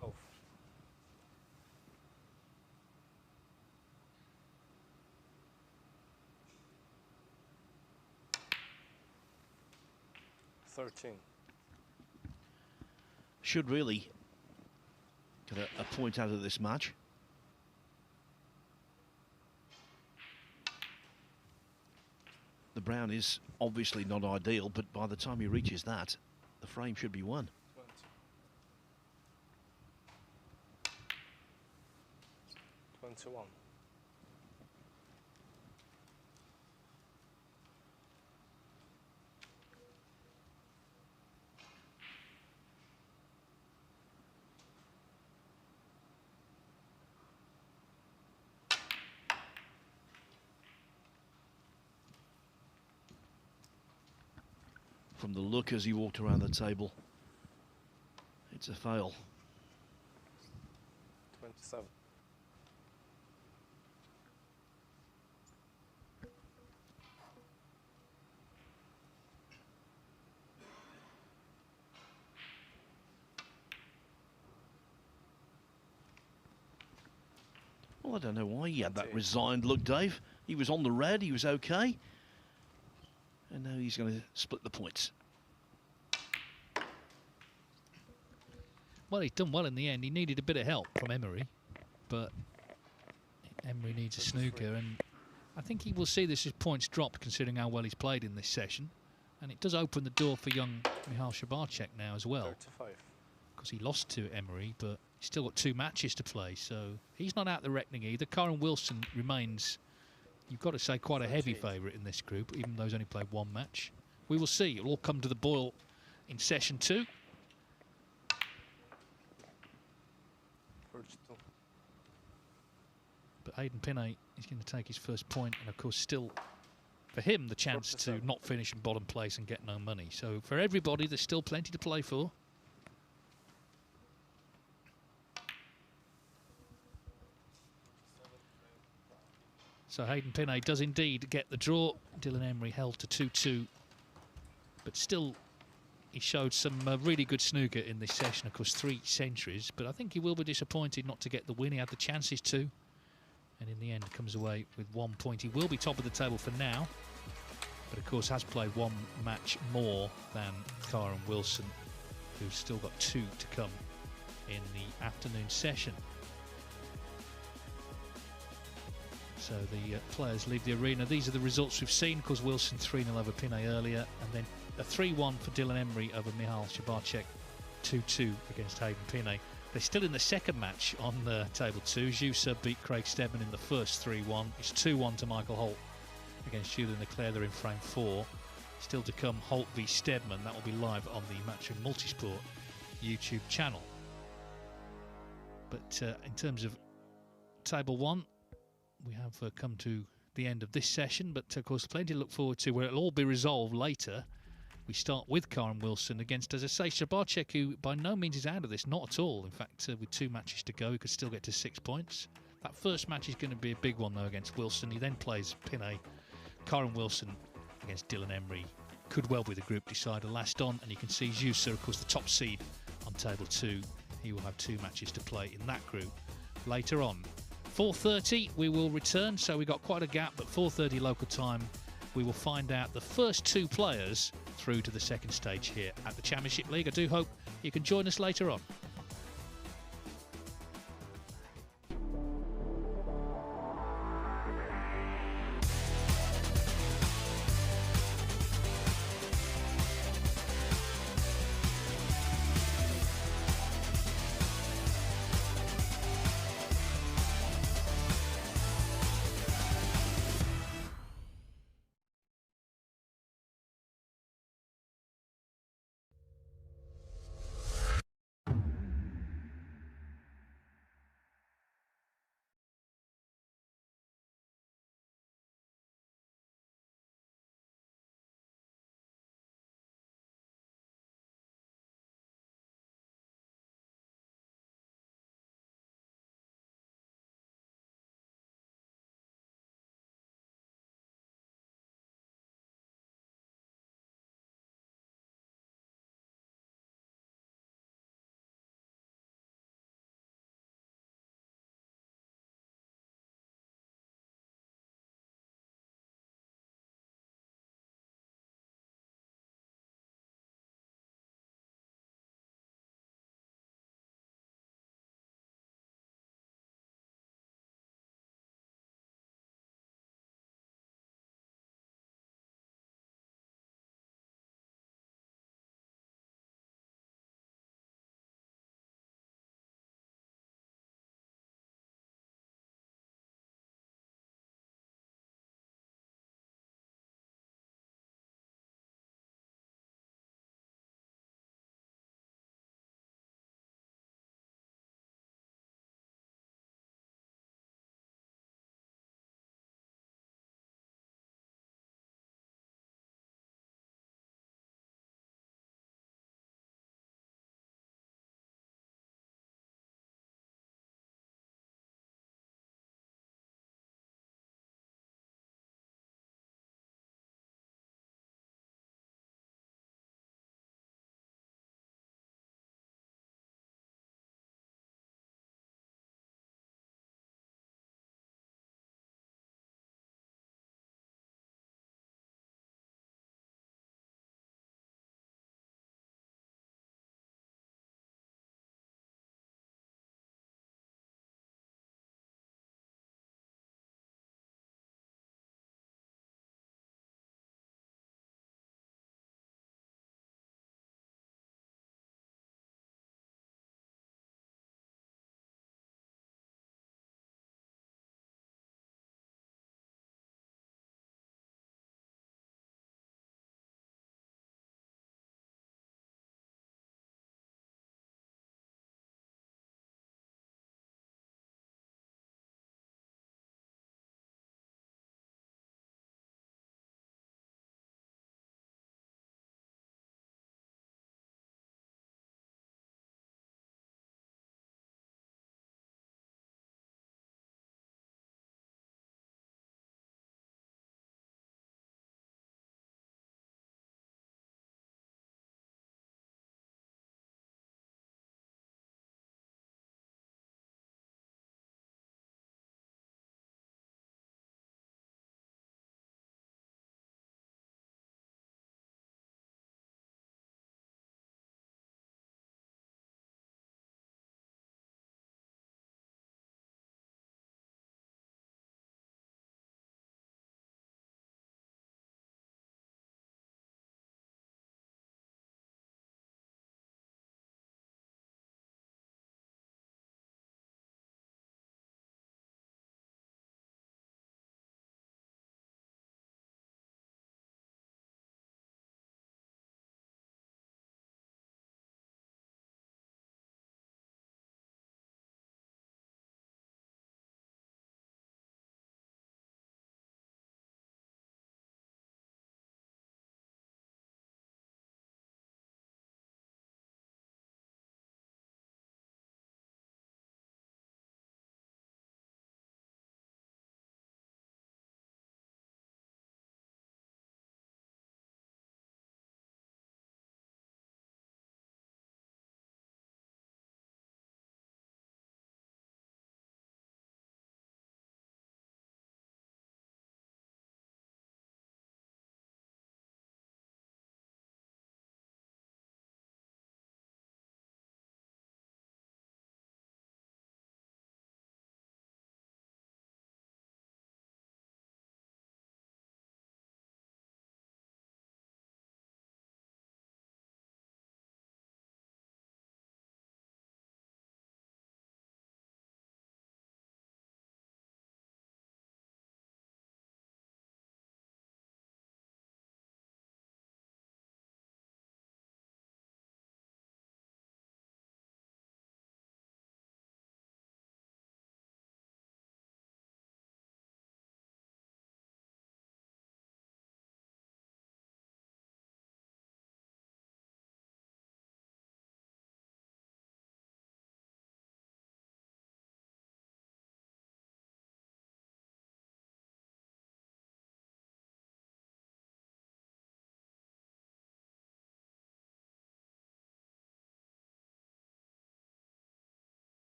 12. 13. Should really get a point out of this match. The brown is obviously not ideal, but by the time he reaches that, the frame should be won. 21. from the look as he walked around the table. It's a fail. 27. Well, I don't know why he had that resigned look, Dave. He was on the red, he was okay. And now he's going to split the points. Well, he's done well in the end. He needed a bit of help from Emery, but Emery needs a snooker, and I think he will see this as points dropped considering how well he's played in this session. And it does open the door for young Michal Shabarchek now as well. 35. Because he lost to Emery, but he's still got 2 matches to play, so he's not out the reckoning either. Karen Wilson remains, you've got to say, quite a heavy favourite in this group, even though he's only played 1 match. We will see. It'll all come to the boil in session 2. 32. But Aidan Pinney is going to take his first point, and of course still, for him, the chance to not finish in bottom place and get no money. So for everybody, there's still plenty to play for. So Hayden Pinney does indeed get the draw. Dylan Emery held to 2-2. But still, he showed some really good snooker in this session. Of course, 3 centuries. But I think he will be disappointed not to get the win. He had the chances to. And in the end, comes away with 1 point. He will be top of the table for now. But of course, has played 1 match more than Karen Wilson, who's still got 2 to come in the afternoon session. So the players leave the arena. These are the results we've seen, because Wilson 3-0 over Pinney earlier, and then a 3-1 for Dylan Emery over Michal Shabarchek, 2-2 against Hayden Pinney. They're still in the second match on table 2. Jusa beat Craig Steadman in the first 3-1. It's 2-1 to Michael Holt against Julian Leclerc. They're in frame 4. Still to come, Holt v Steadman. That will be live on the Matchroom Multisport YouTube channel. But in terms of table 1, we have come to the end of this session, but of course plenty to look forward to where it'll all be resolved later. We start with Karen Wilson against, as I say, Shabarchek, who by no means is out of this, not at all. In fact, with 2 matches to go, he could still get to 6 points. That first match is going to be a big one, though, against Wilson. He then plays Pinney. Karen Wilson against Dylan Emery could well be the group decider. Last on, and you can see Jusa, of course, the top seed on table 2. He will have 2 matches to play in that group later on. 4:30 we will return, so we got quite a gap, but 4:30 local time we will find out the first 2 players through to the second stage here at the Championship League. I do hope you can join us later on.